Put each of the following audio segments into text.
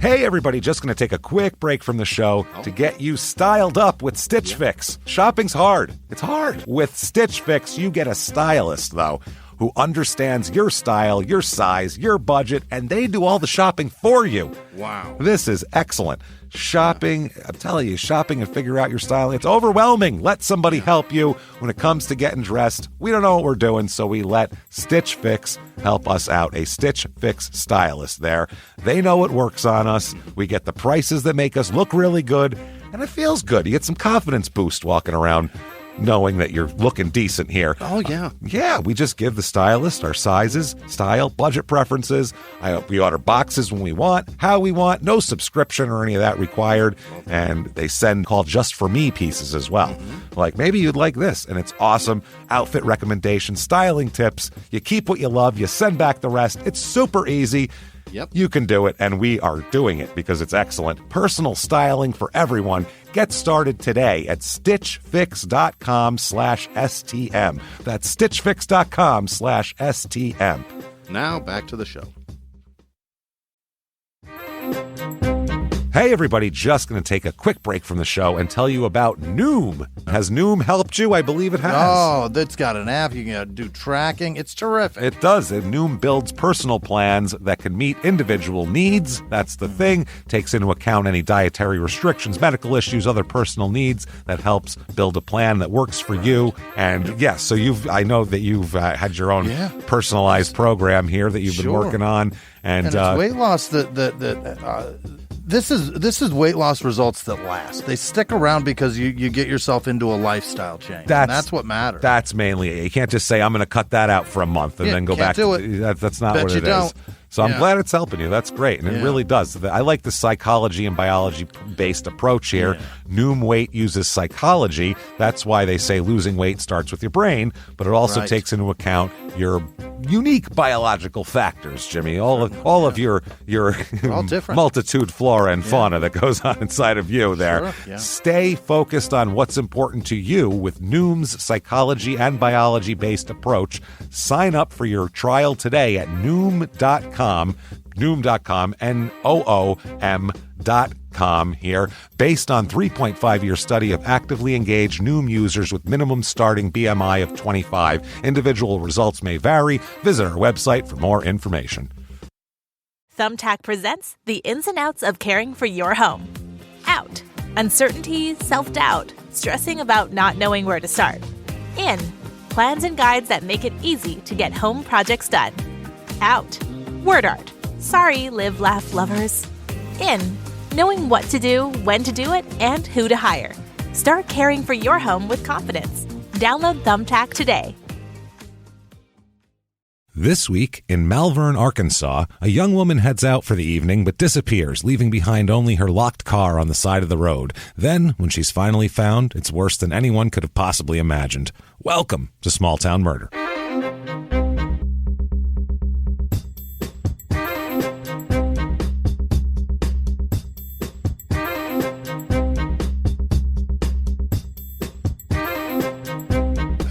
Hey everybody, just going to take a quick break from the show to get you styled up with Stitch Fix. Shopping's hard. It's hard. With Stitch Fix, you get a stylist, though, who understands your style, your size, your budget, and they do all the shopping for you. Wow. This is excellent. Shopping, I'm telling you, shopping and figure out your style, it's overwhelming. Let somebody help you when it comes to getting dressed. We don't know what we're doing, so we let Stitch Fix help us out. A Stitch Fix stylist there. They know what works on us. We get the prices that make us look really good, and it feels good. You get some confidence boost walking around knowing that you're looking decent here. Oh, yeah. Yeah, we just give the stylist our sizes, style, budget preferences. We order boxes when we want, how we want, no subscription or any of that required. And they send called Just For Me pieces as well. Like, maybe you'd like this, and it's awesome. Outfit recommendations, styling tips. You keep what you love, you send back the rest. It's super easy. Yep. You can do it, and we are doing it because it's excellent. Personal styling for everyone. Get started today at stitchfix.com/STM. That's stitchfix.com/STM. Now back to the show. Hey everybody, just going to take a quick break from the show and tell you about Noom. Has Noom helped you? I believe it has. Oh, that's got an app. You can do tracking. It's terrific. It does. And Noom builds personal plans that can meet individual needs. That's the thing. Takes into account any dietary restrictions, medical issues, other personal needs. That helps build a plan that works for you. And yes, so I know that you've had your own personalized program here that you've been working on. And it's weight loss This is weight loss results that last. They stick around because you get yourself into a lifestyle change. That's what matters. That's mainly it. You can't just say, I'm going to cut that out for a month and then go back to it. That's not what it is. So I'm glad it's helping you. That's great. And it really does. I like the psychology and biology-based approach here. Yeah. Noom Weight uses psychology. That's why they say losing weight starts with your brain, but it also takes into account your unique biological factors, Jimmy. All of your multitude flora and fauna that goes on inside of you there. Sure. Yeah. Stay focused on what's important to you with Noom's psychology and biology-based approach. Sign up for your trial today at Noom.com, Noom.com here. Based on 3.5-year study of actively engaged Noom users with minimum starting BMI of 25. Individual results may vary. Visit our website for more information. Thumbtack presents the ins and outs of caring for your home. Out. Uncertainty, self-doubt, stressing about not knowing where to start. In. Plans and guides that make it easy to get home projects done. Out. Word art. Sorry, live, laugh, lovers. In. Knowing what to do, when to do it, and who to hire. Start caring for your home with confidence. Download Thumbtack today. This week, in Malvern, Arkansas, a young woman heads out for the evening but disappears, leaving behind only her locked car on the side of the road. Then, when she's finally found, it's worse than anyone could have possibly imagined. Welcome to Small Town Murder.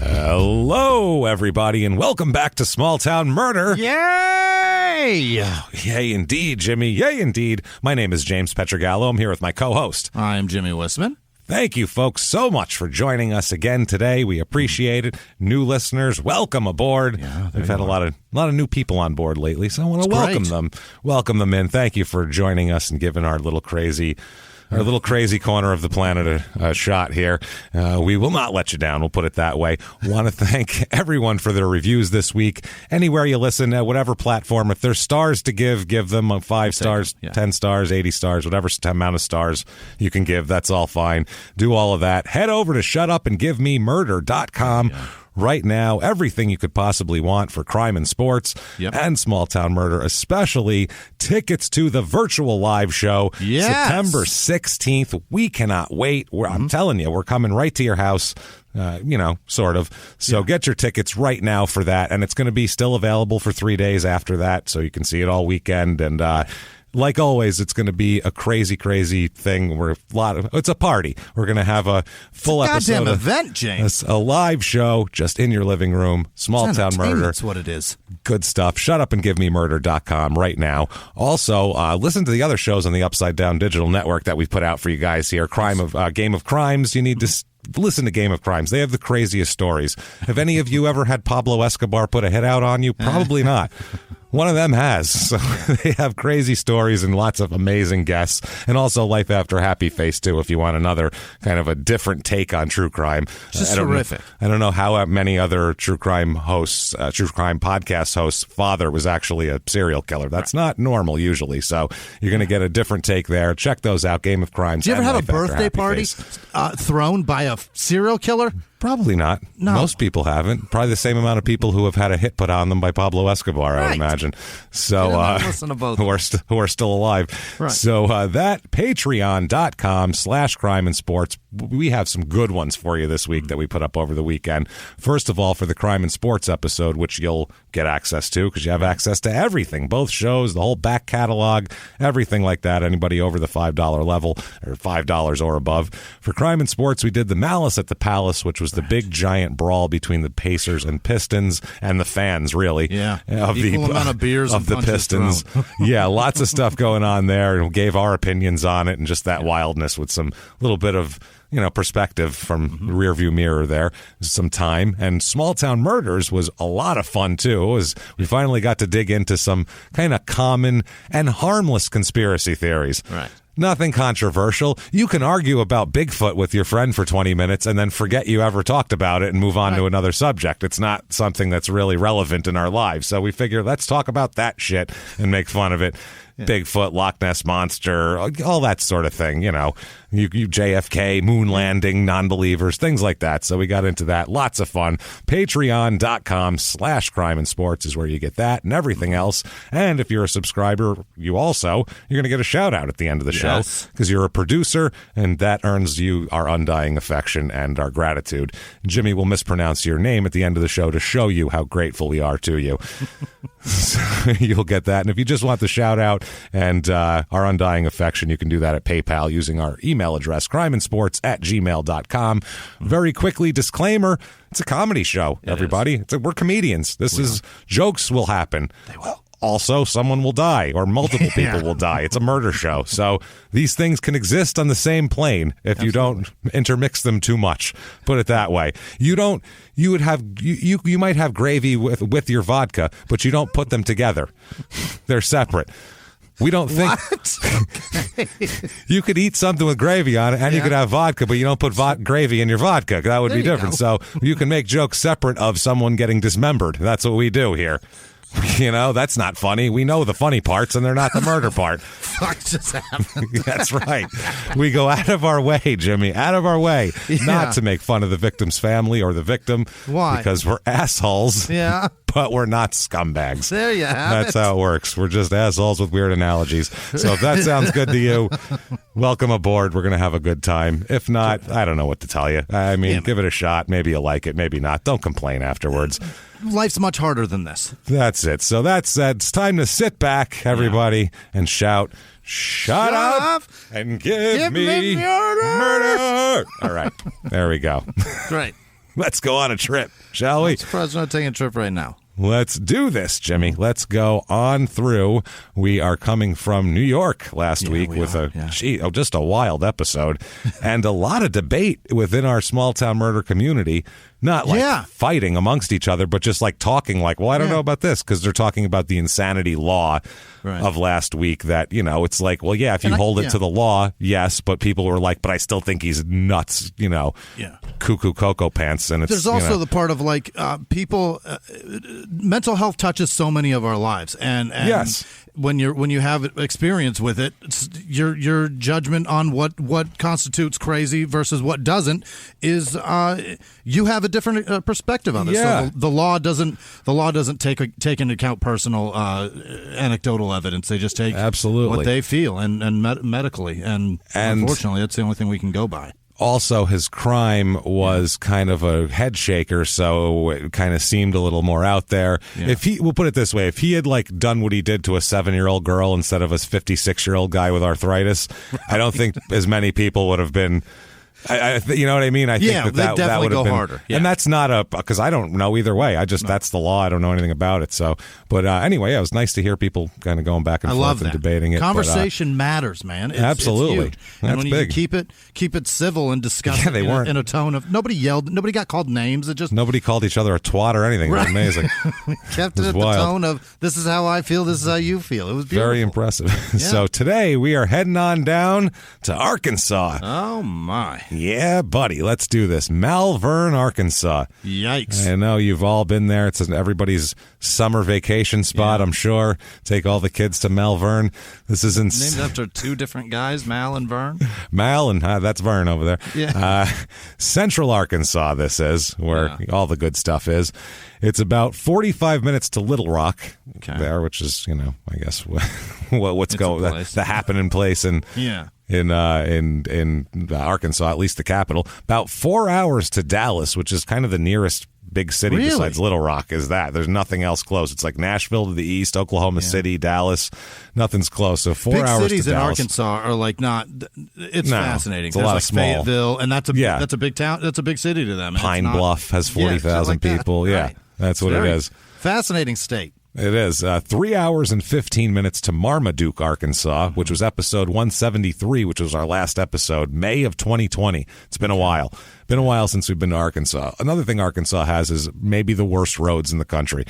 Hello, everybody, and welcome back to Small Town Murder. Yay! Yay, indeed, Jimmy. Yay, indeed. My name is James Pietragallo. I'm here with my co-host. I'm Jimmie Whisman. Thank you, folks, so much for joining us again today. We appreciate it. New listeners, welcome aboard. Yeah, we've had a lot of new people on board lately, so I want to welcome them in. Thank you for joining us and giving our little crazy corner of the planet a shot here. We will not let you down. We'll put it that way. Want to thank everyone for their reviews this week. Anywhere you listen, whatever platform, if there's stars to give them 5 stars, 10 stars, 80 stars, whatever amount of stars you can give. That's all fine. Do all of that. Head over to shutupandgivememurder.com. Yeah. Right now, everything you could possibly want for crime and sports and small town murder, especially tickets to the virtual live show September 16th. We cannot wait. I'm telling you, we're coming right to your house. Sort of. So get your tickets right now for that. And it's going to be still available for 3 days after that. So you can see it all weekend. And like always, it's going to be a crazy, crazy thing. It's a party. We're going to have a full episode. Goddamn event, James. A live show just in your living room. Small Town Murder. That's what it is. Good stuff. ShutUpAndGiveMeMurder.com right now. Also, listen to the other shows on the Upside Down Digital Network that we've put out for you guys here. Game of Crimes. You need to listen to Game of Crimes. They have the craziest stories. Have any of you ever had Pablo Escobar put a hit out on you? Probably not. One of them has. So they have crazy stories and lots of amazing guests. And also Life After Happy Face, too, if you want another kind of a different take on true crime. Just terrific. I don't know how many other true crime podcast hosts' father was actually a serial killer. That's not normal usually. So you're going to get a different take there. Check those out. Game of Crimes. Do you ever have a birthday party thrown by a serial killer? Probably not. No. Most people haven't. Probably the same amount of people who have had a hit put on them by Pablo Escobar, I would imagine. So, listen to both who are still alive. Right. So that patreon.com/crime and sports. We have some good ones for you this week that we put up over the weekend. First of all, for the Crime and Sports episode, which you'll get access to because you have access to everything, both shows, the whole back catalog, everything like that. Anybody over the $5 level or $5 or above. For Crime and Sports, we did the Malice at the Palace, which was the big giant brawl between the Pacers and Pistons and the fans, really. Yeah. Of Equal the amount of beers of and the Pistons. Yeah, lots of stuff going on there. And gave our opinions on it and just that wildness with some little bit of perspective from the rearview mirror there, some time. And Small Town Murders was a lot of fun, too. We finally got to dig into some kind of common and harmless conspiracy theories. Right. Nothing controversial. You can argue about Bigfoot with your friend for 20 minutes and then forget you ever talked about it and move on to another subject. It's not something that's really relevant in our lives. So we figure let's talk about that shit and make fun of it. Yeah. Bigfoot, Loch Ness Monster, all that sort of thing, you JFK, moon landing, non-believers, things like that. So we got into that. Lots of fun. Patreon.com/crime and sports is where you get that and everything else. And if you're a subscriber, you're going to get a shout out at the end of the show because you're a producer and that earns you our undying affection and our gratitude. Jimmie will mispronounce your name at the end of the show to show you how grateful we are to you. So you'll get that. And if you just want the shout out and our undying affection, you can do that at PayPal using our email address, crimeandsports@gmail.com. Very quickly, disclaimer, it's a comedy show, everybody. We're comedians. Jokes will happen. They will. Also, someone will die or multiple people will die. It's a murder show. So these things can exist on the same plane if you don't intermix them too much. Put it that way. You might have gravy with your vodka, but you don't put them together. They're separate. We don't think you could eat something with gravy on it and you could have vodka, but you don't put gravy in your vodka. That would be different. So you can make jokes separate of someone getting dismembered. That's what we do here. That's not funny. We know the funny parts, and they're not the murder part. Fuck just happened. That's right. We go out of our way, Jimmie, out of our way, not to make fun of the victim's family or the victim. Why? Because we're assholes. Yeah. But we're not scumbags. There you have That's how it works. We're just assholes with weird analogies. So if that sounds good to you, welcome aboard. We're going to have a good time. If not, I don't know what to tell you. I mean, give it a shot. Maybe you'll like it. Maybe not. Don't complain afterwards. Life's much harder than this. That's it. So that said, it's time to sit back, everybody, and shout, Shut up and give me murder. All right. There we go. Great. Let's go on a trip, shall we? I'm surprised we're not taking a trip right now. Let's do this, Jimmie. Let's go on through. We are coming from New York last week with just a wild episode and a lot of debate within our small town murder community. Not like fighting amongst each other, but just like talking like, well, I don't know about this, because they're talking about the insanity law of last week that, it's like, well, yeah, if you hold it to the law, yes, but people were like, but I still think he's nuts, cuckoo cocoa pants. And there's also the part of like people, mental health touches so many of our lives. And when you have experience with it, your judgment on what constitutes crazy versus what doesn't is you have a different perspective on it. So the law doesn't take into account personal anecdotal evidence. They just take what they feel and medically, and unfortunately that's the only thing we can go by. also his crime was kind of a head shaker, so it kind of seemed a little more out there. Yeah. We'll put it this way, if he had like done what he did to a 7-year-old girl instead of a 56-year-old guy with arthritis, I don't think as many people would have been. You know what I mean? I think that would have been harder. Yeah. And that's not because I don't know either way. That's the law. I don't know anything about it. So, but anyway, it was nice to hear people kind of going back and forth and debating it. Conversation matters, man. Absolutely. It's huge. And when big. You keep it civil and discuss they weren't. in a tone of nobody yelled, nobody got called names. Nobody called each other a twat or anything. Right. It was amazing. Kept it at the tone of this is how I feel, this is how you feel. It was beautiful. Very impressive. Yeah. So today we are heading on down to Arkansas. Oh my. Yeah, buddy. Let's do this. Malvern, Arkansas. Yikes. I know you've all been there. It's everybody's summer vacation spot, I'm sure. Take all the kids to Malvern. This is named after two different guys, Mal and Vern. Mal and that's Vern over there. Yeah. Central Arkansas, this is, where all the good stuff is. It's about 45 minutes to Little Rock there, which is, I guess what's the happening place in Arkansas, at least the capital. About 4 hours to Dallas, which is kind of the nearest big city besides Little Rock. Is that there's nothing else close? It's like Nashville to the east, Oklahoma City, Dallas. Nothing's close. So 4 hours. Big cities to in Dallas. Arkansas are like not. It's fascinating. It's a lot of small. Fayetteville, and that's a big town. That's a big city to them. Pine Bluff has 40,000 people. That. Yeah, right. that's what it is. Fascinating state. It is 3 hours and 15 minutes to Marmaduke, Arkansas, which was episode 173, which was our last episode, May of 2020. It's been a while. Been a while since we've been to Arkansas. Another thing Arkansas has is maybe the worst roads in the country.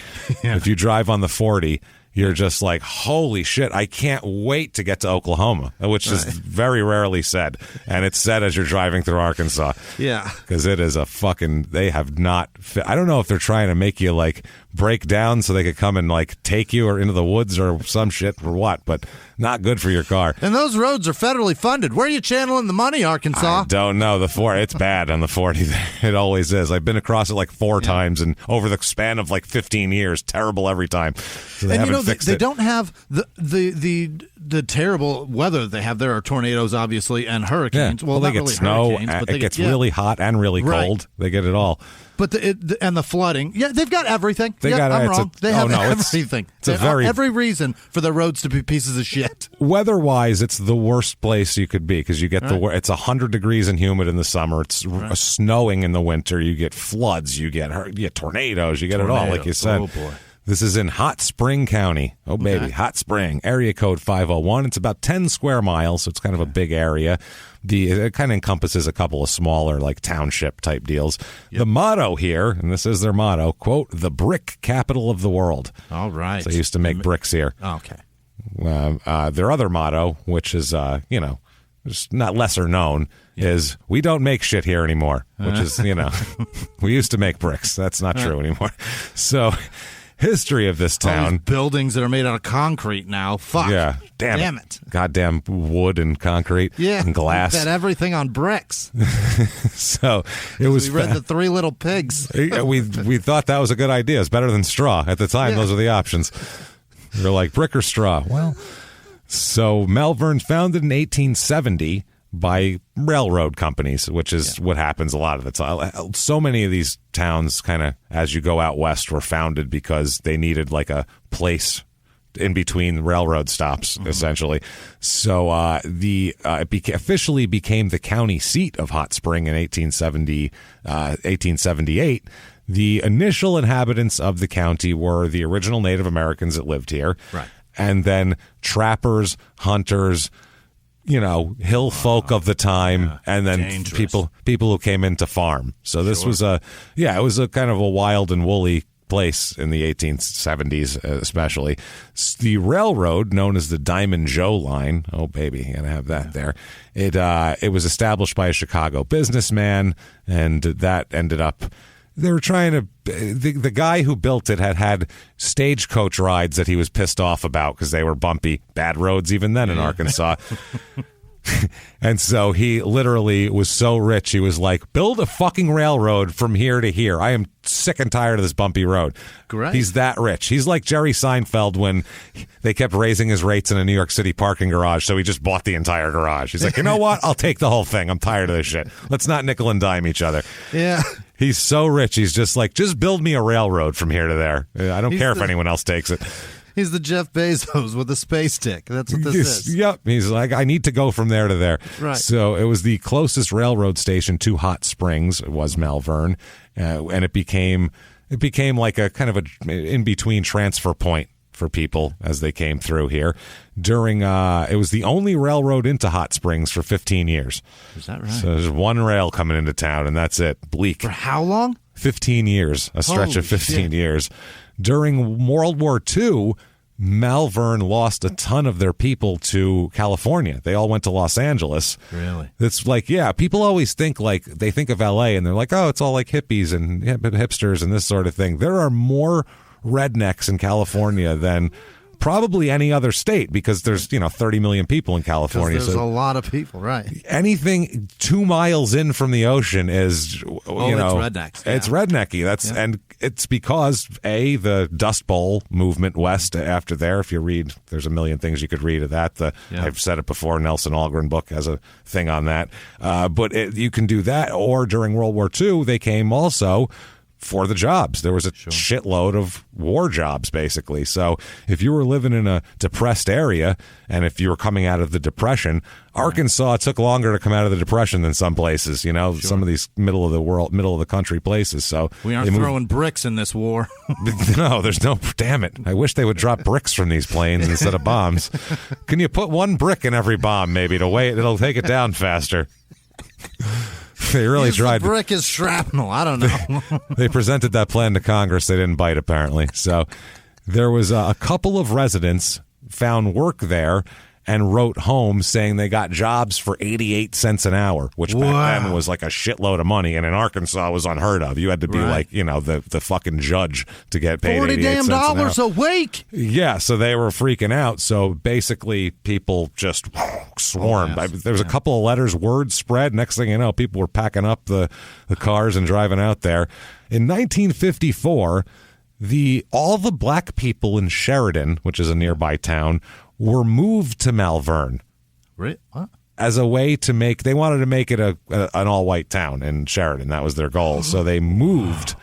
Yeah. If you drive on the 40, you're just like, holy shit, I can't wait to get to Oklahoma, which is very rarely said. And it's said as you're driving through Arkansas. Yeah. Because it is they have not, I don't know if they're trying to make you like break down so they could come and like take you or into the woods or some shit or what, but not good for your car. And those roads are federally funded. Where are you channeling the money, Arkansas? I don't know. It's bad on the 40. It always is. I've been across it like 4 times, and over the span of like 15 years, terrible every time. So they don't have the terrible weather they have. There are tornadoes, obviously, and hurricanes. Yeah. Well, they get really snow. But it gets really hot and really cold. They get it all. But the flooding, they've got everything. I'm wrong. They have everything. It's every reason for the roads to be pieces of shit. Weather-wise, it's the worst place you could be because you get it's 100 degrees and humid in the summer. It's snowing in the winter. You get floods. You get tornadoes. You get it all, like you said. Oh boy. This is in Hot Spring County. Oh, baby, Hot Spring. Area code 501. It's about 10 square miles, so it's kind of a big area. It kind of encompasses a couple of smaller, like, township-type deals. Yep. The motto here, and this is their motto, quote, the brick capital of the world. All right. So they used to make bricks here. Okay. Their other motto, which is, just not lesser known, is we don't make shit here anymore, which is, we used to make bricks. That's not true anymore. So... history of this town. All these buildings that are made out of concrete now. Fuck. Yeah. Damn it. Goddamn wood and concrete and glass. Had everything on bricks. So it was. We read the Three Little Pigs. we thought that was a good idea. It's better than straw. At the time, those were the options. We were like, brick or straw? Well, so Malvern, founded in 1870 by railroad companies, which is what happens a lot of the time. So many of these towns, kind of as you go out west, were founded because they needed like a place in between railroad stops, essentially. So it officially became the county seat of Hot Spring in 1878. The initial inhabitants of the county were the original Native Americans that lived here, right? And then trappers, hunters, hill folk of the time, and then dangerous. people who came in to farm. So this was it was a kind of a wild and woolly place in the 1870s, especially. The railroad, known as the Diamond Joe Line, oh baby, you gotta have that there. It was established by a Chicago businessman, and that ended up. They were trying to. The guy who built it had stagecoach rides that he was pissed off about because they were bumpy, bad roads even then in Arkansas. And so he literally was so rich, he was like, build a fucking railroad from here to here. I am sick and tired of this bumpy road. Great. He's that rich. He's like Jerry Seinfeld when they kept raising his rates in a New York City parking garage, so he just bought the entire garage. He's like, you know what? I'll take the whole thing. I'm tired of this shit. Let's not nickel and dime each other. Yeah. He's so rich. He's just like, just build me a railroad from here to there. I don't care if anyone else takes it. He's the Jeff Bezos with a space stick. That's what this is. Yep. He's like, I need to go from there to there. Right. So it was the closest railroad station to Hot Springs. It was Malvern. And it became like a kind of a in-between transfer point for people as they came through here. It was the only railroad into Hot Springs for 15 years. Is that right? So there's one rail coming into town, and that's it. Bleak. For how long? 15 years. A stretch Holy of 15 shit. years. During World War II, Malvern lost a ton of their people to California. They all went to Los Angeles. Really? It's like, yeah, people always think like they think of LA and they're like, oh, it's all like hippies and hipsters and this sort of thing. There are more rednecks in California than probably any other state because there's 30 million people in California. There's a lot of people, right? Anything 2 miles in from the ocean is it's rednecks. Yeah. It's rednecky. And it's because the Dust Bowl movement west after there. If you read, there's a million things you could read of that. I've said it before. Nelson Algren book has a thing on that. But you can do that. Or during World War II, they came also for the jobs. There was a shitload of war jobs, basically. So if you were living in a depressed area, and if you were coming out of the Depression, Arkansas took longer to come out of the Depression than some places, some of these middle of the country places. So we aren't throwing bricks in this war. No, there's no, damn it. I wish they would drop bricks from these planes instead of bombs. Can you put one brick in every bomb, maybe, to wait? It'll take it down faster. They really tried. The brick is shrapnel. I don't know. They presented that plan to Congress. They didn't bite, apparently. So there was a couple of residents found work there and wrote home saying they got jobs for 88 cents an hour, which back then was like a shitload of money. And in Arkansas was unheard of. You had to be like, the fucking judge to get paid 88 cents an hour. $40 a week. Yeah, so they were freaking out. So basically people just swarmed. There was a couple of letters, word spread. Next thing you know, people were packing up the cars and driving out there. In 1954, all the black people in Sheridan, which is a nearby town, were moved to Malvern. What? As a way to they wanted to make it an all-white town in Sheridan. That was their goal. So they moved.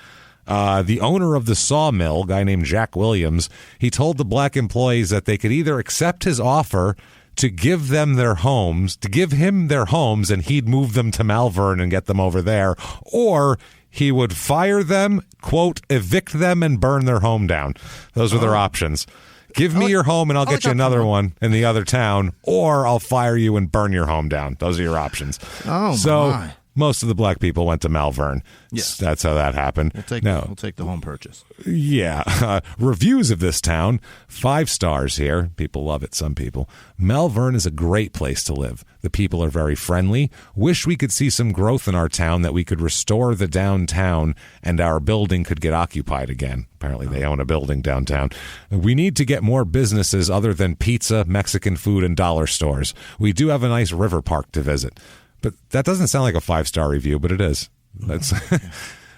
The owner of the sawmill, a guy named Jack Williams, he told the black employees that they could either accept his offer to give him their homes, and he'd move them to Malvern and get them over there, or he would fire them, quote, evict them, and burn their home down. Those were their options. Give me your home and I'll get you another one in the other town, or I'll fire you and burn your home down. Those are your options. So most of the black people went to Malvern. Yes. That's how that happened. We'll take the home purchase. Yeah. Reviews of this town, 5 stars here. People love it, some people. Malvern is a great place to live. The people are very friendly. Wish we could see some growth in our town, that we could restore the downtown and our building could get occupied again. Apparently they own a building downtown. We need to get more businesses other than pizza, Mexican food, and dollar stores. We do have a nice river park to visit. But that doesn't sound like a 5-star review, but it is. That's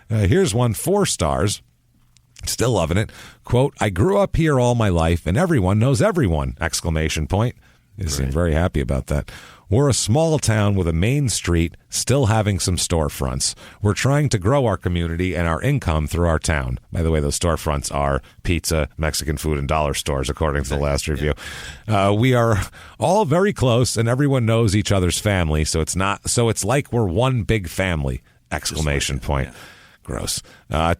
here's one, 4 stars. Still loving it. Quote, I grew up here all my life and everyone knows everyone, exclamation point. You seem very happy about that. We're a small town with a main street, still having some storefronts. We're trying to grow our community and our income through our town. By the way, those storefronts are pizza, Mexican food, and dollar stores, according to the last review. We are all very close, and everyone knows each other's family, so it's like we're one big family, exclamation point. Yeah. Gross.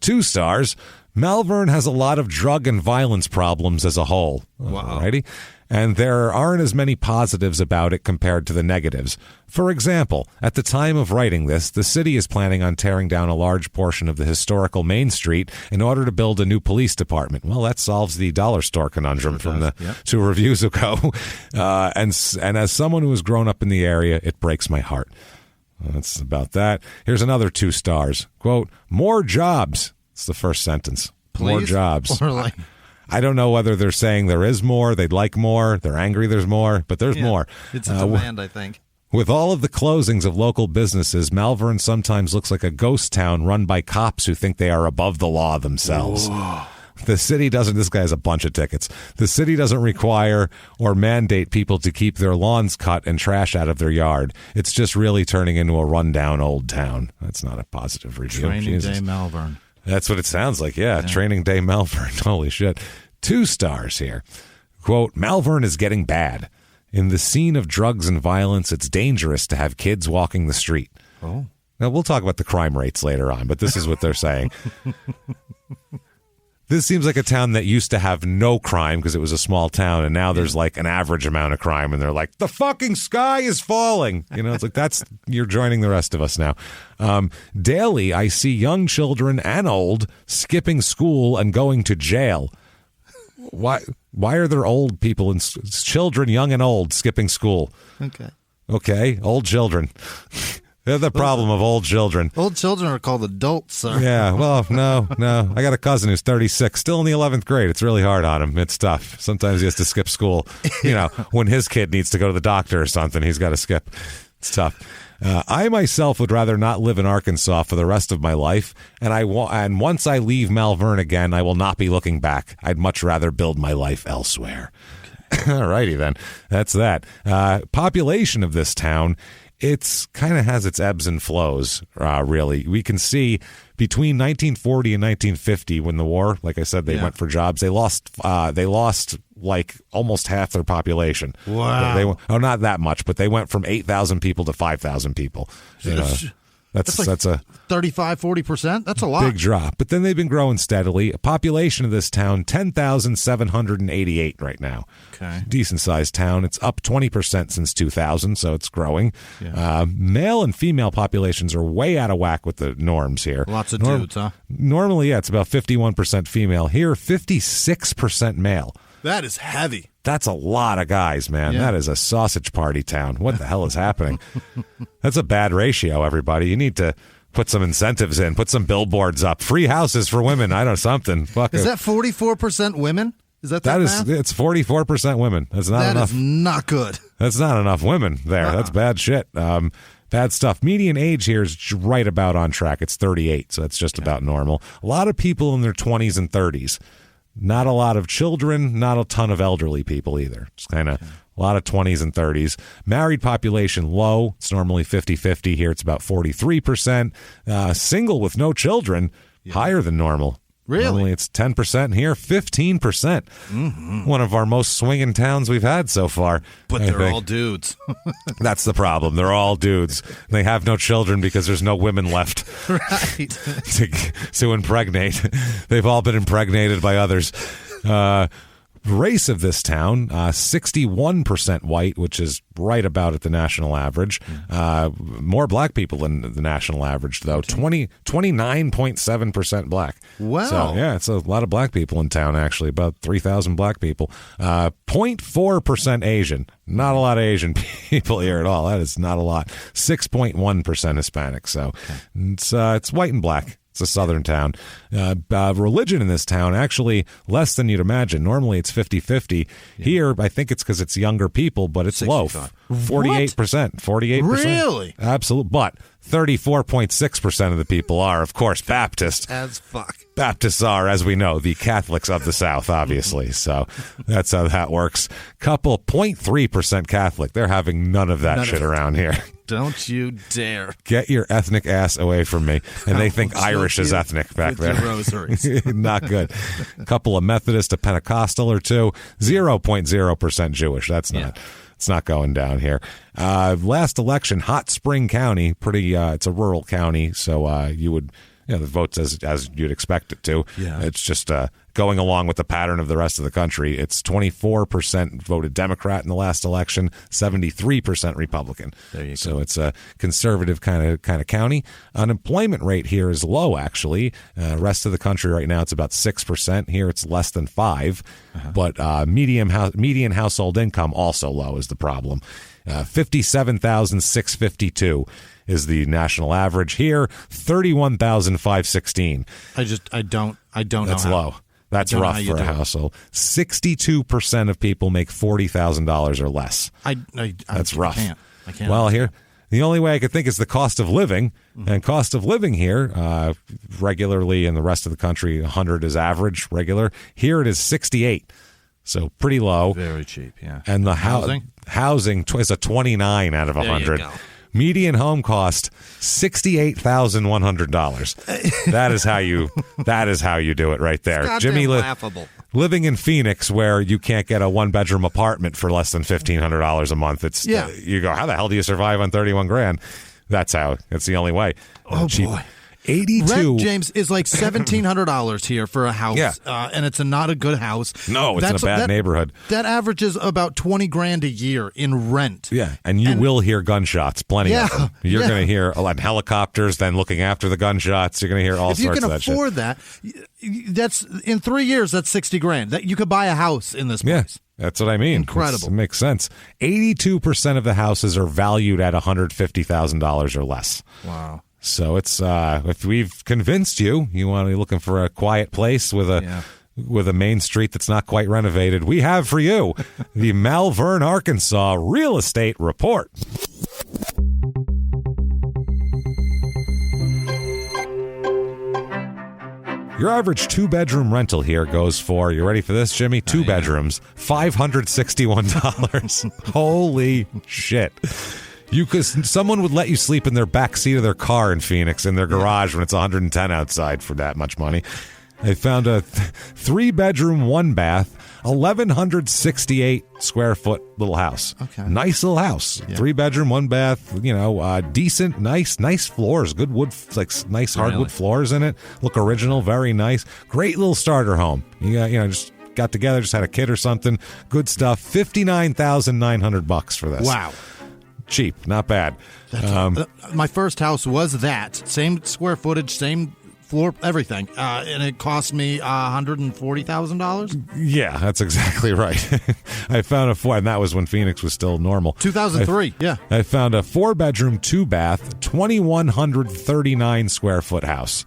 2 stars. Malvern has a lot of drug and violence problems as a whole. Wow. Alrighty. And there aren't as many positives about it compared to the negatives. For example, at the time of writing this, the city is planning on tearing down a large portion of the historical Main Street in order to build a new police department. Well, that solves the dollar store conundrum from the 2 reviews ago. And as someone who has grown up in the area, it breaks my heart. That's about that. Here's another 2 stars. Quote, more jobs. It's the first sentence. Please? More jobs. Or I don't know whether they're saying there is more, they'd like more, they're angry there's more, but there's more. It's a demand, I think. With all of the closings of local businesses, Malvern sometimes looks like a ghost town run by cops who think they are above the law themselves. Whoa. The city doesn't, this guy has a bunch of tickets. The city doesn't require or mandate people to keep their lawns cut and trash out of their yard. It's just really turning into a rundown old town. That's not a positive review. Training Day Malvern. That's what it sounds like. Yeah, Training Day Malvern. Holy shit. 2 stars here. Quote, Malvern is getting bad. In the scene of drugs and violence, it's dangerous to have kids walking the street. Oh. Now, we'll talk about the crime rates later on, but this is what they're saying. This seems like a town that used to have no crime because it was a small town, and now there's like an average amount of crime, and they're like, the fucking sky is falling. You know, it's like, you're joining the rest of us now. Daily, I see young children and old skipping school and going to jail. Why are there old people and children, young and old, skipping school? Okay, old children. They're the problem of old children. Old children are called adults, sir. Yeah, well, no. I got a cousin who's 36, still in the 11th grade. It's really hard on him. It's tough. Sometimes he has to skip school. You know, when his kid needs to go to the doctor or something, he's got to skip. It's tough. I myself would rather not live in Arkansas for the rest of my life, and once I leave Malvern again, I will not be looking back. I'd much rather build my life elsewhere. All righty then. That's that. Population of this town, it's kind of has its ebbs and flows, really. We can see between 1940 and 1950, when the war, like I said, they went for jobs. They lost like almost half their population. Wow. Not that much, but they went from 8,000 people to 5,000 people. That's a 35-40%. That's a lot. Big drop. But then they've been growing steadily. A population of this town, 10,788 right now. Okay. Decent sized town. It's up 20% since 2000, so it's growing. Yeah. Male and female populations are way out of whack with the norms here. Lots of dudes, huh? Normally, it's about 51% female. Here, 56% male. That is heavy. That's a lot of guys, man. Yeah. That is a sausage party town. What the hell is happening? That's a bad ratio, everybody. You need to put some incentives in, put some billboards up, free houses for women. I don't know, something. Fuck is that 44% women? Is that math? It's 44% women. That's not enough. That is not good. That's not enough women there. That's bad shit. Bad stuff. Median age here is right about on track. It's 38, so that's just about normal. A lot of people in their 20s and 30s. Not a lot of children, not a ton of elderly people either. It's kind of a lot of 20s and 30s. Married population low. It's normally 50-50. Here it's about 43%. Single with no children, higher than normal. Really? Normally it's 10%. Here, 15%. Mm-hmm. One of our most swinging towns we've had so far. But they're all dudes. That's the problem. They're all dudes. They have no children because there's no women left right. to impregnate. They've all been impregnated by others. Race of this town, 61% white, which is right about at the national average. More black people than the national average, though. 29.7% black. Wow. So, yeah, it's a lot of black people in town, actually, about 3,000 black people. 0.4% Asian. Not a lot of Asian people here at all. That is not a lot. 6.1% Hispanic. So it's white and black. It's a southern town. Religion in this town, actually less than you'd imagine. Normally it's 50-50. Yeah. Here, I think it's because it's younger people, but it's 65. Low. 48%. 48%. Really? Absolutely. But 34.6% of the people are, of course, Baptist. As fuck. Baptists are, as we know, the Catholics of the South, obviously. So that's how that works. Couple 0.3% Catholic. They're having none of that shit around here. Don't you dare. Get your ethnic ass away from me. And they think Irish is ethnic back there. Rosaries. Not good. A couple of Methodist, a Pentecostal or two. 0.0% Jewish. That's not. It's not going down here. Last election, Hot Spring County, it's a rural county, so you would, the votes as you'd expect it to. Yeah. It's just going along with the pattern of the rest of the country. It's 24% voted Democrat in the last election, 73% Republican. There you go. So it's a conservative kind of county. Unemployment rate here is low, actually. Rest of the country right now, it's about 6%. Here it's less than 5%. But median household income also low is the problem. 57,652 is the national average. Here, 31,516. I don't know. That's low. That's rough for a household. 62% of people make $40,000 or less. That's rough. I can't. Well, here, the only way I could think is the cost of living. And cost of living here, regularly in the rest of the country, 100 is average, regular. Here it is 68. So pretty low. Very cheap, yeah. And the housing is a 29 out of 100. Median home cost $68,100. That is how you do it right there. Jimmie, laughable. Living in Phoenix, where you can't get a 1-bedroom apartment for less than $1,500 a month. You go, how the hell do you survive on $31,000? That's how. It's the only way. Cheap. Boy. 82. Rent, James, is like $1,700 here for a house, and it's not a good house. No, it's in a bad neighborhood. That averages about $20,000 a year in rent. Yeah, and you will hear gunshots, plenty of them. You're going to hear a lot of helicopters, then looking after the gunshots. You're going to hear all sorts of that shit. If you can afford that, that's in 3 years. That's $60,000. That you could buy a house in this place. Yeah, that's what I mean. Incredible. It makes sense. 82% of the houses are valued at $150,000 or less. Wow. So it's if we've convinced you want to be looking for a quiet place with a main street that's not quite renovated, we have for you the Malvern, Arkansas Real Estate Report. Your average 2-bedroom rental here goes for, you ready for this, Jimmie? 2 bedrooms, $561. Holy shit. Someone would let you sleep in their back seat of their car in Phoenix in their garage when it's 110 outside for that much money. I found a 3-bedroom, 1-bath, 1,168 square foot little house. Okay. Nice little house. Yeah. 3-bedroom, 1-bath, decent, nice floors, good wood, like nice hardwood floors in it. Look original, very nice. Great little starter home. Just got together, just had a kid or something. Good stuff. $59,900 for this. Wow. Cheap, not bad. My first house was that same square footage, same floor, everything, and it cost me $140,000. Yeah, that's exactly right. I found and that was when Phoenix was still normal. 2003. I found a 4-bedroom, 2-bath, 2,139 square foot house.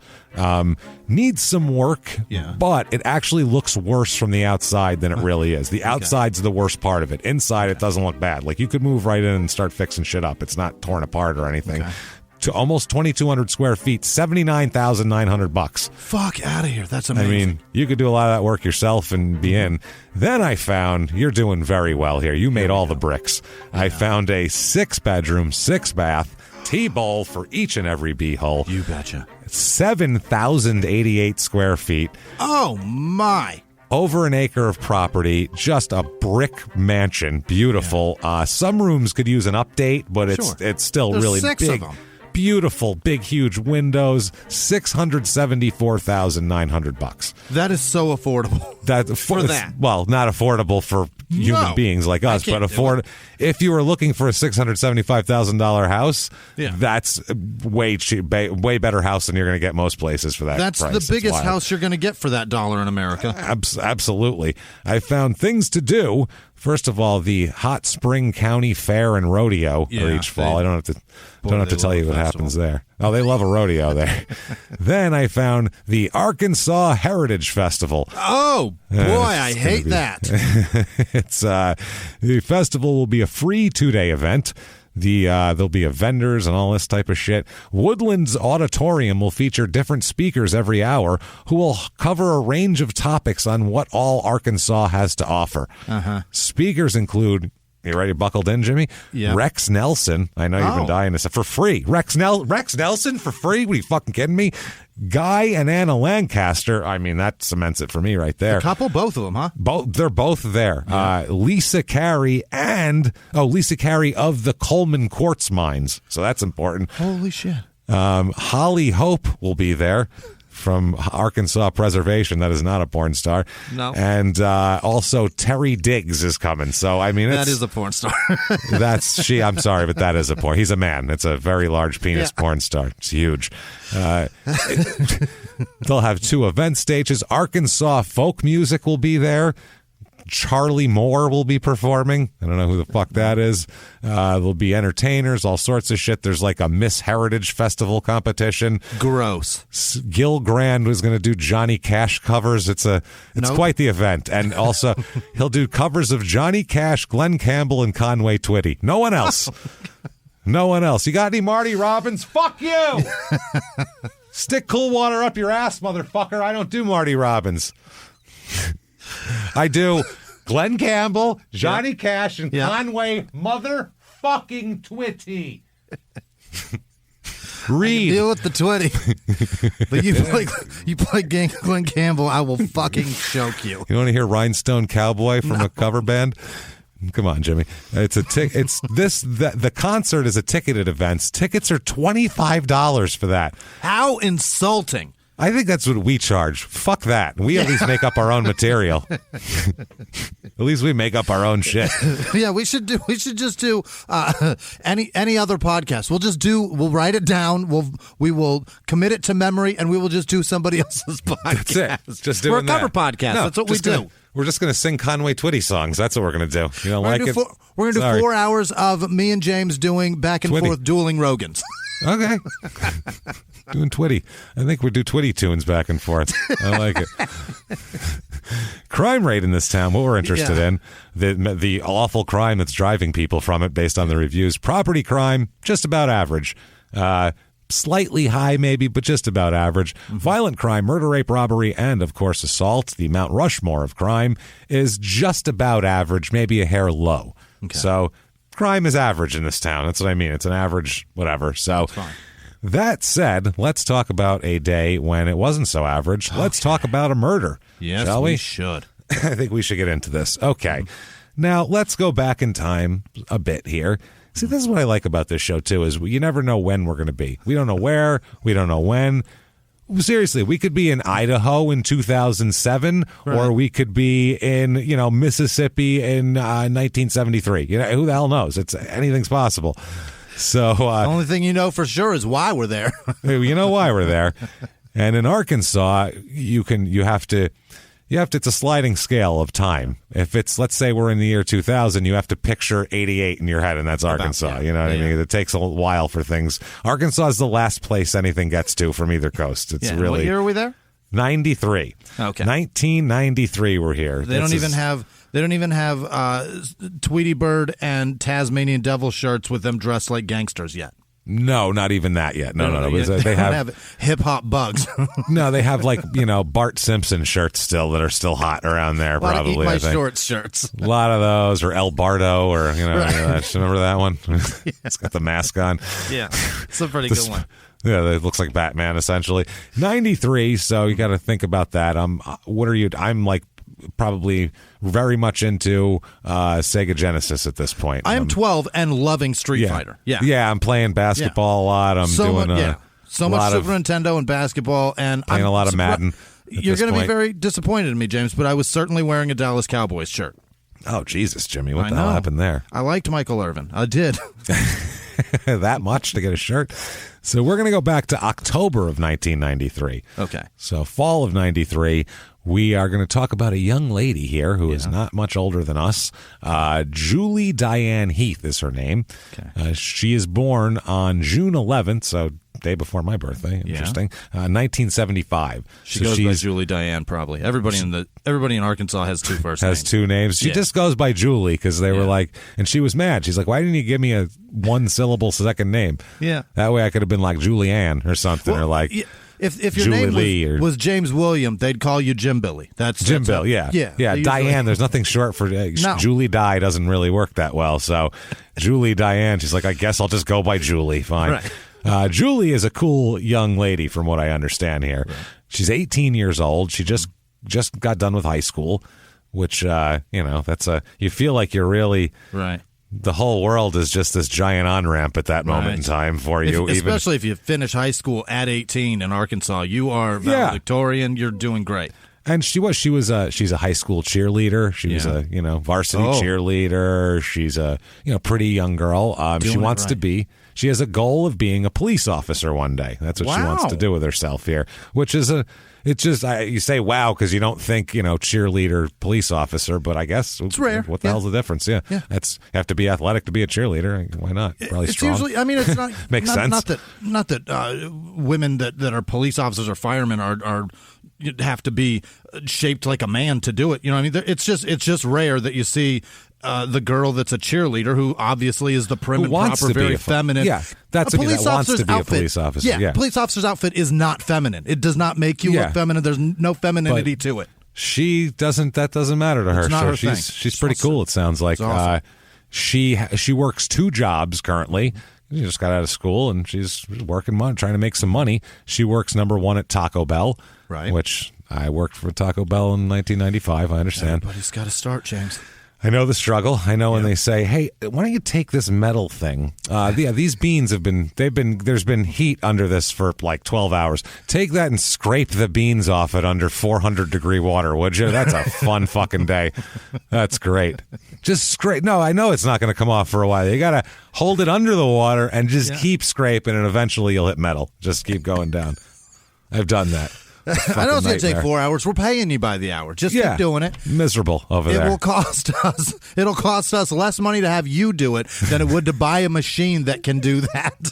Needs some work, but it actually looks worse from the outside than it really is. The outside's the worst part of it. Inside, it doesn't look bad. Like, you could move right in and start fixing shit up. It's not torn apart or anything. Okay. To almost 2,200 square feet, $79,900. Fuck out of here. That's amazing. I mean, you could do a lot of that work yourself and be in. Then I found, you're doing very well here. You made all the bricks. Yeah. I found a 6-bedroom, 6-bath, T-bowl for each and every B-hole. You betcha. 7,088 square feet. Oh, my. Over an acre of property, just a brick mansion. Beautiful. Yeah. Some rooms could use an update, but it's still There's really 6 big. Of them. Beautiful, big, huge windows. $674,900. That is so affordable. For that. Well, not affordable for human beings like us, but if you were looking for a $675,000 house, that's way cheap, way better house than you're going to get most places for that. That's price. the biggest house you're going to get for that dollar in America. Absolutely. I found things to do. First of all, the Hot Spring County Fair and Rodeo are each fall. I don't have to tell you what happens there. Oh, they love a rodeo there. Then I found the Arkansas Heritage Festival. Oh, boy, I hate that. It's the festival will be a free 2-day event. There'll be vendors and all this type of shit. Woodlands Auditorium will feature different speakers every hour who will cover a range of topics on what all Arkansas has to offer. Speakers include, you ready, buckled in, Jimmie? Yeah. Rex Nelson. I know you've been dying to say, for free. Rex Nelson for free? What are you fucking kidding me? Guy and Anna Lancaster. I mean, that cements it for me right there. A couple, both of them, huh? They're both there. Yeah. Lisa Carey of the Coleman Quartz Mines. So that's important. Holy shit. Holly Hope will be there from Arkansas Preservation. That is not a porn star. No. And also Terry Diggs is coming. So, I mean, that is a porn star. I'm sorry, but that is a porn. He's a man. It's a very large penis porn star. It's huge. They'll have 2 event stages. Arkansas folk music will be there. Charlie Moore will be performing. I don't know who the fuck that is. There'll be entertainers, all sorts of shit. There's like a Miss Heritage Festival competition. Gross. Gil Grand was going to do Johnny Cash covers. It's quite the event. And also, he'll do covers of Johnny Cash, Glenn Campbell, and Conway Twitty. No one else. No one else. You got any Marty Robbins? Fuck you! Stick cool water up your ass, motherfucker. I don't do Marty Robbins. I do Glenn Campbell, Johnny Cash, and Conway motherfucking Twitty. Read. Deal with the Twitty. But you play Glenn Campbell, I will fucking choke you. You want to hear Rhinestone Cowboy from a cover band? Come on, Jimmy. The concert is a ticketed event. Tickets are $25 for that. How insulting. I think that's what we charge. Fuck that. We at least make up our own material. At least we make up our own shit. Yeah, we should just do any other podcast. We'll write it down. We will commit it to memory, and we will just do somebody else's podcast. That's it. Just doing We're a cover podcast. No, that's what we do. We're just going to sing Conway Twitty songs. That's what we're going to do. You don't like it? We're going to do 4 hours of me and James doing back and forth dueling Rogans. Okay. Doing Twitty. I think we do Twitty tunes back and forth. I like it. Crime rate in this town, what we're interested in. The awful crime that's driving people from it based on the reviews. Property crime, just about average. Slightly high maybe, but just about average. Mm-hmm. Violent crime, murder, rape, robbery, and, of course, assault, the Mount Rushmore of crime, is just about average, maybe a hair low. Okay. So crime is average in this town. That's what I mean. It's an average whatever. So that said, let's talk about a day when it wasn't so average. Okay. Let's talk about a murder. Yes, shall we? Should. I think we should get into this. Okay. Now, let's go back in time a bit here. See, this is what I like about this show, too, is you never know when we're going to be. We don't know where. We don't know when. Seriously, we could be in Idaho in 2007, or we could be in, Mississippi in 1973. Who the hell knows? Anything's possible. So the only thing you know for sure is why we're there. You know why we're there. And in Arkansas, it's a sliding scale of time. If it's, let's say we're in the year 2000, you have to picture 88 in your head, and that's Arkansas. You know what I mean? It takes a while for things. Arkansas is the last place anything gets to from either coast. It's really. What year are we there? 93. Okay. 1993 we're here. They don't even have Tweety Bird and Tasmanian Devil shirts with them dressed like gangsters yet. No, not even that yet. No. They have hip-hop bugs. No, they have Bart Simpson shirts still that are still hot around there, probably. Eat My Shorts shirts. A lot of those, or El Bardo, or, remember that one? It's got the mask on. Yeah, it's a pretty good one. Yeah, it looks like Batman, essentially. 93, so you got to think about that. What are you? I'm probably very much into Sega Genesis at this point. I am 12 and loving Street Fighter. Yeah, I'm playing basketball a lot. I'm doing so much Super Nintendo and basketball, and playing a lot of Madden. You're going to be very disappointed in me, James, but I was certainly wearing a Dallas Cowboys shirt. Oh, Jesus, Jimmy, what the hell happened there? I liked Michael Irvin. I did. That much to get a shirt? So we're going to go back to October of 1993. Okay. So fall of 93. We are going to talk about a young lady here who is not much older than us. Julie Diane Heath is her name. Okay. She is born on June 11th, so day before my birthday. Interesting. 1975. She goes by Julie Diane, probably. Everybody in Arkansas has two first names. Has two names. She just goes by Julie because they were like, and she was mad. She's like, why didn't you give me a one-syllable second name? Yeah. That way I could have been like Julianne or something, or like... If your name was James William, they'd call you Jim Billy. That's Jim Bill, yeah. Diane, there's nothing short for Julie Di doesn't really work that well. So Julie Diane, she's like, I guess I'll just go by Julie. Fine. Right. Julie is a cool young lady, from what I understand here. Right. She's 18 years old. She just got done with high school, which that's you feel like you're really right. The whole world is just this giant on-ramp at that moment in time for you. Especially if you finish high school at 18 in Arkansas. You are valedictorian. You're doing great. And she's a high school cheerleader. She was a varsity cheerleader. She's a pretty young girl. She wants to be. She has a goal of being a police officer one day. That's what she wants to do with herself here. Which is you say wow because you don't think cheerleader police officer, but I guess it's rare. What the hell's the difference? Yeah. You have to be athletic to be a cheerleader. Why not? Probably it's strong. Usually, I mean, it's not makes sense. Not that women that are police officers or firemen are have to be shaped like a man to do it. You know what I mean? It's just rare that you see the girl that's a cheerleader who obviously is the prim and proper, very feminine. Yeah, that's a police that wants to be outfit, a police officer. Yeah, police officer's outfit is not feminine. It does not make you look feminine. There's no femininity to it. She doesn't. That doesn't matter to her. It's not her thing. She's pretty cool. It sounds like awesome. She works 2 jobs currently. She just got out of school and she's working, trying to make some money. She works number 1 at Taco Bell, right? Which I worked for Taco Bell in 1995. I understand. Everybody's got to start, James. I know the struggle. I know when they say, "Hey, why don't you take this metal thing?" These beans there's been heat under this for like 12 hours. Take that and scrape the beans off it under 400-degree water, would you? That's a fun fucking day. That's great. Just scrape. No, I know it's not going to come off for a while. You got to hold it under the water and just keep scraping, and eventually you'll hit metal. Just keep going down. I've done that. I know it's going to take 4 hours. We're paying you by the hour. Just keep doing it. Miserable over there. It'll cost us less money to have you do it than it would to buy a machine that can do that.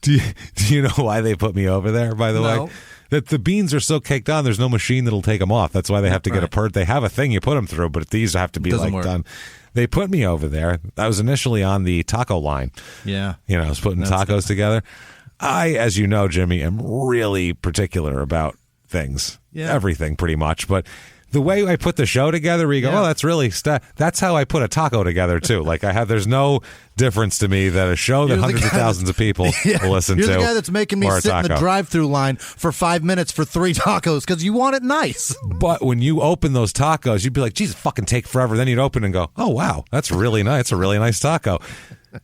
Do you know why they put me over there, by the way? That the beans are so caked on, there's no machine that'll take them off. That's why they have to get a purge. They have a thing you put them through, but these have to be done. They put me over there. I was initially on the taco line. Yeah. I was putting tacos together. I, as you know, Jimmy, am really particular about things, everything pretty much. But the way I put the show together, where you go, oh, that's really that's how I put a taco together too. Like there's no difference to me that a show that hundreds of thousands of people will listen to. You're the guy that's making me sit in the drive-through line for 5 minutes for 3 tacos because you want it nice. But when you open those tacos, you'd be like, "Jesus, fucking take forever." Then you'd open and go, "Oh wow, that's really nice. It's a really nice taco."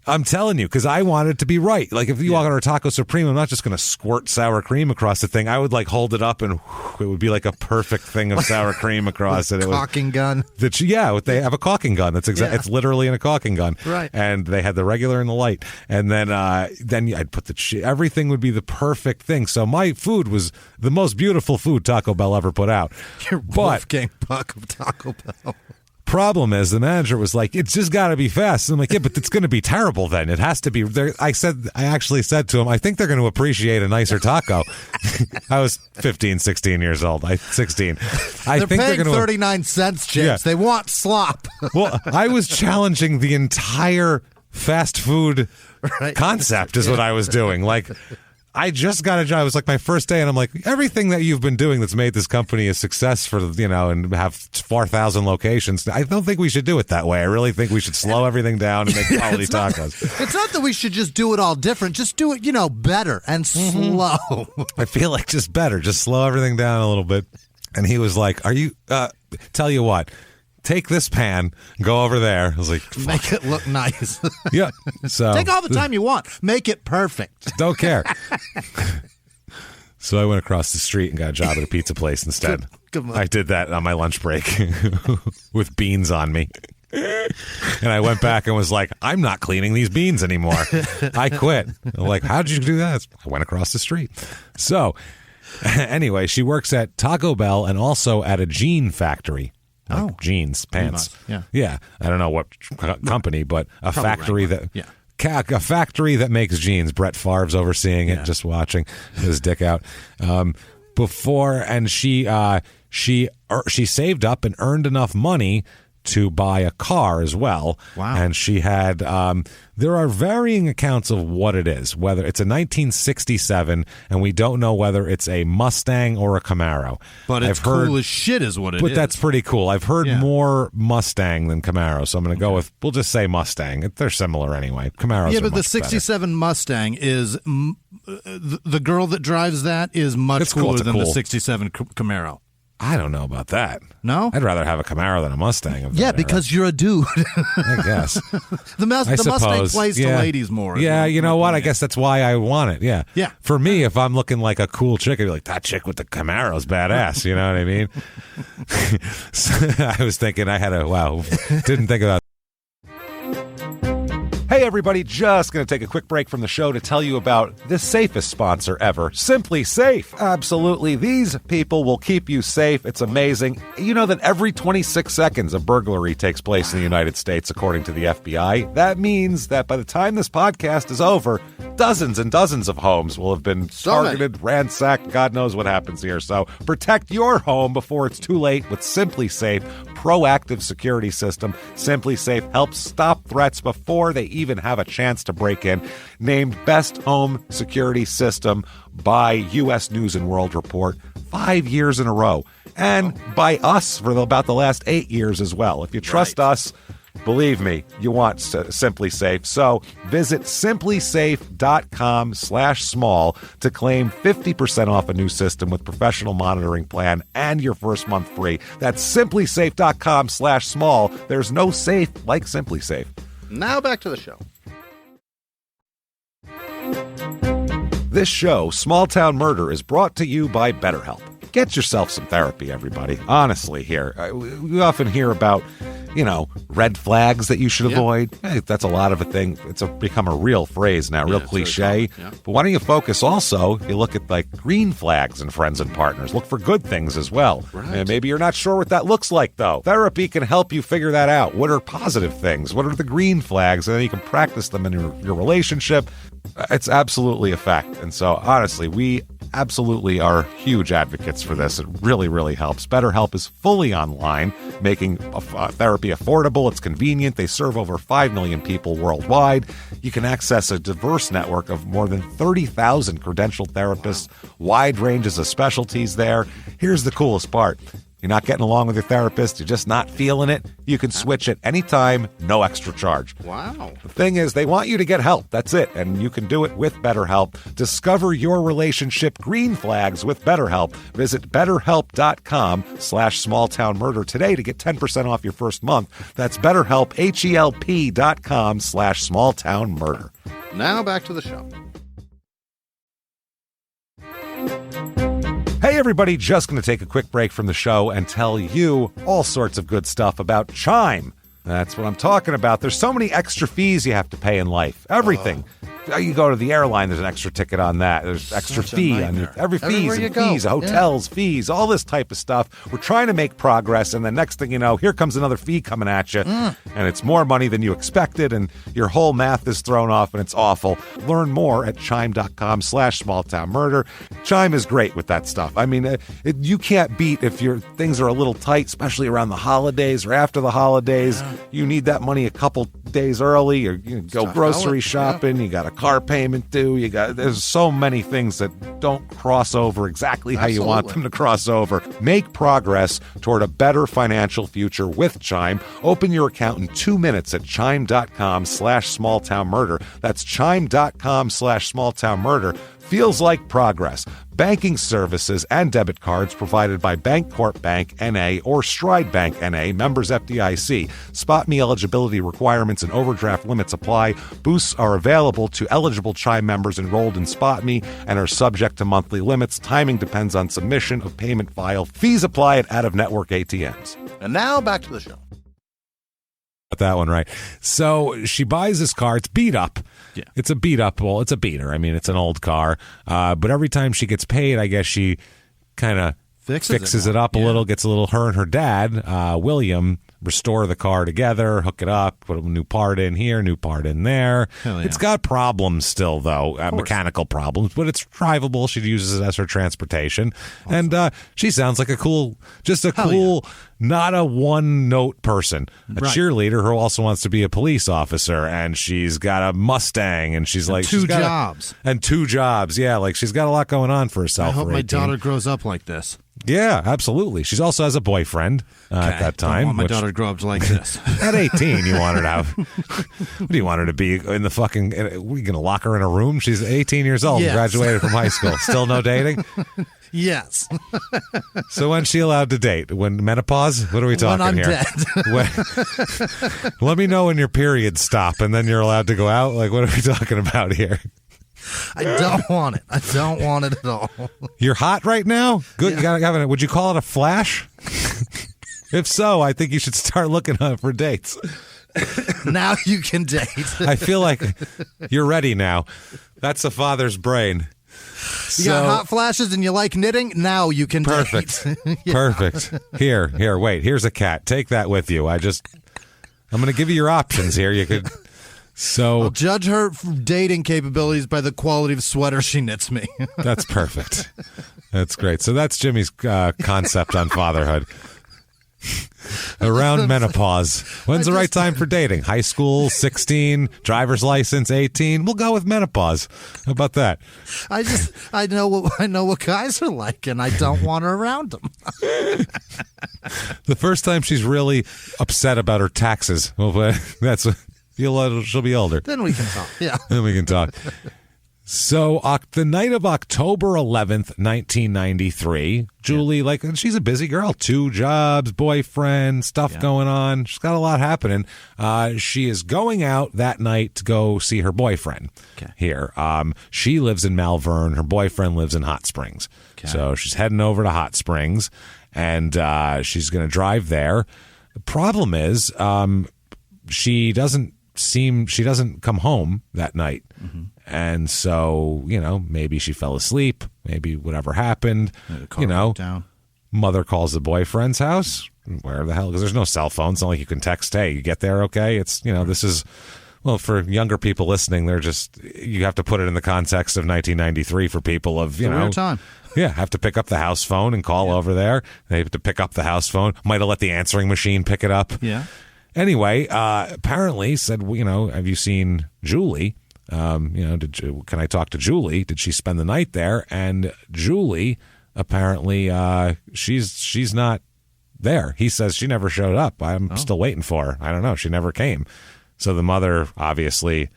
I'm telling you, because I want it to be right. Like, if you walk on our Taco Supreme, I'm not just going to squirt sour cream across the thing. I would, hold it up, and it would be like a perfect thing of sour cream across it. Caulking gun. They have a caulking gun. That's it's literally in a caulking gun. Right. And they had the regular and the light. And then I'd put everything would be the perfect thing. So my food was the most beautiful food Taco Bell ever put out. You're Wolfgang Puck of Taco Bell. Problem is, the manager was like, "It's just got to be fast." And I'm like, "Yeah, but it's going to be terrible then. It has to be." I actually said to him, "I think they're going to appreciate a nicer taco." I was 15, 16 years old. 16. They're paying 39 cents, James. Yeah. They want slop. Well, I was challenging the entire fast food concept is what I was doing. I just got a job. It was my first day, and I'm like, everything that you've been doing that's made this company a success for, and have 4,000 locations, I don't think we should do it that way. I really think we should slow everything down and make quality tacos. It's not that we should just do it all different. Just do it, better and slow. I feel like just better. Just slow everything down a little bit. And he was like, tell you what. Take this pan, go over there. I was like, fuck. Make it look nice. Yeah. So take all the time you want. Make it perfect. Don't care. So I went across the street and got a job at a pizza place instead. Good I did that on my lunch break with beans on me. And I went back and was like, I'm not cleaning these beans anymore. I quit. I'm like, how did you do that? I went across the street. So anyway, she works at Taco Bell and also at a jean factory. Jeans, pants. Yeah. I don't know what company, but a factory a factory that makes jeans. Brett Favre's overseeing it, just watching his dick out. And she saved up and earned enough money to buy a car as well. Wow. And she had, there are varying accounts of what it is, whether it's a 1967, and we don't know whether it's a Mustang or a Camaro. But it's cool as shit is what it is. But that's pretty cool. I've heard more Mustang than Camaro, so I'm going to go with, we'll just say Mustang. They're similar anyway. Camaros are but the much 67 better. Mustang is, the girl that drives that is much cooler than the 67 Camaro. I don't know about that. No? I'd rather have a Camaro than a Mustang. Because you're a dude. I guess. The Mustang plays to ladies more. Yeah, you know what? I guess that's why I want it. Yeah. Yeah. For me, if I'm looking like a cool chick, I'd be like, that chick with the Camaro's badass. You know what I mean? So I was thinking didn't think about Hey everybody, just going to take a quick break from the show to tell you about the safest sponsor ever, Simply Safe. Absolutely, these people will keep you safe. It's amazing. You know that every 26 seconds a burglary takes place in the United States, according to the FBI. That means that by the time this podcast is over, dozens and dozens of homes will have been targeted, ransacked. God knows what happens here. So protect your home before it's too late with Simply Safe proactive security system. Simply Safe helps stop threats before they even have a chance to break in. Named Best Home Security System by U.S. News and World Report 5 years in a row. And by us for about the last 8 years as well. If you trust us, believe me, you want Simply Safe. So visit simplysafe.com/small to claim 50% off a new system with professional monitoring plan and your first month free. That's simplysafe.com/small. There's no safe like Simply Safe. Now back to the show. This show, Small Town Murder, is brought to you by BetterHelp. Get yourself some therapy, everybody. Honestly, here. We often hear about, red flags that you should avoid. Hey, that's a lot of a thing. It's become a real phrase now, real cliche. But why don't you focus also, you look at green flags in friends and partners. Look for good things as well. Right. And maybe you're not sure what that looks like, though. Therapy can help you figure that out. What are positive things? What are the green flags? And then you can practice them in your relationship. It's absolutely a fact. And so, honestly, we absolutely are huge advocates for this. It really, really helps. BetterHelp is fully online, making therapy affordable. It's convenient. They serve over 5 million people worldwide. You can access a diverse network of more than 30,000 credentialed therapists, wide ranges of specialties there. Here's the coolest part. You're not getting along with your therapist, you're just not feeling it, you can switch at any time, no extra charge. Wow. The thing is, they want you to get help. That's it. And you can do it with BetterHelp. Discover your relationship green flags with BetterHelp. Visit BetterHelp.com/smalltownmurder today to get 10% off your first month. That's BetterHelp, HELP.com/smalltownmurder. Now back to the show. Hey everybody, just going to take a quick break from the show and tell you all sorts of good stuff about Chime. That's what I'm talking about. There's so many extra fees you have to pay in life. Everything. You go to the airline, there's an extra ticket on that. There's extra fee on every fees and fees, hotels, fees, all this type of stuff. We're trying to make progress, and the next thing you know, here comes another fee coming at you, and it's more money than you expected, and your whole math is thrown off, and it's awful. Learn more at chime.com/smalltownmurder. Chime is great with that stuff. I mean, you can't beat if your things are a little tight, especially around the holidays or after the holidays. Yeah. You need that money a couple days early, or you go grocery shopping, you got a car payment due, there's so many things that don't cross over exactly how you want them to cross over. Make progress toward a better financial future with Chime. Open your account in 2 minutes at chime.com/smalltownmurder. That's chime.com/smalltownmurder. Feels like progress. Banking services and debit cards provided by Bancorp Bank N.A. or Stride Bank N.A., members FDIC. Spot me eligibility requirements and overdraft limits apply. Boosts are available to eligible Chime members enrolled in Spot Me and are subject to monthly limits. Timing depends on submission of payment file. Fees apply at out-of-network ATMs. And now back to the show. That one right. So she buys this car. It's beat up. Yeah. It's a beat up. Well, it's a beater. I mean, it's an old car. But every time she gets paid, I guess she kind of fixes it up a little, gets a little, her and her dad, William, restore the car together, hook it up, put a new part in here, new part in there. Yeah. It's got problems still, though, mechanical problems, but it's drivable. She uses it as her transportation. Awesome. And she sounds like a cool, not a one-note person. A cheerleader who also wants to be a police officer, and she's got a Mustang, and she's like... Two jobs. And 2 jobs, yeah. Like, she's got a lot going on for herself. I hope my daughter grows up like this. Yeah, absolutely. She also has a boyfriend at that time. I want my daughter to grow up like this. At 18, you want her to have... What do you want her to be in the fucking... What, are you going to lock her in a room? She's 18 years old, graduated from high school. Still no dating? Yes. So when's she allowed to date? When menopause? What are we talking when I'm here? Dead. Let me know when your periods stop, and then you're allowed to go out? Like, what are we talking about here? I don't want it. I don't want it at all. You're hot right now? Good. Yeah. You gotta have it. Would you call it a flash? If so, I think you should start looking for dates. Now you can date. I feel like you're ready now. That's a father's brain. You got hot flashes and you like knitting? Now you can date. Perfect. Here, wait. Here's a cat. Take that with you. I'm going to give you your options here. You could So I'll judge her dating capabilities by the quality of sweater she knits me. That's perfect. That's great. So that's Jimmie's concept on fatherhood. Around menopause. When's the right time for dating? High school, 16, driver's license, 18. We'll go with menopause. How about that? I know what guys are like, and I don't want her around them. The first time she's really upset about her taxes. Well, she'll be older. Then we can talk. Yeah. Then we can talk. So the night of October 11th, 1993, Julie, she's a busy girl, 2 jobs, boyfriend, stuff going on. She's got a lot happening. She is going out that night to go see her boyfriend here. She lives in Malvern. Her boyfriend lives in Hot Springs. Okay. So she's heading over to Hot Springs, and she's going to drive there. The problem is she doesn't come home that night. Mm-hmm. And so, maybe she fell asleep, maybe whatever happened, down. Mother calls the boyfriend's house, where the hell, because there's no cell phone. It's not like you can text, hey, you get there okay? It's, this is, well, for younger people listening, you have to put it in the context of 1993 for people of, real time. Yeah, have to pick up the house phone and call over there. They have to pick up the house phone. Might have let the answering machine pick it up. Yeah. Anyway, apparently said, have you seen Julie? Can I talk to Julie? Did she spend the night there? And Julie, apparently, she's not there. He says she never showed up. I'm still waiting for her. I don't know. She never came. So the mother obviously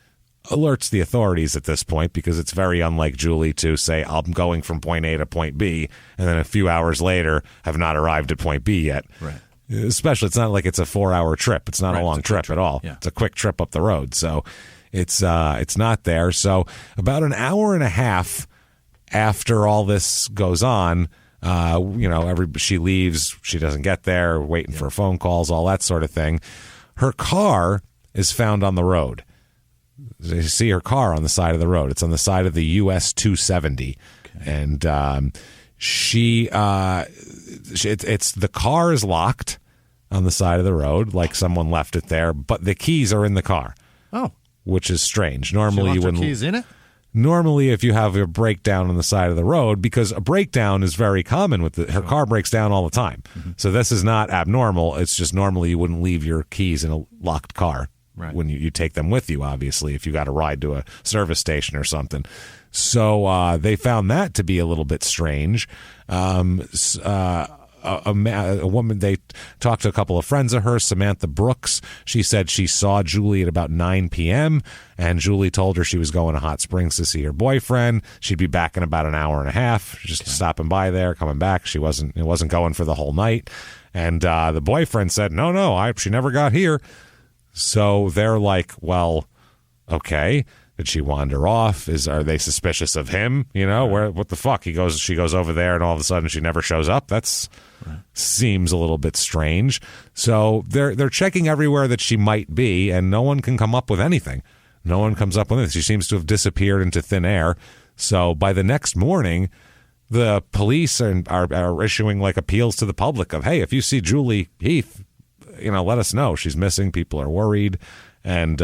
alerts the authorities at this point, because it's very unlike Julie to say, I'm going from point A to point B, and then a few hours later have not arrived at point B yet. Right. Especially, it's not like it's a 4-hour trip. It's not a long trip at all. Yeah. It's a quick trip up the road. So it's not there. So about an hour and a half after all this goes on, she leaves. She doesn't get there, waiting for phone calls, all that sort of thing. Her car is found on the road. You see her car on the side of the road. It's on the side of the US 270. Okay. And the car is locked on the side of the road, like someone left it there, but the keys are in the car. Oh. Which is strange. Normally, you wouldn't. Keys in it? Normally, if you have a breakdown on the side of the road, because a breakdown is very common with her car breaks down all the time. Mm-hmm. So this is not abnormal. It's just normally you wouldn't leave your keys in a locked car when you take them with you, obviously, if you got a ride to a service station or something. So they found that to be a little bit strange. A woman, they talked to a couple of friends of hers, Samantha Brooks. She said she saw Julie at about 9 p.m. and Julie told her she was going to Hot Springs to see her boyfriend. She'd be back in about an hour and a half, just stopping by there, coming back. She wasn't going for the whole night. And the boyfriend said, no, she never got here. So they're like, well, okay. Did she wander off? Are they suspicious of him? What the fuck? She goes over there, and all of a sudden she never shows up. That's seems a little bit strange. So they're checking everywhere that she might be, and no one can come up with anything. No one comes up with anything. She seems to have disappeared into thin air. So by the next morning, the police are issuing appeals to the public of, hey, if you see Julie Heath, let us know. She's missing. People are worried, and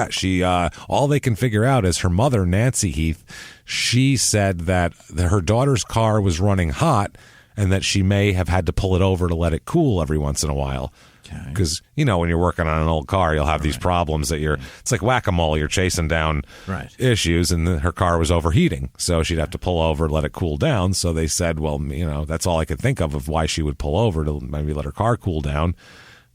she all they can figure out is her mother, Nancy Heath. She said that her daughter's car was running hot and that she may have had to pull it over to let it cool every once in a while. Because, when you're working on an old car, you'll have these problems that it's like whack-a-mole. You're chasing down issues, and her car was overheating. So she'd have to pull over, let it cool down. So they said, well, that's all I could think of why she would pull over, to maybe let her car cool down.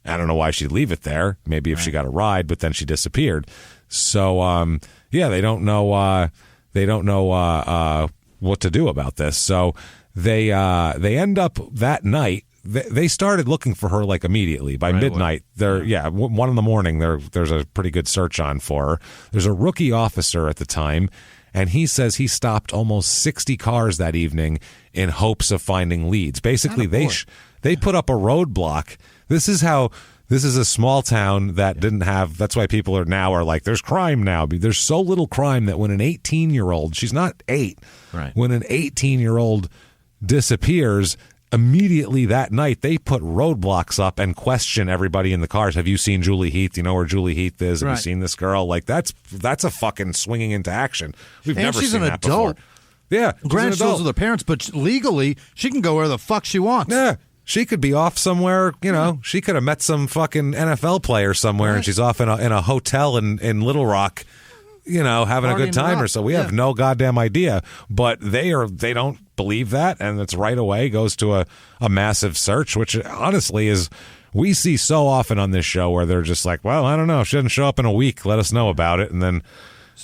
I don't know why she'd leave it there. Maybe if she got a ride, but then she disappeared. So, they don't know. They don't know what to do about this. So they end up that night. They started looking for her immediately. By midnight, 1 a.m. There's a pretty good search on for her. There's a rookie officer at the time, and he says he stopped almost 60 cars that evening in hopes of finding leads. Basically, they put up a roadblock. This is a small town that didn't have, that's why people are like, there's crime now. There's so little crime that when an 18-year-old, she's not 8, when an 18-year-old disappears, immediately that night, they put roadblocks up and question everybody in the cars. Have you seen Julie Heath? Do you know where Julie Heath is? Have you seen this girl? Like, that's a fucking swinging into action. We've never seen that before. Adult. Yeah. Granted, those are their parents, but legally, she can go where the fuck she wants. Yeah. She could be off somewhere, she could have met some fucking NFL player somewhere and she's off in a hotel in Little Rock, having a good time or so. We have no goddamn idea, but they don't believe that, and it's right away goes to a massive search, which honestly is we see so often on this show where they're just like, well, I don't know, if she doesn't show up in a week, let us know about it, and then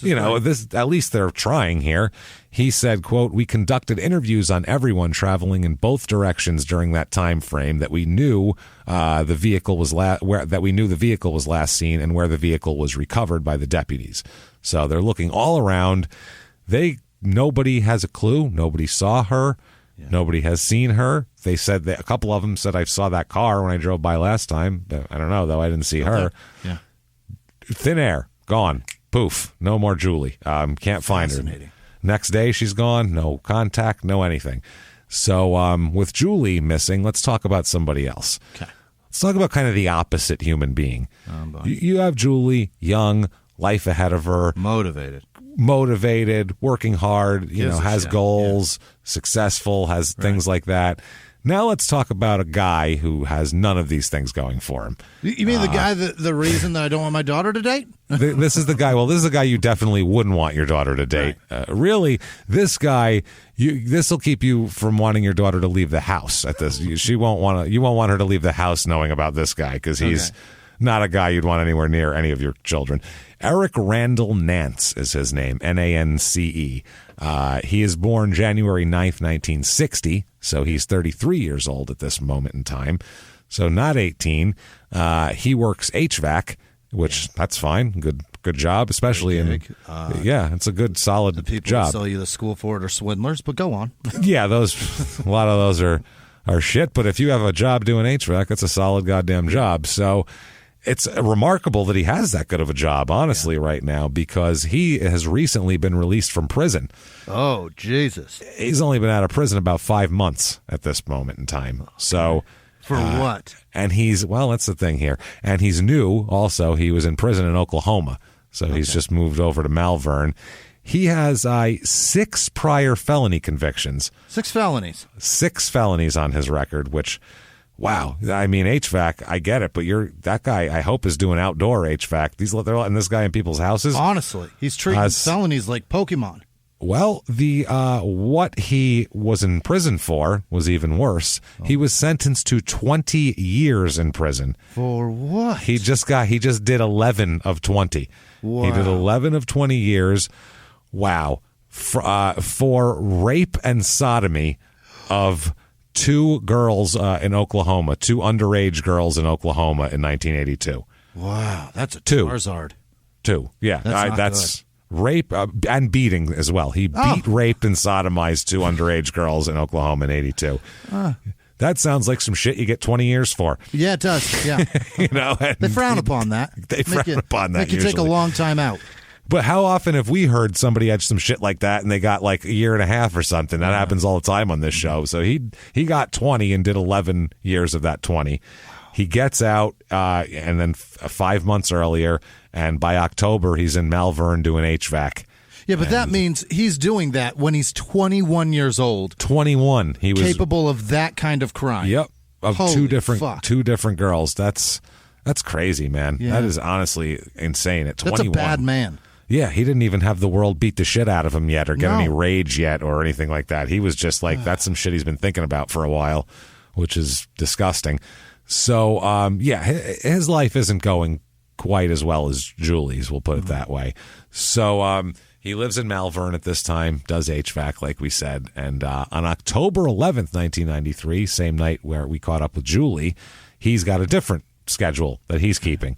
this at least they're trying here. He said, quote, "We conducted interviews on everyone traveling in both directions during that time frame that we knew the vehicle was last seen and where the vehicle was recovered by the deputies." So they're looking all around. Nobody has a clue. Nobody saw her. Yeah. Nobody has seen her. They said that a couple of them said, "I saw that car when I drove by last time." I don't know, though. I didn't see her. Yeah. Thin air, gone. Poof. No more Julie. Can't find her. Next day, she's gone. No contact, no anything. So with Julie missing, let's talk about somebody else. Okay. Let's talk about kind of the opposite human being. You have Julie, young, life ahead of her. Motivated, working hard, has goals, successful, has things like that. Now let's talk about a guy who has none of these things going for him. You mean the guy the reason that I don't want my daughter to date? This is the guy. Well, this is the guy you definitely wouldn't want your daughter to date. Right. Really, this guy, this will keep you from wanting your daughter to leave the house. At this, you won't want her to leave the house knowing about this guy because he's not a guy you'd want anywhere near any of your children. Eric Randall Nance is his name, Nance. He is born January 9th, 1960, so he's 33 years old at this moment in time, so not 18. He works HVAC, which that's fine, good job, especially it's a good, solid the people job. Who sell you the school for it are swindlers, but go on. Yeah, a lot of those are shit, but if you have a job doing HVAC, that's a solid goddamn job. So it's remarkable that he has that good of a job, honestly, right now, because he has recently been released from prison. Oh, Jesus. He's only been out of prison about 5 months at this moment in time. So for what? And that's the thing here. And he's new also. He was in prison in Oklahoma. So he's just moved over to Malvern. He has 6 prior felony convictions. 6 felonies. 6 felonies on his record, which... Wow. I mean, HVAC, I get it, but that guy, I hope, is doing outdoor HVAC. They're letting this guy in people's houses. Honestly, he's treating felonies like Pokemon. Well, what he was in prison for was even worse. Oh. He was sentenced to 20 year in prison. For what? He just did 11 of 20. Wow. He did 11 of 20 years. Wow. For rape and sodomy of 2 girls in Oklahoma, 2 underage girls in Oklahoma in 1982. Wow, that's a Charizard. 2, yeah. That's rape and beating as well. He beat, raped, and sodomized 2 underage girls in Oklahoma in 82. That sounds like some shit you get 20 years for. Yeah, it does, yeah. They frown upon that. They frown upon that Make you take a long time out. But how often have we heard somebody had some shit like that and they got like a year and a half or something? That happens all the time on this show. So he got 20 and did 11 years of that 20. He gets out and then 5 months earlier, and by October he's in Malvern doing HVAC. Yeah, but that means he's doing that when he's 21 years old. 21. He was capable of that kind of crime. Yep. Of Holy two different girls. That's crazy, man. Yeah. That is honestly insane at 21. That's a bad man. Yeah, he didn't even have the world beat the shit out of him yet or get any rage yet or anything like that. He was just like, that's some shit he's been thinking about for a while, which is disgusting. So, his life isn't going quite as well as Julie's, we'll put it that way. So, he lives in Malvern at this time, does HVAC, like we said. And on October 11th, 1993, same night where we caught up with Julie, he's got a different schedule that he's keeping.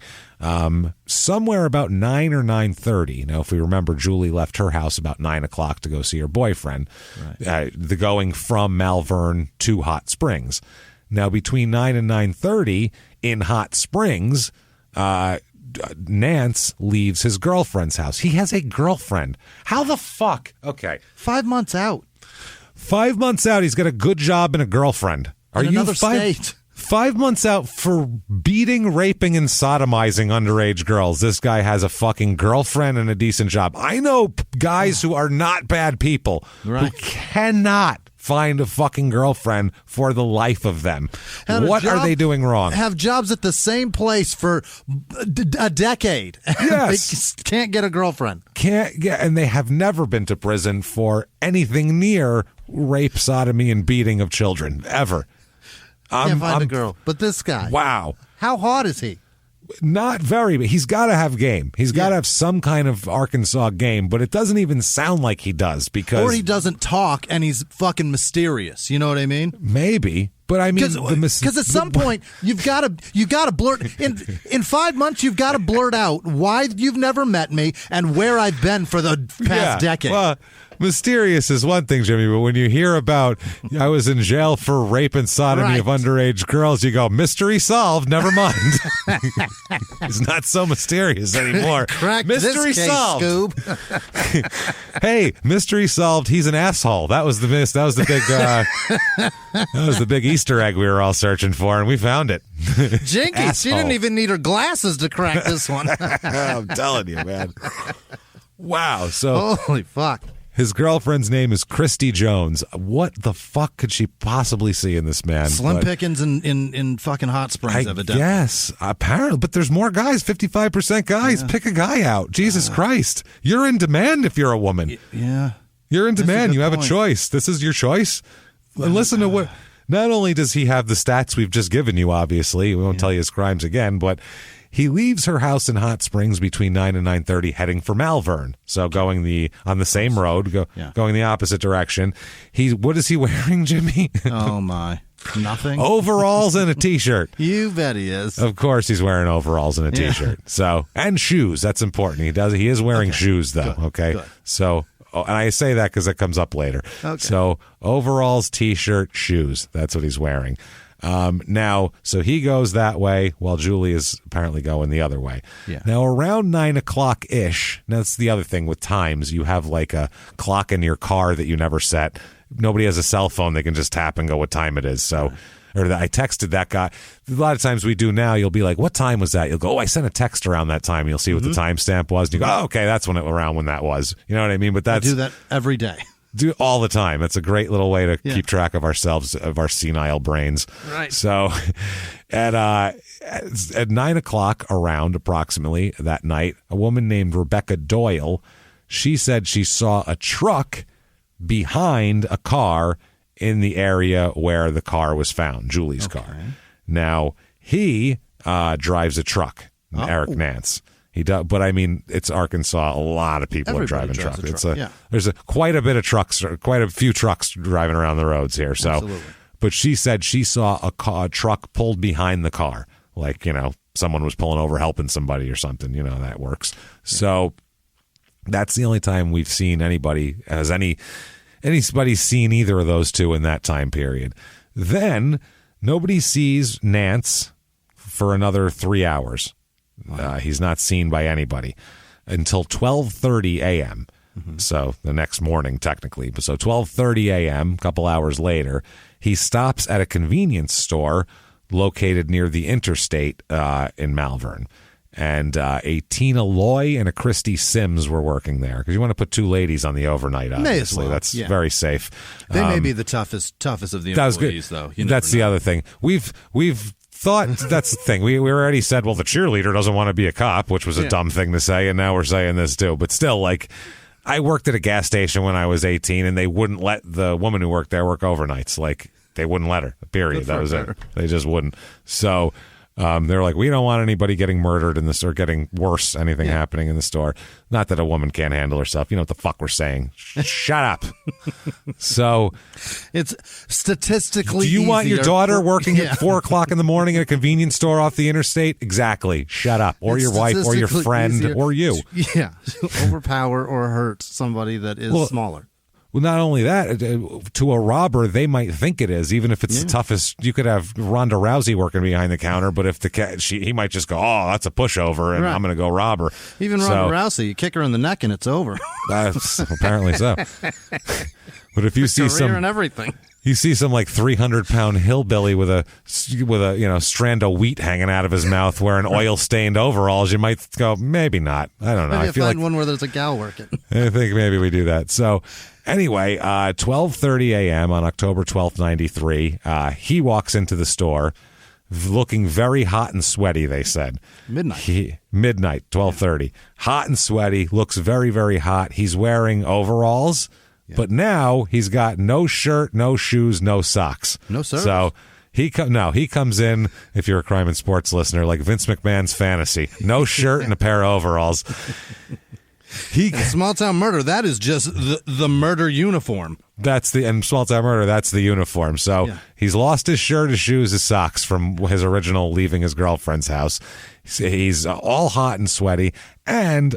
Somewhere about 9 or 9:30. Now, if we remember, Julie left her house about 9 o'clock to go see her boyfriend. Right. The going from Malvern to Hot Springs. Now, between 9 and 9:30 in Hot Springs, Nance leaves his girlfriend's house. He has a girlfriend. How the fuck? Okay. 5 months out. 5 months out, he's got a good job and a girlfriend. in another state. 5 months out for beating, raping, and sodomizing underage girls. This guy has a fucking girlfriend and a decent job. I know guys who are not bad people who cannot find a fucking girlfriend for the life of them. What are they doing wrong? Have jobs at the same place for a decade. Yes. They can't get a girlfriend. Can't get, and they have never been to prison for anything near rape, sodomy, and beating of children, ever. Can't find a girl. But this guy. Wow. How hot is he? Not very, but he's got to have game. He's got to have some kind of Arkansas game, but it doesn't even sound like he does because... Or he doesn't talk and he's fucking mysterious. You know what I mean? Maybe, but I mean... Because at some point, you've got to blurt... In 5 months, you've got to blurt out why you've never met me and where I've been for the past decade. Well, mysterious is one thing, Jimmy, but when you hear about I was in jail for rape and sodomy of underage girls, you go, mystery solved, never mind. It's not so mysterious anymore. Crack mystery this case, solved. Scoob. Hey, mystery solved. He's an asshole. That was the big Easter egg we were all searching for, and we found it. Jinky, she didn't even need her glasses to crack this one. I'm telling you, man. Wow. So holy fuck. His girlfriend's name is Christy Jones. What the fuck could she possibly see in this man? Slim pickings in fucking Hot Springs, evidently. Yes, apparently. But there's more guys, 55% guys. Yeah. Pick a guy out. Jesus Christ. You're in demand if you're a woman. Yeah. You're in demand. You have a choice. This is your choice. And listen to what... Not only does he have the stats we've just given you, obviously. We won't tell you his crimes again, but... He leaves her house in Hot Springs between 9 and 9:30, heading for Malvern. So going on the same road, going the opposite direction. What is he wearing, Jimmy? Oh my, nothing. Overalls and a t-shirt. You bet he is. Of course, he's wearing overalls and a t-shirt. So and shoes. That's important. He is wearing shoes though. Good. Okay. Good. So. And I say that because it comes up later. Okay. So overalls, t-shirt, shoes. That's what he's wearing. Now, so he goes that way while Julie is apparently going the other way. Yeah. Now, around 9 o'clock-ish, that's the other thing with times. You have like a clock in your car that you never set. Nobody has a cell phone. They can just tap and go what time it is. So, I texted that guy. A lot of times we do now, you'll be like, what time was that? You'll go, oh, I sent a text around that time. You'll see what the timestamp was. And you go, oh, okay, that's around when that was. You know what I mean? But I do that every day. Do all the time. It's a great little way to keep track of ourselves, of our senile brains. Right. So at 9 o'clock around approximately that night, a woman named Rebecca Doyle, she said she saw a truck behind a car in the area where the car was found, Julie's car. Now, he drives a truck, Eric Nance. He does, but I mean, it's Arkansas. A lot of people are driving trucks. There's quite a bit of trucks, quite a few trucks driving around the roads here. So, absolutely. But she said she saw a truck pulled behind the car, like someone was pulling over helping somebody or something. That works. Yeah. So that's the only time we've seen anybody anybody's seen either of those two in that time period. Then nobody sees Nance for another 3 hours. He's not seen by anybody until 12:30 a.m. So the next morning, technically. So 12:30 a.m., a couple hours later, he stops at a convenience store located near the interstate in Malvern. And a Tina Loy and a Christy Sims were working there because you want to put two ladies on the overnight, obviously. That's very safe. They may be the toughest of the employees, though. That's the other thing. We've thought that's the thing. We already said, well, the cheerleader doesn't want to be a cop, which was a dumb thing to say, and now we're saying this too. But still, I worked at a gas station when I was 18, and they wouldn't let the woman who worked there work overnights. They wouldn't let her. Period. That was it. They just wouldn't. So they're like, we don't want anybody getting murdered in this or getting worse, anything happening in the store. Not that a woman can't handle herself. You know what the fuck we're saying. Shut up. So it's statistically do you want your daughter working at 4 o'clock in the morning at a convenience store off the interstate? Exactly. Shut up. Or your wife or your friend or you. Yeah. Overpower or hurt somebody that is smaller. Well, not only that, to a robber, they might think it is, even if it's the toughest. You could have Ronda Rousey working behind the counter, but if he might just go, oh, that's a pushover, and I'm going to go rob her. Even Ronda Rousey, you kick her in the neck and it's over. Apparently so. But if you see career and everything. You see some like 300-pound hillbilly with a strand of wheat hanging out of his mouth wearing oil-stained overalls. You might go, maybe not. I don't know. Maybe I feel find like one where there's a gal working. I think maybe we do that. So anyway, 12:30 a.m. on October 12th, 93, he walks into the store looking very hot and sweaty, they said. Midnight, 12:30. Hot and sweaty, looks very, very hot. He's wearing overalls. Yeah. But now he's got no shirt, no shoes, no socks. No service. So he comes in, if you're a crime and sports listener, like Vince McMahon's fantasy. No shirt and a pair of overalls. Small Town Murder, that is just the murder uniform. Small Town Murder, that's the uniform. So he's lost his shirt, his shoes, his socks from his original leaving his girlfriend's house. He's all hot and sweaty. And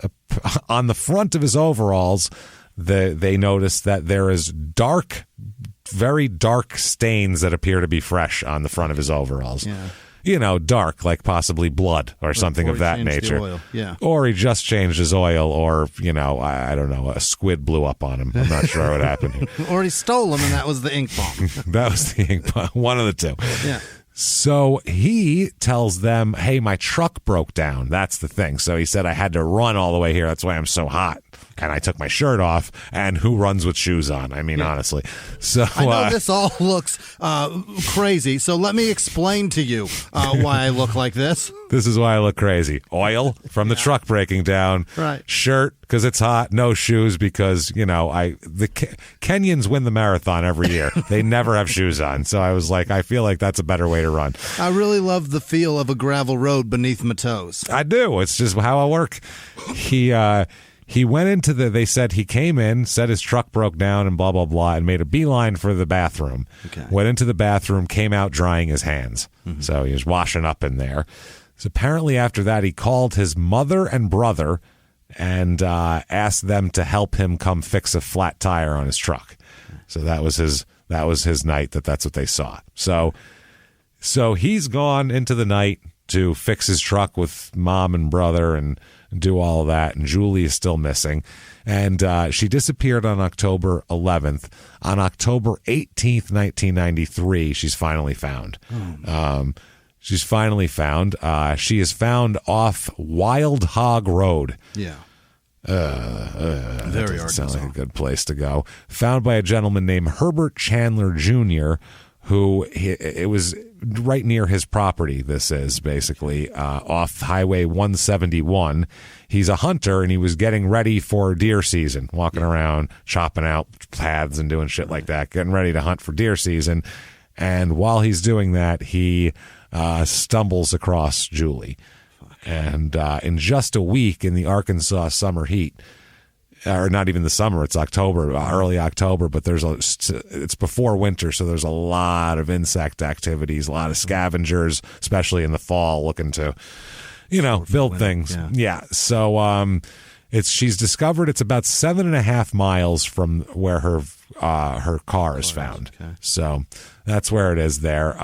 on the front of his overalls, they noticed that there is very dark stains that appear to be fresh on the front of his overalls. Yeah. Dark, like possibly blood or something of that nature. Yeah. Or he just changed his oil, or, I don't know, a squid blew up on him. I'm not sure what happened here. Or he stole them, and that was the ink bomb. That was the ink bomb. One of the two. Yeah. So he tells them, hey, my truck broke down. That's the thing. So he said, I had to run all the way here. That's why I'm so hot. And I took my shirt off. And who runs with shoes on? I mean, honestly. So I know this all looks crazy. So let me explain to you why I look like this. This is why I look crazy. Oil from the truck breaking down. Right. Shirt because it's hot. No shoes because, the Kenyans win the marathon every year. They never have shoes on. So I was like, I feel like that's a better way to run. I really love the feel of a gravel road beneath my toes. I do. It's just how I work. He went into they said he came in, said his truck broke down and blah, blah, blah, and made a beeline for the bathroom. Okay. Went into the bathroom, came out drying his hands. Mm-hmm. So he was washing up in there. So apparently after that, he called his mother and brother and asked them to help him come fix a flat tire on his truck. So that was his night. That's what they saw. So he's gone into the night to fix his truck with mom and brother and do all of that. And Julie is still missing. And she disappeared on October 11th. On October 18th, 1993, she's finally found. She's finally found. She is found off Wild Hog Road. Yeah. Very Arkansas. Sounds like a good place to go. Found by a gentleman named Herbert Chandler Jr., who it was right near his property. This is basically off Highway 171. He's a hunter, and he was getting ready for deer season, walking around, chopping out paths and doing shit like that, getting ready to hunt for deer season. And while he's doing that, he stumbles across Julie. And in just a week in the Arkansas summer heat, or not even the summer, it's October, early October, but it's before winter, so there's a lot of insect activities, a lot of scavengers, especially in the fall, looking to, build things. Yeah. So she's discovered it's about 7.5 miles from where her car is found. Okay. So that's where it is there.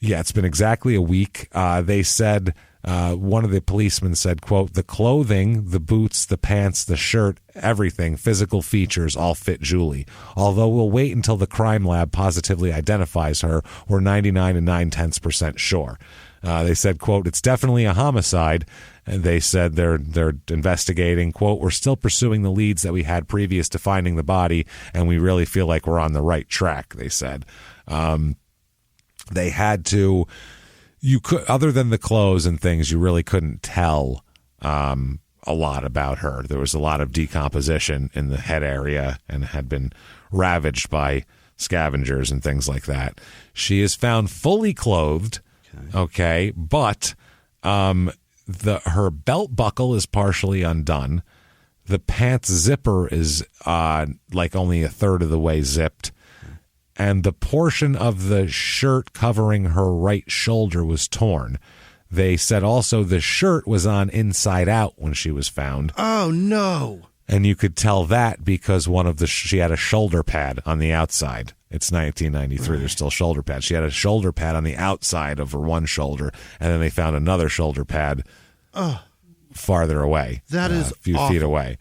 It's been exactly a week. They said, one of the policemen said, quote, the clothing, the boots, the pants, the shirt, everything, physical features all fit Julie. Although we'll wait until the crime lab positively identifies her, we're 99 9/10% sure. They said, quote, it's definitely a homicide. And they said they're investigating, quote, we're still pursuing the leads that we had previous to finding the body, and we really feel like we're on the right track, they said. They had to... You could, other than the clothes and things, you really couldn't tell a lot about her. There was a lot of decomposition in the head area and had been ravaged by scavengers and things like that. She is found fully clothed, okay, but her belt buckle is partially undone. The pants zipper is like only a third of the way zipped. And the portion of the shirt covering her right shoulder was torn. They said also the shirt was on inside out when she was found. Oh, no. And you could tell that because she had a shoulder pad on the outside. It's 1993. Right. There's still shoulder pads. She had a shoulder pad on the outside of her one shoulder, and then they found another shoulder pad farther away. That is a few awful. feet away.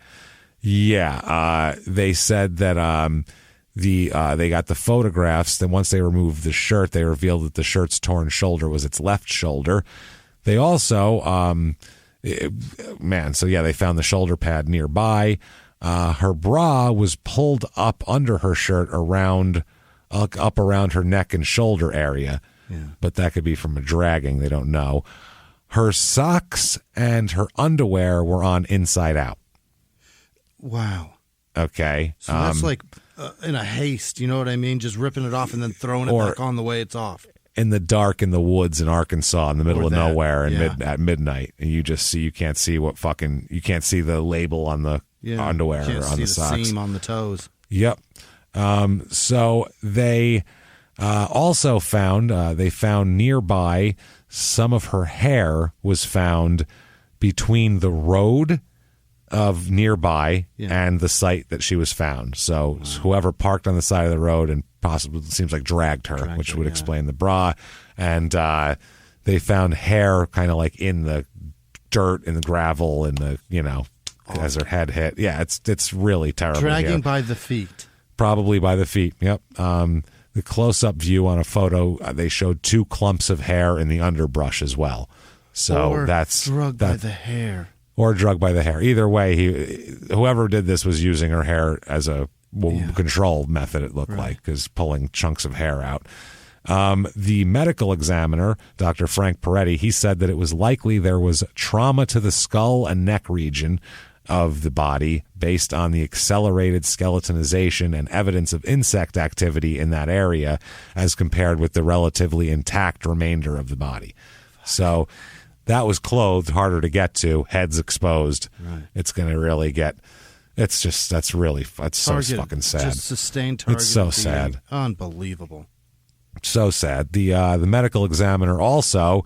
Yeah. They said that They got the photographs. Then once they removed the shirt, they revealed that the shirt's torn shoulder was its left shoulder. They also, they found the shoulder pad nearby. Her bra was pulled up under her shirt up around her neck and shoulder area. Yeah. But that could be from a dragging. They don't know. Her socks and her underwear were on inside out. Wow. Okay. So that's like in a haste, you know what I mean? Just ripping it off and then throwing it back on the way it's off. In the dark in the woods in Arkansas in the middle of nowhere at midnight. And you can't see the label on the underwear or on the socks. The seam on the toes. Yep. So they also found nearby some of her hair was found between the road of nearby and the site that she was found. So whoever parked on the side of the road and possibly, it seems like, dragged her, which would explain the bra. And they found hair kind of like in the dirt, in the gravel, in the, as her head hit. Yeah, it's really terrible. Dragging by the feet. Probably by the feet, yep. The close-up view on a photo, they showed 2 clumps of hair in the underbrush as well. So that's drugged by the hair. Or drugged by the hair. Either way, whoever did this was using her hair as a control method, it looked like, because pulling chunks of hair out. The medical examiner, Dr. Frank Peretti, he said that it was likely there was trauma to the skull and neck region of the body based on the accelerated skeletonization and evidence of insect activity in that area as compared with the relatively intact remainder of the body. So that was clothed, harder to get to, heads exposed. Right. It's going to really get... It's so fucking sad. Just sustained target. It's so sad. Unbelievable. So sad. The medical examiner also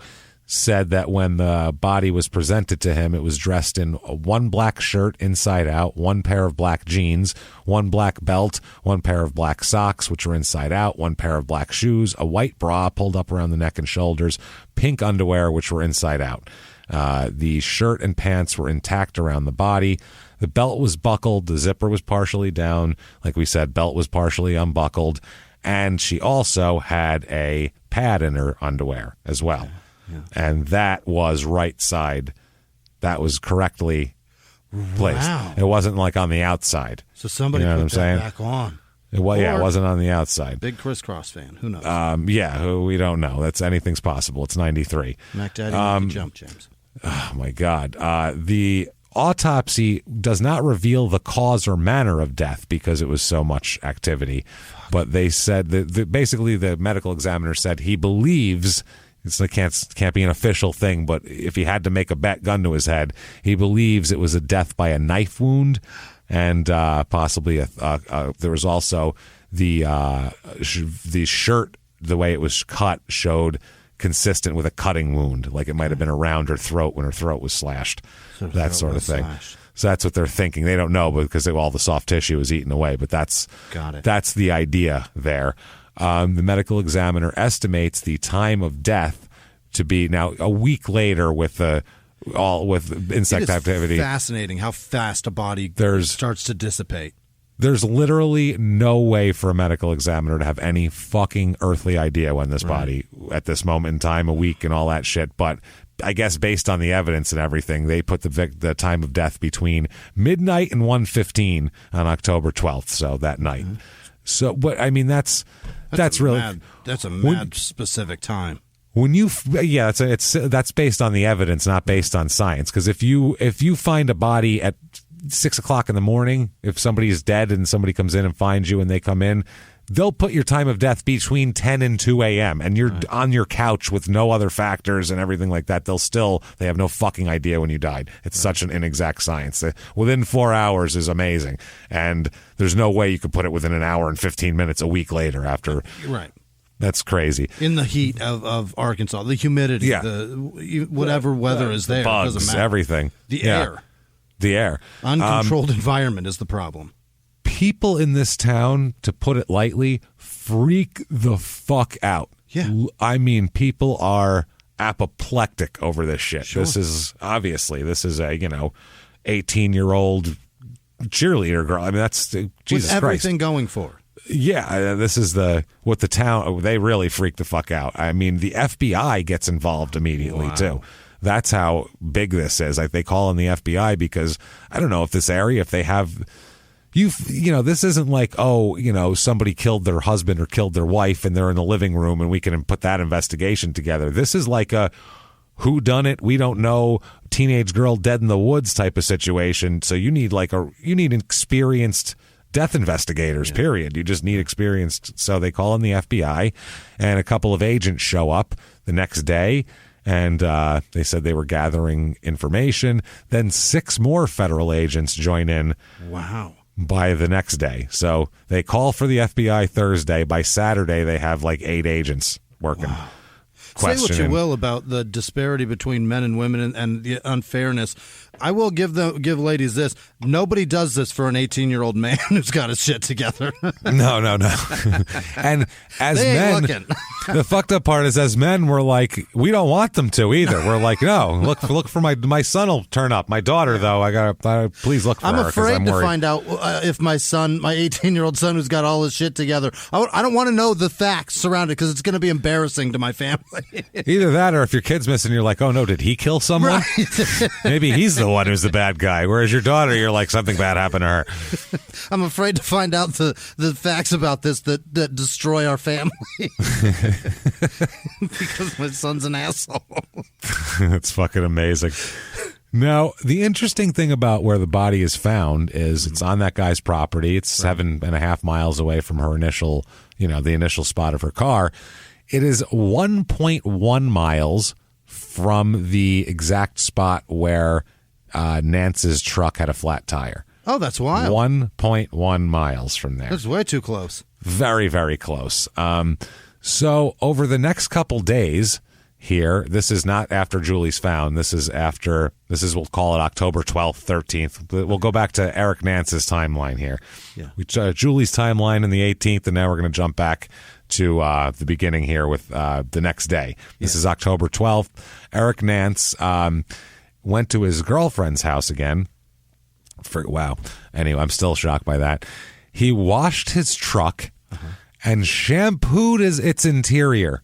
said that when the body was presented to him, it was dressed in one black shirt inside out, one pair of black jeans, one black belt, one pair of black socks, which were inside out, one pair of black shoes, a white bra pulled up around the neck and shoulders, pink underwear, which were inside out. The shirt and pants were intact around the body. The belt was buckled. The zipper was partially down. Like we said, belt was partially unbuckled. And she also had a pad in her underwear as well. Yeah. And that was right side. That was correctly placed. Wow. It wasn't like on the outside. So somebody put that back on. It wasn't on the outside. Big crisscross fan. Who knows? We don't know. Anything's possible. It's 93. Mac Daddy, make the jump, James. Oh, my God. The autopsy does not reveal the cause or manner of death because it was so much activity. But they said that basically the medical examiner said he believes... It can't be an official thing, but if he had to make a bet, gun to his head, he believes it was a death by a knife wound, and possibly there was also the shirt, the way it was cut, showed consistent with a cutting wound, like it might have been around her throat when her throat was slashed, that sort of thing. So that's what they're thinking. They don't know because all the soft tissue was eaten away, but that's the idea there. The medical examiner estimates the time of death to be now a week later with insect activity. Fascinating how fast a body starts to dissipate. There's literally no way for a medical examiner to have any fucking earthly idea when this body, at this moment in time, a week and all that shit. But I guess based on the evidence and everything, they put the time of death between midnight and 1:15 on October 12th. So that night. Mm-hmm. So, but I mean, that's a mad specific time. When that's based on the evidence, not based on science. Because if you find a body at 6 o'clock in the morning, if somebody is dead and somebody comes in and finds you and they come in, they'll put your time of death between 10 and 2 a.m. and you're on your couch with no other factors and everything like that. They have no fucking idea when you died. It's such an inexact science. Within 4 hours is amazing. And there's no way you could put it within an hour and 15 minutes a week later after. Right. That's crazy. In the heat of Arkansas, the humidity, whatever weather is there. Bugs, doesn't matter. Everything. The air. The air. Uncontrolled environment is the problem. People in this town, to put it lightly, freak the fuck out. Yeah. I mean, people are apoplectic over this shit. Sure. This is a 18-year-old cheerleader girl. I mean, that's Jesus Christ. With everything going for. Yeah, this is what the town, they really freaked the fuck out. I mean, the FBI gets involved immediately, too. That's how big this is. They call in the FBI because, I don't know if this area, if they have... this isn't like, somebody killed their husband or killed their wife and they're in the living room and we can put that investigation together. This is like a whodunit, we don't know, teenage girl dead in the woods type of situation. So you need experienced death investigators, period. You just need experienced. So they call in the FBI and a couple of agents show up the next day. And they said they were gathering information. Then 6 more federal agents join in. Wow. By the next day. So they call for the FBI Thursday. By Saturday, they have like 8 agents working. Wow. Say what you will about the disparity between men and women and the unfairness. I will give ladies this. Nobody does this for an 18-year-old man who's got his shit together. No. And as men, the fucked up part is as men, we're like, we don't want them to either. We're like, no, look for my son will turn up. My daughter, though, I gotta please look for her. I'm afraid to find out if my 18-year-old son who's got all his shit together. I don't want to know the facts surrounding it because it's going to be embarrassing to my family. Either that or if your kid's missing, you're like, oh no, did he kill someone? Right. Maybe he's the one who's the bad guy. Whereas your daughter, you're like, something bad happened to her. I'm afraid to find out the facts about this that destroy our family. Because my son's an asshole. That's fucking amazing. Now, the interesting thing about where the body is found is it's on that guy's property. It's 7.5 miles away from her initial, the initial spot of her car. It is 1.1 miles from the exact spot where Nance's truck had a flat tire. Oh, that's wild. 1.1 miles from there. That's way too close. Very, very close. So over the next couple days here, this is not after Julie's found. This is, we'll call it October 12th, 13th. We'll go back to Eric Nance's timeline here. Yeah. Julie's timeline in the 18th, and now we're going to jump back to the beginning here with the next day. This is October 12th. Eric Nance went to his girlfriend's house again. Wow. Anyway, I'm still shocked by that. He washed his truck and shampooed its interior.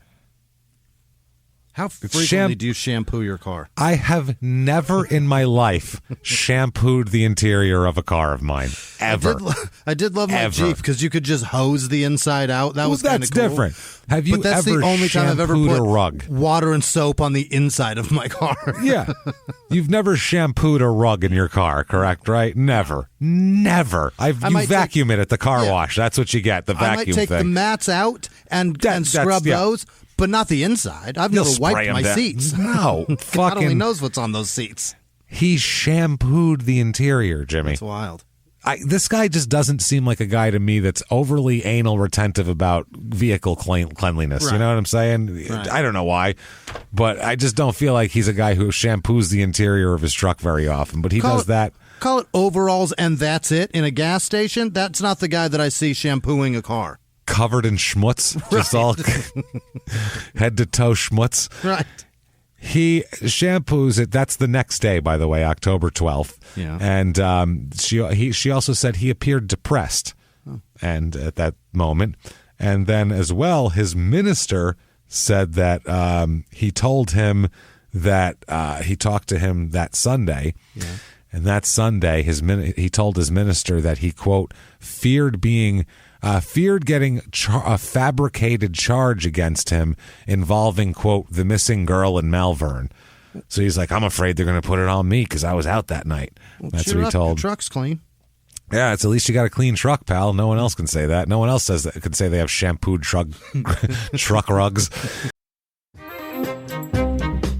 How frequently do you shampoo your car? I have never in my life shampooed the interior of a car of mine, ever. I did love my Jeep because you could just hose the inside out. That was kind of cool. That's different. Have you that's ever the only time I've ever put a rug? Water and soap on the inside of my car. Yeah. You've never shampooed a rug in your car, correct? Right? Never. You vacuum it at the car wash. That's what you get, the vacuum thing. I might take the mats out and scrub those. But not the inside. I've never wiped my seats. No. God only knows what's on those seats. He shampooed the interior, Jimmy. That's wild. This guy just doesn't seem like a guy to me that's overly anal retentive about vehicle cleanliness. Right. You know what I'm saying? Right. I don't know why, but I just don't feel like he's a guy who shampoos the interior of his truck very often. But he does that. Call it overalls and that's it in a gas station. That's not the guy that I see shampooing a car. Covered in schmutz, just all head to toe schmutz. Right. He shampoos it. That's the next day, by the way, October 12th. Yeah. And she also said he appeared depressed, and at that moment, and then as well, his minister said that he told him that he talked to him that Sunday. Yeah. And that Sunday, he told his minister that he, quote, feared getting a fabricated charge against him involving, quote, the missing girl in Malvern. So he's like, I'm afraid they're going to put it on me because I was out that night. That's what he told. Your truck's clean. Yeah, it's at least you got a clean truck, pal. No one else can say that. No one else could say they have shampooed truck rugs.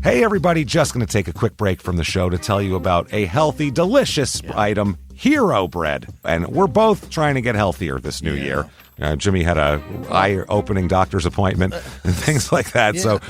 Hey, everybody, just going to take a quick break from the show to tell you about a healthy, delicious item, Hero Bread. And we're both trying to get healthier this new year. Jimmie had a eye-opening doctor's appointment and things like that. Yeah. So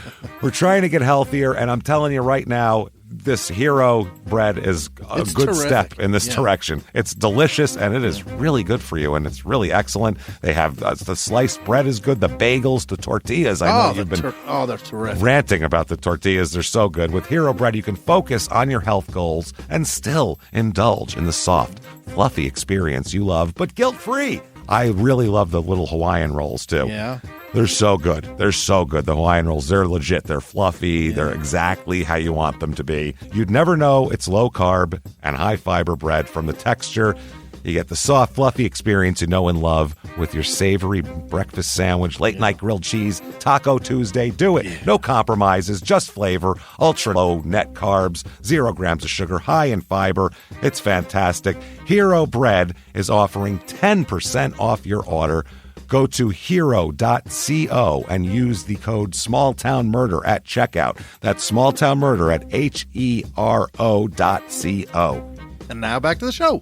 we're trying to get healthier, and I'm telling you right now, this Hero Bread is a good step in this direction. It's delicious, and it is really good for you, and it's really excellent. They have the sliced bread is good, the bagels, the tortillas. I know you've been they're terrific. Ranting about the tortillas. They're so good. With Hero Bread, you can focus on your health goals and still indulge in the soft, fluffy experience you love, but guilt-free. I really love the little Hawaiian rolls, too. Yeah. They're so good. They're so good. The Hawaiian rolls, they're legit. They're fluffy. Yeah. They're exactly how you want them to be. You'd never know it's low-carb and high-fiber bread from the texture. You get the soft, fluffy experience you know and love with your savory breakfast sandwich, late-night grilled cheese, Taco Tuesday. Do it. No compromises, just flavor, ultra-low net carbs, 0 grams of sugar, high in fiber. It's fantastic. Hero Bread is offering 10% off your order. Go to hero.co and use the code SmallTownMurder at checkout. That's SmallTownMurder at HERO.co. And now back to the show.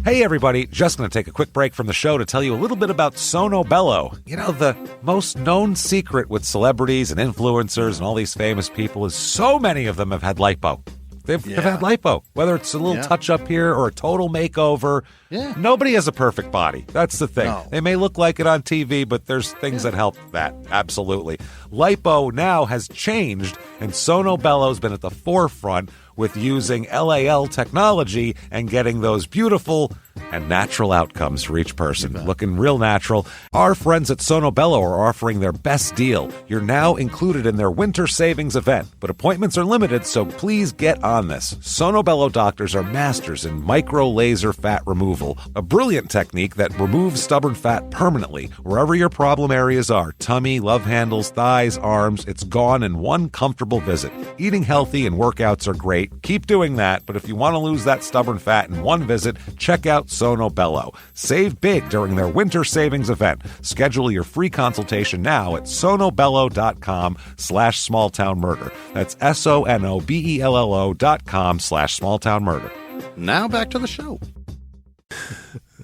Hey everybody, just going to take a quick break from the show to tell you a little bit about Sono Bello. You know, the most known secret with celebrities and influencers and all these famous people is so many of them have had lipo. They've had lipo, whether it's a little touch-up here or a total makeover. Yeah. Nobody has a perfect body. That's the thing. No. They may look like it on TV, but there's things that help that. Absolutely. Lipo now has changed, and Sono Bello's been at the forefront with using LAL technology and getting those beautiful and natural outcomes for each person. Looking real natural. Our friends at Sono Bello are offering their best deal. You're now included in their winter savings event, but appointments are limited, so please get on this. Sono Bello doctors are masters in micro laser fat removal, a brilliant technique that removes stubborn fat permanently. Wherever your problem areas are, tummy, love handles, thighs, arms, it's gone in one comfortable visit. Eating healthy and workouts are great. Keep doing that, but if you want to lose that stubborn fat in one visit, check out Sono Bello. Save big during their winter savings event. Schedule your free consultation now at sonobello.com/smalltownmurder. That's sonobello.com/smalltownmurder. Now back to the show.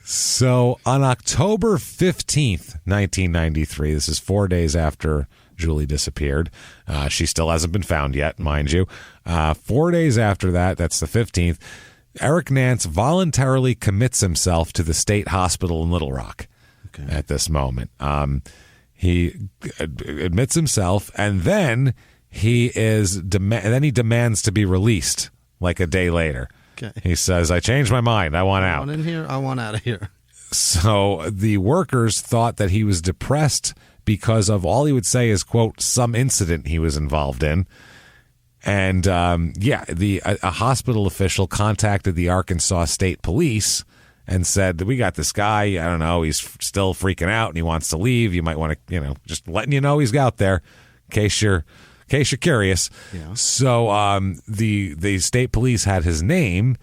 So on October 15th, 1993, this is 4 days after Julie disappeared. She still hasn't been found yet, mind you. 4 days after that, that's the 15th, Eric Nance voluntarily commits himself to the state hospital in Little Rock at this moment. He admits himself, and then he demands to be released like a day later. Okay. He says, I changed my mind. I want out. I want in here. I want out of here. So the workers thought that he was depressed because of all he would say is, quote, some incident he was involved in. And, a hospital official contacted the Arkansas State Police and said, we got this guy, I don't know, he's still freaking out and he wants to leave. You might want to, just letting you know he's out there in case you're curious. Yeah. So the state police had his name,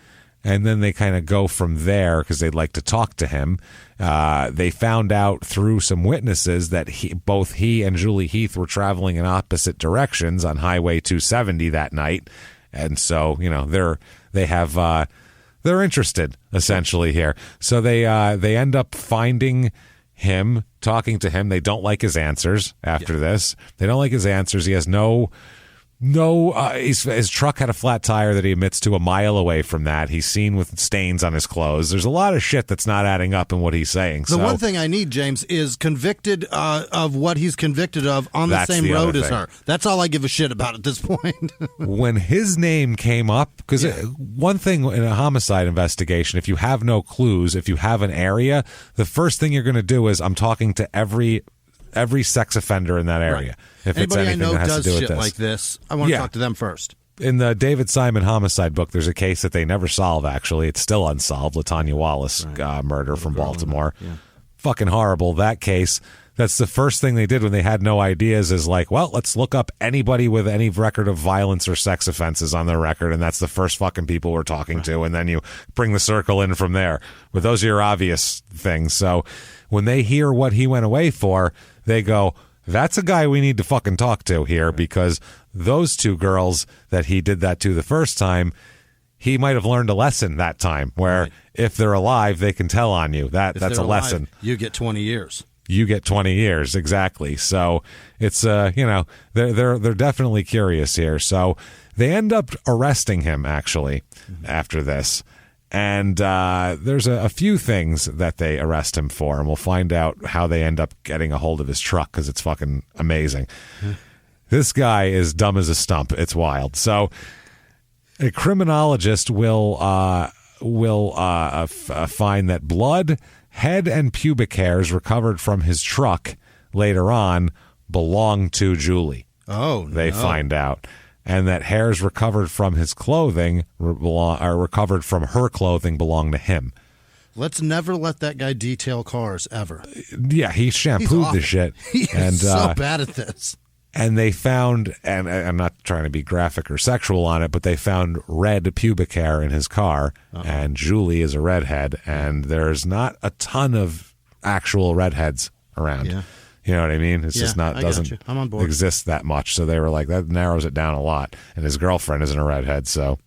and then they kind of go from there because they'd like to talk to him. They found out through some witnesses that both he and Julie Heath were traveling in opposite directions on Highway 270 that night, and so they're interested essentially here. So they end up finding him, talking to him. They don't like his answers after this. They don't like his answers. He has his truck had a flat tire that he admits to a mile away from that. He's seen with stains on his clothes. There's a lot of shit that's not adding up in what he's saying. The one thing I need, James, is convicted of what he's convicted of on the same road as her. That's all I give a shit about at this point. When his name came up, because one thing in a homicide investigation, if you have no clues, if you have an area, the first thing you're going to do is I'm talking to every sex offender in that area. Right. If anybody it's anything I know that has does to do shit with this. like this, I want to talk to them first. In the David Simon homicide book, there's a case that they never solve, actually. It's still unsolved, LaTanya Wallace murder from Baltimore. Fucking horrible, that case. That's the first thing they did when they had no ideas is like, well, let's look up anybody with any record of violence or sex offenses on their record, and that's the first fucking people we're talking to, and then you bring the circle in from there. But those are your obvious things. So when they hear what he went away for, they go, that's a guy we need to fucking talk to here, because those two girls that he did that to the first time, he might have learned a lesson that time where if they're alive, they can tell on you. That's a lesson. You get 20 years. You get 20 years, exactly. So it's they're definitely curious here. So they end up arresting him actually after this. And there's a few things that they arrest him for, and we'll find out how they end up getting a hold of his truck because it's fucking amazing. This guy is dumb as a stump. It's wild. So a criminologist will will find that blood, head, and pubic hairs recovered from his truck later on belong to Julie. Oh, they find out. And that hairs recovered from his clothing are recovered from her clothing belong to him. Let's never let that guy detail cars ever. Yeah, he shampooed the shit. He is so bad at this. And they found, and I'm not trying to be graphic or sexual on it, but they found red pubic hair in his car. And Julie is a redhead, and there's not a ton of actual redheads around. Yeah. You know what I mean? It's just doesn't I'm on board. exist that much. So they were like, that narrows it down a lot. And his girlfriend isn't a redhead, so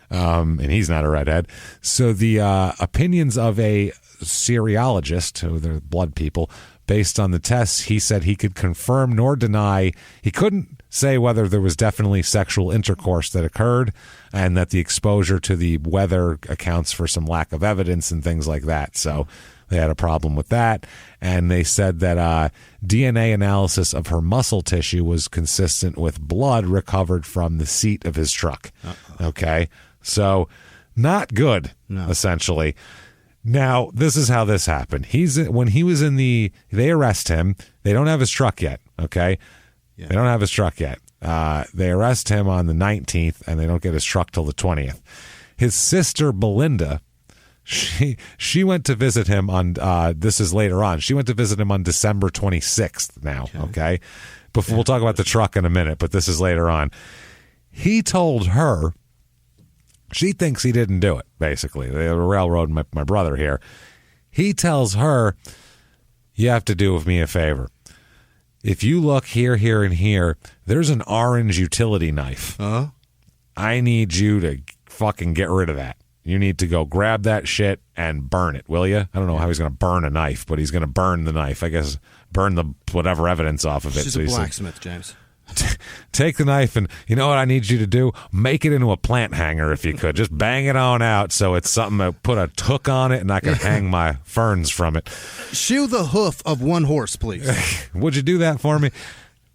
and he's not a redhead. So the opinions of a serologist, who they're blood people, based on the tests, he said he could confirm nor deny. He couldn't say whether there was definitely sexual intercourse that occurred, and that the exposure to the weather accounts for some lack of evidence and things like that. So they had a problem with that, and they said that DNA analysis of her muscle tissue was consistent with blood recovered from the seat of his truck. Okay, so not good, essentially. Now, this is how this happened. When he was they arrest him. They don't have his truck yet, okay? Yeah. They don't have his truck yet. They arrest him on the 19th, and they don't get his truck till the 20th. His sister, Belinda, she went to visit him on, this is later on, she went to visit him on December 26th now, okay? We'll talk about the truck in a minute, but this is later on. He told her, she thinks he didn't do it, basically. They railroaded my brother here. He tells her, you have to do me a favor. If you look here, here, and here, there's an orange utility knife. I need you to fucking get rid of that. You need to go grab that shit and burn it, will you? I don't know how he's going to burn a knife, but he's going to burn the knife. I guess burn the whatever evidence off of it. She's a blacksmith, James. Take the knife and, you know what I need you to do? Make it into a plant hanger if you could. Just bang it on out so it's something to put a hook on it and I can hang my ferns from it. Shoe the hoof of one horse, please. Would you do that for me?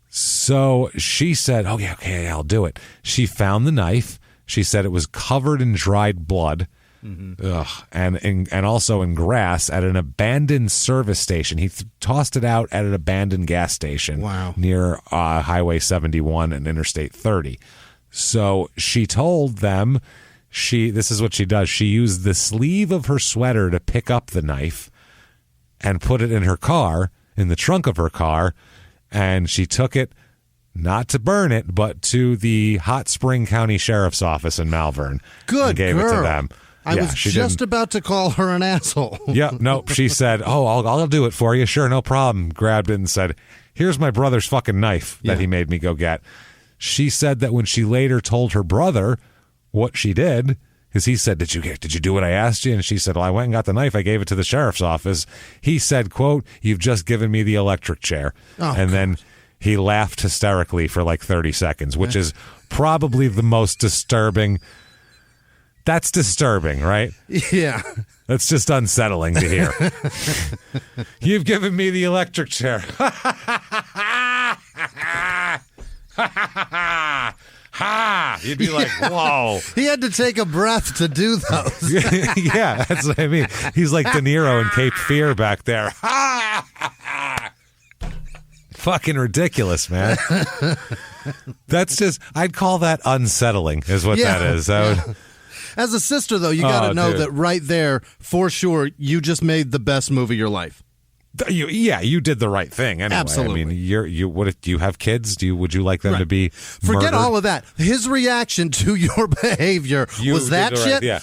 So she said, okay, I'll do it. She found the knife. She said it was covered in dried blood, and also in grass at an abandoned service station. He tossed it out at an abandoned gas station near Highway 71 and Interstate 30. So she told them, this is what she does. She used the sleeve of her sweater to pick up the knife and put it in her car, in the trunk of her car, and she took it, not to burn it, but to the Hot Spring County Sheriff's Office in Malvern. Good and gave girl. it to them. I was just about to call her an asshole. Nope. She said, I'll do it for you. Sure, no problem. Grabbed it and said, here's my brother's fucking knife that he made me go get. She said that when she later told her brother what she did, because he said, did you do what I asked you? And she said, well, I went and got the knife. I gave it to the sheriff's office. He said, quote, you've just given me the electric chair. Then he laughed hysterically for like 30 seconds, which is probably the most disturbing. That's disturbing, right? Yeah. That's just unsettling to hear. You've given me the electric chair. You'd be like, whoa. He had to take a breath to do those. Yeah, that's what I mean. He's like De Niro in Cape Fear back there. Fucking ridiculous, man. That's just, I'd call that unsettling is what that is. As a sister, though, you got to know that right there, for sure, you just made the best move of your life. You did the right thing. Anyway. Absolutely. I mean, what do you have kids? Would you like them to be Forget murdered? all of that. His reaction to your behavior was that shit. Yeah.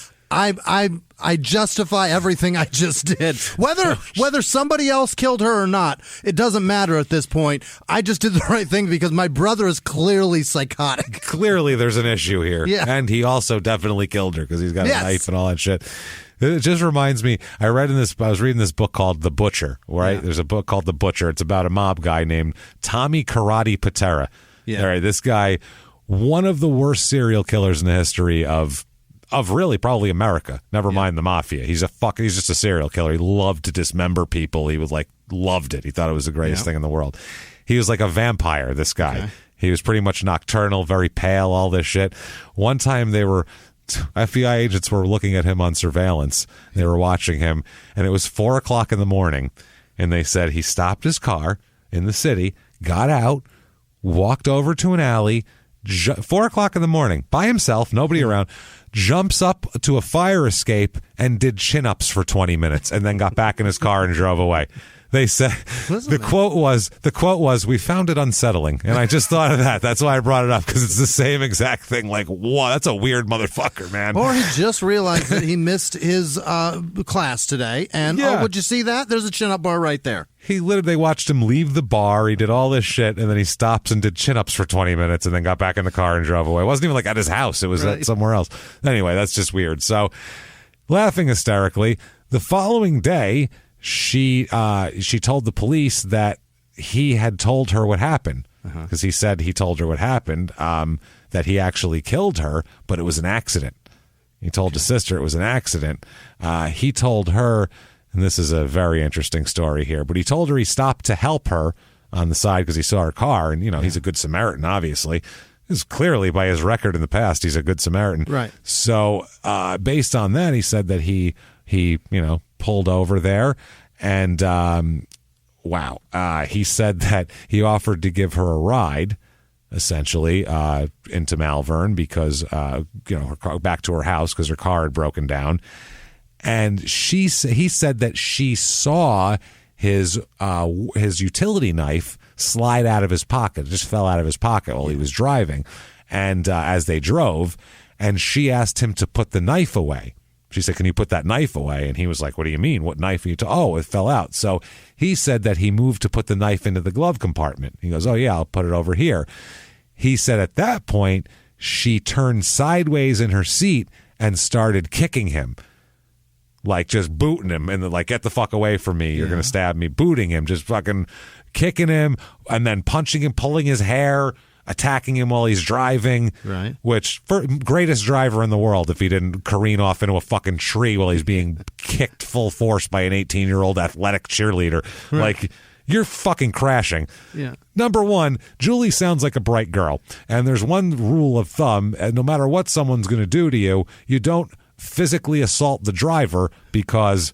I justify everything I just did. Whether somebody else killed her or not, it doesn't matter at this point. I just did the right thing because my brother is clearly psychotic. Clearly there's an issue here. Yeah. And he also definitely killed her because he's got a knife and all that shit. It just reminds me, I was reading this book called The Butcher, right? Yeah. There's a book called The Butcher. It's about a mob guy named Tommy Karate Patera. Yeah. All right, this guy, one of the worst serial killers in the history of really probably America. Never mind the mafia. He's just a serial killer. He loved to dismember people. He was loved it. He thought it was the greatest thing in the world. He was like a vampire, this guy. Okay. He was pretty much nocturnal, very pale, all this shit. One time they were FBI agents were looking at him on surveillance. They were watching him, and it was 4 o'clock in the morning. And they said he stopped his car in the city, got out, walked over to an alley, 4 o'clock in the morning, by himself, nobody around, jumps up to a fire escape and did chin-ups for 20 minutes, and then got back in his car and drove away. They said the quote was, "We found it unsettling," and I just thought of that. That's why I brought it up, because it's the same exact thing. Like, wow, that's a weird motherfucker, man. Or he just realized that he missed his class today, and oh, would you see that? There's a chin-up bar right there. They watched him leave the bar. He did all this shit, and then he stops and did chin-ups for 20 minutes, and then got back in the car and drove away. It wasn't even like at his house. It was at somewhere else. Anyway, that's just weird. So, laughing hysterically, the following day, she told the police that he had told her what happened, because he said he told her what happened, that he actually killed her, but it was an accident. He told his sister it was an accident. He told her, and this is a very interesting story here, but he told her he stopped to help her on the side because he saw her car, and he's a good Samaritan, obviously. Is clearly, by his record in the past, he's a good Samaritan. Right. So based on that, he said that he pulled over there, and he said that he offered to give her a ride, essentially, into Malvern, because her car, back to her house, because her car had broken down. And he said that she saw his utility knife slide out of his pocket. It just fell out of his pocket while he was driving, and as they drove, and she asked him to put the knife away. She said, "Can you put that knife away?" And he was like, "What do you mean? What knife are you Oh, it fell out." So he said that he moved to put the knife into the glove compartment. He goes, "Oh, yeah, I'll put it over here." He said at that point, she turned sideways in her seat and started kicking him, like just booting him, and like, "Get the fuck away from me. You're going to stab me." Booting him, just fucking kicking him, and then punching him, pulling his hair, attacking him while he's driving. Right. Which, greatest driver in the world if he didn't careen off into a fucking tree while he's being kicked full force by an 18-year-old athletic cheerleader. Right. Like, you're fucking crashing. Yeah. Number one, Julie sounds like a bright girl. And there's one rule of thumb, and no matter what someone's going to do to you, you don't physically assault the driver, because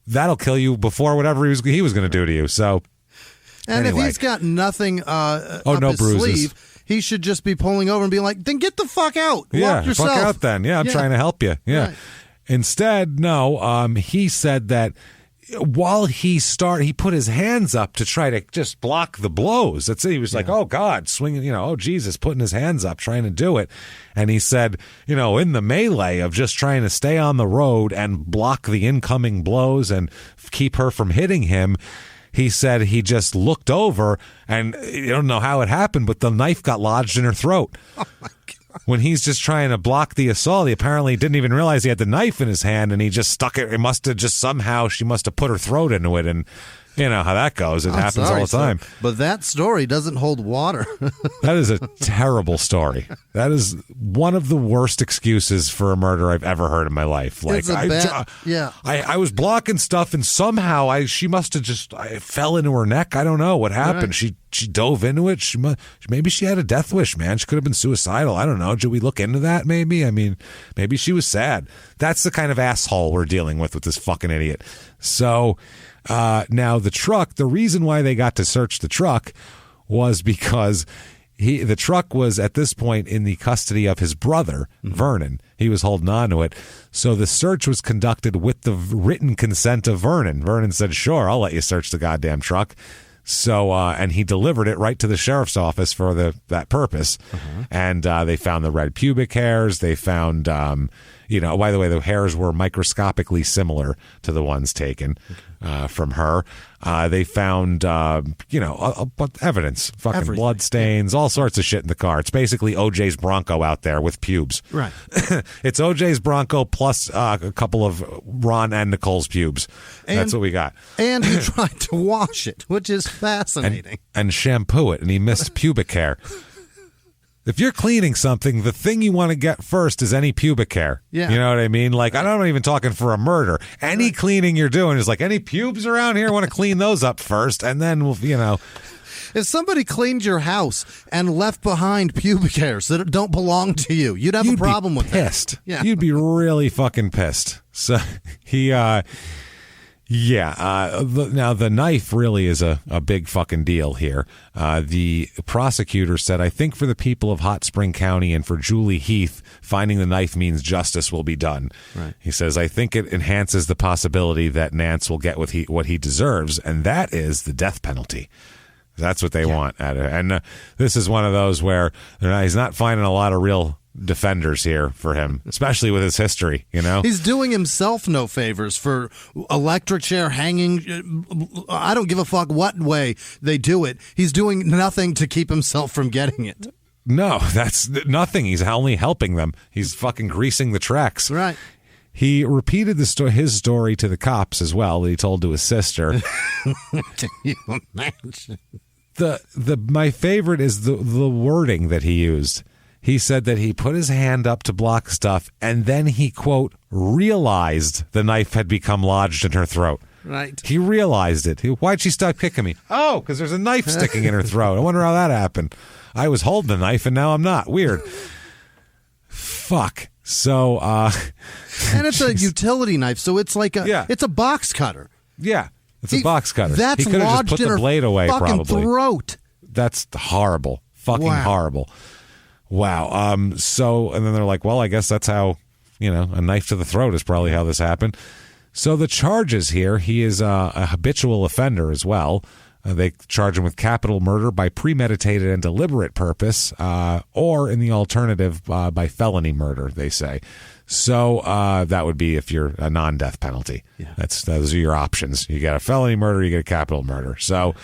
that'll kill you before whatever he was going to do to you. So, and anyway. if he's got nothing up no his bruises. sleeve, he should just be pulling over and being like, "Then get the fuck out. Yeah, Walk yourself. fuck out then. Yeah, I'm trying to help you." Yeah. Right. Instead, no, he said that while he put his hands up to try to just block the blows. That's it. He was like, "Oh God," swinging, "Oh Jesus," putting his hands up, trying to do it. And he said, in the melee of just trying to stay on the road and block the incoming blows and keep her from hitting him, he said he just looked over, and you don't know how it happened, but the knife got lodged in her throat. Oh my God. When he's just trying to block the assault, he apparently didn't even realize he had the knife in his hand, and he just stuck it. It must have just somehow, she must have put her throat into it, and you know how that goes. It happens all the time. Sir, but that story doesn't hold water. That is a terrible story. That is one of the worst excuses for a murder I've ever heard in my life. Like, I was blocking stuff, and somehow she must have I fell into her neck. I don't know what happened. Right. She dove into it. Maybe she had a death wish, man. She could have been suicidal. I don't know. Should we look into that? Maybe. I mean, maybe she was sad. That's the kind of asshole we're dealing with this fucking idiot. So. Now the truck, the reason why they got to search the truck was because the truck was at this point in the custody of his brother, Vernon. He was holding on to it. So the search was conducted with the written consent of Vernon. Vernon said, "Sure, I'll let you search the goddamn truck." So, and he delivered it right to the sheriff's office for that purpose. And they found the red pubic hairs. They found, by the way, the hairs were microscopically similar to the ones taken from her. They found, evidence, fucking everything. Blood stains, all sorts of shit in the car. It's basically OJ's Bronco out there with pubes. Right. It's OJ's Bronco plus a couple of Ron and Nicole's pubes. That's what we got. And he tried to wash it, which is fascinating. And shampoo it, and he missed pubic hair. If you're cleaning something, the thing you want to get first is any pubic hair. Yeah. You know what I mean? Like, I'm not even talking for a murder. Any cleaning you're doing is like, any pubes around here? I want to clean those up first, and then, If somebody cleaned your house and left behind pubic hairs that don't belong to you, you'd have a problem with pissed. that. Yeah. You'd be really fucking pissed. So he, now the knife really is a big fucking deal here. The prosecutor said, I think for the people of Hot Spring County and for Julie Heath, finding the knife means justice will be done. Right. He says, I think it enhances the possibility that Nance will get what he deserves, and that is the death penalty. That's what they want at it. And this is one of those where he's not finding a lot of real defenders here for him, especially with his history, you know? He's doing himself no favors for electric chair hanging. I don't give a fuck what way they do it. He's doing nothing to keep himself from getting it. No, that's nothing. He's only helping them. He's fucking greasing the tracks. Right. He repeated his story to the cops as well that he told to his sister. Can you imagine? My favorite is the wording that he used. He said that he put his hand up to block stuff, and then he, quote, realized the knife had become lodged in her throat. Right. He realized it. Why'd she stop kicking me? Oh, because there's a knife sticking in her throat. I wonder how that happened. I was holding the knife, and now I'm not. Weird. Fuck. So, and it's a utility knife, so it's like it's a box cutter. Yeah, it's a box cutter. That's he could have just put the blade away, fucking probably. Throat. That's horrible. Fucking horrible. Wow. So, and then they're like, well, I guess that's how, a knife to the throat is probably how this happened. So the charges here, he is a habitual offender as well. They charge him with capital murder by premeditated and deliberate purpose, or in the alternative, by felony murder, they say. So that would be if you're a non-death penalty. Yeah. Those are your options. You got a felony murder, you get a capital murder. So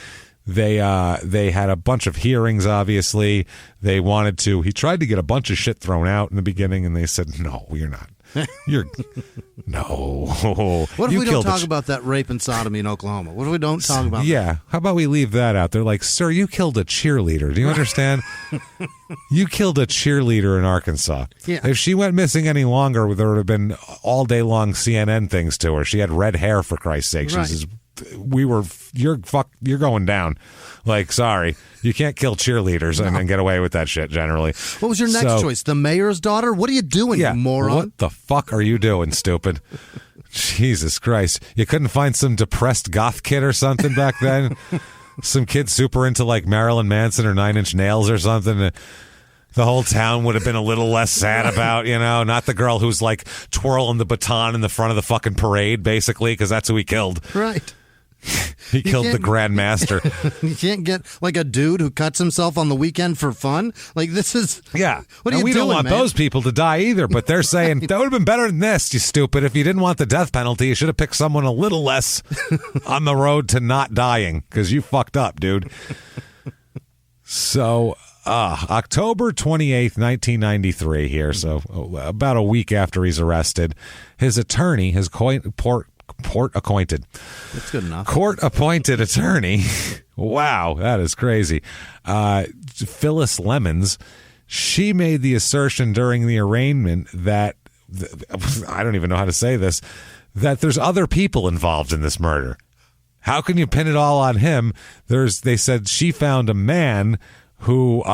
they had a bunch of hearings, obviously. He tried to get a bunch of shit thrown out in the beginning, and they said, no, you're not. No. What if we don't talk about that rape and sodomy in Oklahoma? What if we don't talk about that? How about we leave that out? They're like, sir, you killed a cheerleader. Do you understand? You killed a cheerleader in Arkansas. Yeah. If she went missing any longer, there would have been all day long CNN things to her. She had red hair, for Christ's sake. She says, you're going down. Like, sorry, you can't kill cheerleaders and then get away with that shit generally. What was your next choice? The mayor's daughter? What are you doing, you moron? What the fuck are you doing, stupid? Jesus Christ. You couldn't find some depressed goth kid or something back then? Some kid super into like Marilyn Manson or Nine Inch Nails or something? The whole town would have been a little less sad about, not the girl who's like twirling the baton in the front of the fucking parade, basically, because that's who he killed. Right. He killed the Grand Master. You can't get like a dude who cuts himself on the weekend for fun. Like, this is... Yeah. What are you doing, we don't want those people to die either, but they're saying, that would have been better than this, you stupid. If you didn't want the death penalty, you should have picked someone a little less on the road to not dying, because you fucked up, dude. So... October 28th, 1993 here, so about a week after he's arrested, his attorney, his court-appointed. That's good enough. Court-appointed attorney, wow, that is crazy, Phyllis Lemons, she made the assertion during the arraignment that, I don't even know how to say this, that there's other people involved in this murder. How can you pin it all on him? They said she found a man who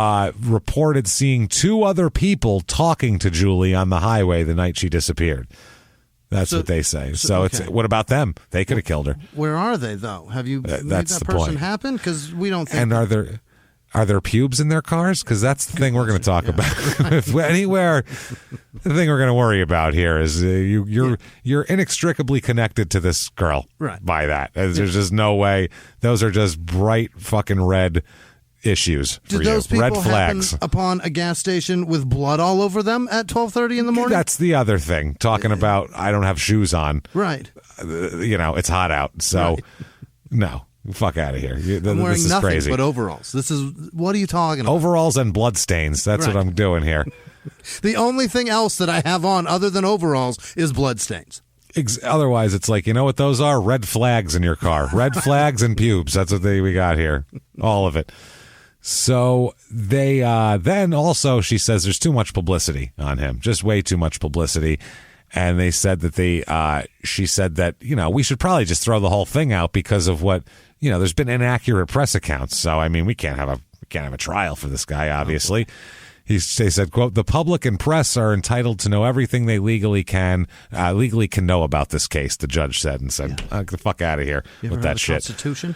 reported seeing two other people talking to Julie on the highway the night she disappeared. That's what they say. So okay. What about them? They could have killed her. Where are they, though? Have you made that person happen? Because we don't think... And are there pubes in their cars? Because that's the thing we're going to talk about. If anywhere, the thing we're going to worry about here is you're inextricably connected to this girl by that. There's just no way. Those are just bright fucking red issues for Did those you. people Red flags. happen upon a gas station with blood all over them at 12:30 in the morning? That's the other thing. Talking about I don't have shoes on. Right. It's hot out. So, no. Fuck out of here. I'm wearing this is nothing crazy. but overalls. What are you talking about? Overalls and bloodstains. That's what I'm doing here. The only thing else that I have on other than overalls is bloodstains. Otherwise, it's like, you know what those are? Red flags in your car. Red flags and pubes. That's what we got here. All of it. So they then also, she says there's too much publicity on him, just way too much publicity. And they said that she said that, we should probably just throw the whole thing out because of what, there's been inaccurate press accounts. So, I mean, we can't have a trial for this guy, obviously. They said, quote, the public and press are entitled to know everything they legally can know about this case, the judge said, and said, get the fuck out of here with that shit. Constitution?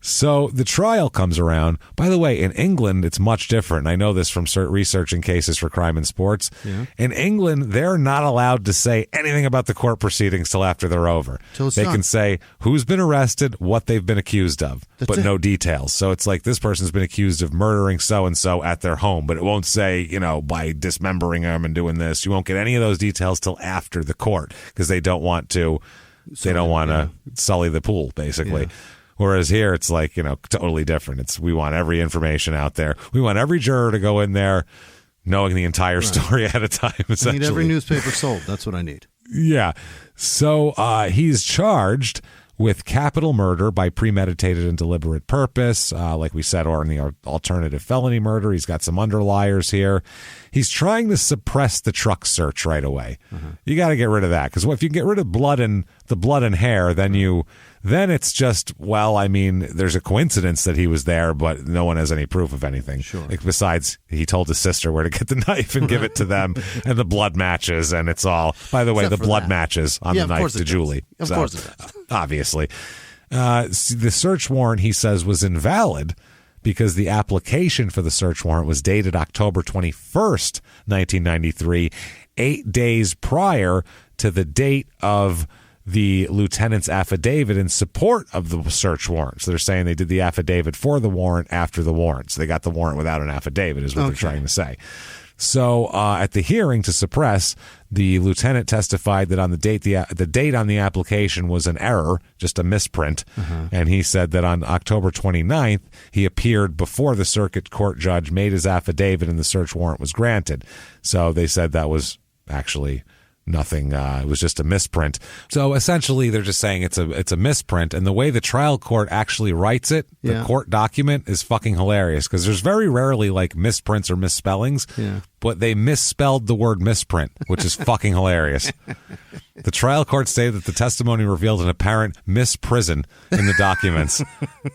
So the trial comes around. By the way, in England, it's much different. I know this from researching cases for crime in sports. Yeah. In England, they're not allowed to say anything about the court proceedings till after they're over. They can say who's been arrested, what they've been accused of, but no details. So it's like this person's been accused of murdering so-and-so at their home, but it won't say, by dismembering them and doing this. You won't get any of those details till after the court because they don't want to sully the pool, basically. Yeah. Whereas here, it's like, totally different. We want every information out there. We want every juror to go in there knowing the entire story ahead of time, essentially. I need every newspaper sold. That's what I need. Yeah. So he's charged with capital murder by premeditated and deliberate purpose, like we said, or in the alternative felony murder. He's got some underliers here. He's trying to suppress the truck search right away. You got to get rid of that because if you get rid of the blood and hair, then it's just, there's a coincidence that he was there, but no one has any proof of anything. Sure. Besides, he told his sister where to get the knife and give it to them, and the blood matches, and it's all. By the way, the blood matches on the knife to Julie. Of course it does. Obviously. The search warrant, he says, was invalid because the application for the search warrant was dated October 21st, 1993, 8 days prior to the date of the lieutenant's affidavit in support of the search warrant. So they're saying they did the affidavit for the warrant after the warrant. So they got the warrant without an affidavit is what they're trying to say. So at the hearing to suppress, the lieutenant testified that on the date on the application was an error, just a misprint. And he said that on October 29th, he appeared before the circuit court judge, made his affidavit, and the search warrant was granted. So they said that was actually nothing. It was just a misprint. So essentially, they're just saying it's a misprint. And the way the trial court actually writes it, the court document, is fucking hilarious because there's very rarely like misprints or misspellings. But they misspelled the word misprint, which is fucking hilarious. The trial court stated that the testimony revealed an apparent misprison in the documents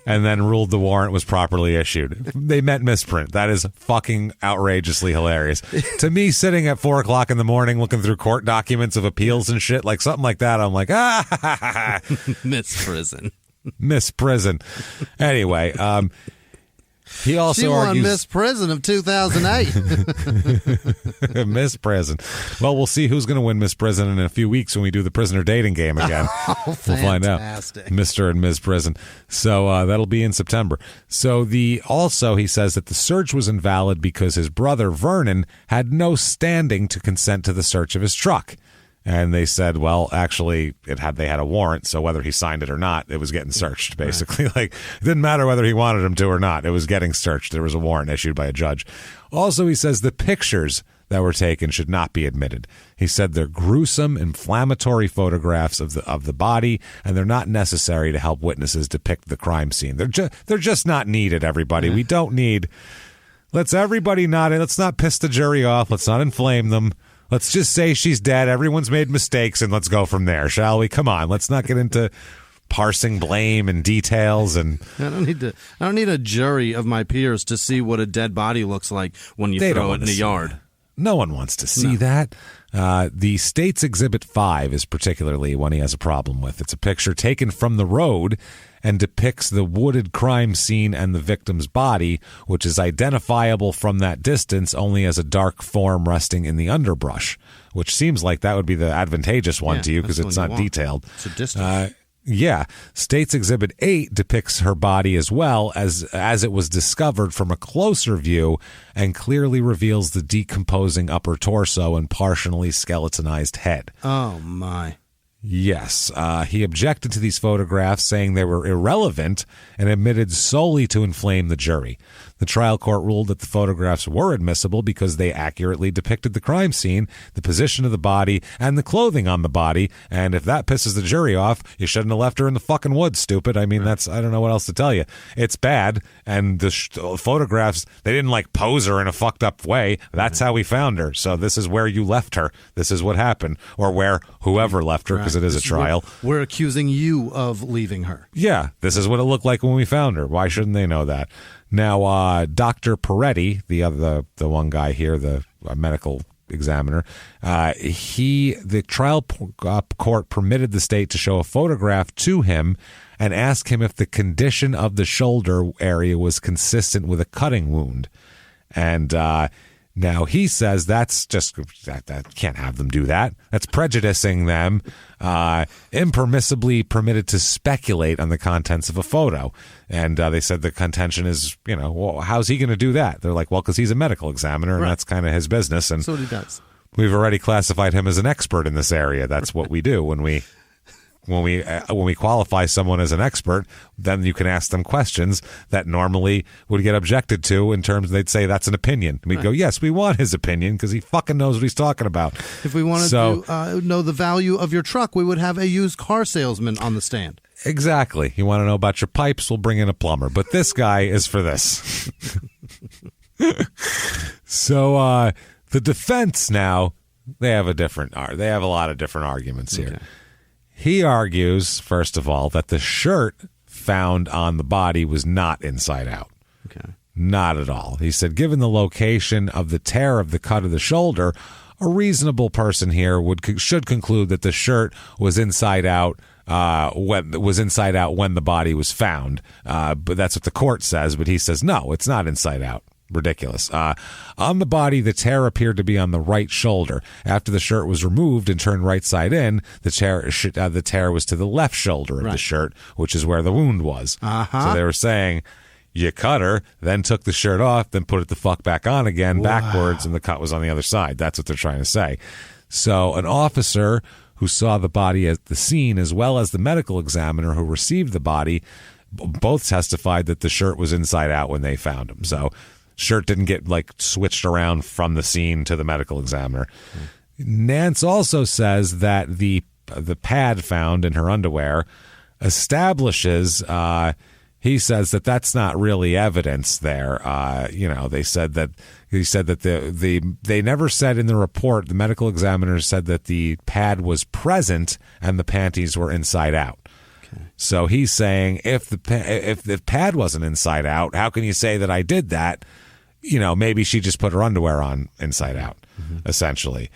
and then ruled the warrant was properly issued. They meant misprint. That is fucking outrageously hilarious. To me, sitting at 4 o'clock in the morning looking through court documents of appeals and shit, like something like that, I'm like, misprison. Misprison. Anyway, he also argues Miss Prison of 2008. Miss Prison. Well, we'll see who's going to win Miss Prison in a few weeks when we do the prisoner dating game again. We'll find out. Mr. and Ms. Prison. So that'll be in September. So he says that the search was invalid because his brother Vernon had no standing to consent to the search of his truck. And they said, well, actually, they had a warrant, so whether he signed it or not, it was getting searched, basically. Right. Like, it didn't matter whether he wanted him to or not. It was getting searched. There was a warrant issued by a judge. Also, he says the pictures that were taken should not be admitted. He said they're gruesome, inflammatory photographs of the body, and they're not necessary to help witnesses depict the crime scene. They're just not needed, everybody. We don't need... Let's not piss the jury off. Let's not inflame them. Let's just say she's dead. Everyone's made mistakes, and let's go from there, shall we? Come on, let's not get into parsing blame and details. And I don't need a jury of my peers to see what a dead body looks like when you throw it in the yard. No one wants to see that. The State's Exhibit 5 is particularly one he has a problem with. It's a picture taken from the road and depicts the wooded crime scene and the victim's body, which is identifiable from that distance only as a dark form resting in the underbrush, which seems like that would be the advantageous one to you because it's not detailed. It's a distance. State's Exhibit 8 depicts her body as well as it was discovered from a closer view and clearly reveals the decomposing upper torso and partially skeletonized head. Oh, my. Yes. He objected to these photographs, saying they were irrelevant and admitted solely to inflame the jury. The trial court ruled that the photographs were admissible because they accurately depicted the crime scene, the position of the body, and the clothing on the body. And if that pisses the jury off, you shouldn't have left her in the fucking woods, stupid. I mean, I don't know what else to tell you. It's bad. And the photographs, they didn't like pose her in a fucked up way. That's how we found her. So this is where you left her. This is what happened. Or where whoever left her, because it is a trial. We're accusing you of leaving her. Yeah, this is what it looked like when we found her. Why shouldn't they know that? Now, Dr. Peretti, the one guy here, the medical examiner, the trial court permitted the state to show a photograph to him and ask him if the condition of the shoulder area was consistent with a cutting wound. And now he says that's just that can't have them do that. That's prejudicing them, impermissibly permitted to speculate on the contents of a photo. And they said the contention is, well, how's he going to do that? They're like, well, because he's a medical examiner, and that's kind of his business. And that's what he does. We've already classified him as an expert in this area. That's what we do when we qualify someone as an expert. Then you can ask them questions that normally would get objected to in terms they'd say that's an opinion. We'd go, yes, we want his opinion because he fucking knows what he's talking about. If we wanted to know the value of your truck, we would have a used car salesman on the stand. Exactly. You want to know about your pipes? We'll bring in a plumber. But this guy is for this. So the defense now, they have a lot of different arguments here. Okay. He argues, first of all, that the shirt found on the body was not inside out. Okay. Not at all. He said, given the location of the tear of the cut of the shoulder, a reasonable person here should conclude that the shirt was inside out when the body was found. But that's what the court says. But he says, no, it's not inside out. Ridiculous. On the body, the tear appeared to be on the right shoulder. After the shirt was removed and turned right side in, the tear was to the left shoulder of the shirt, which is where the wound was. So they were saying, you cut her, then took the shirt off, then put it the fuck back on again backwards, and the cut was on the other side. That's what they're trying to say. So an officer who saw the body at the scene, as well as the medical examiner who received the body, both testified that the shirt was inside out when they found him. So shirt didn't get switched around from the scene to the medical examiner. Nance also says that the pad found in her underwear establishes, he says that that's not really evidence there. They said that they never said in the report, the medical examiner said that the pad was present and the panties were inside out. So he's saying if the pad wasn't inside out, how can you say that I did that? Maybe she just put her underwear on inside out, essentially.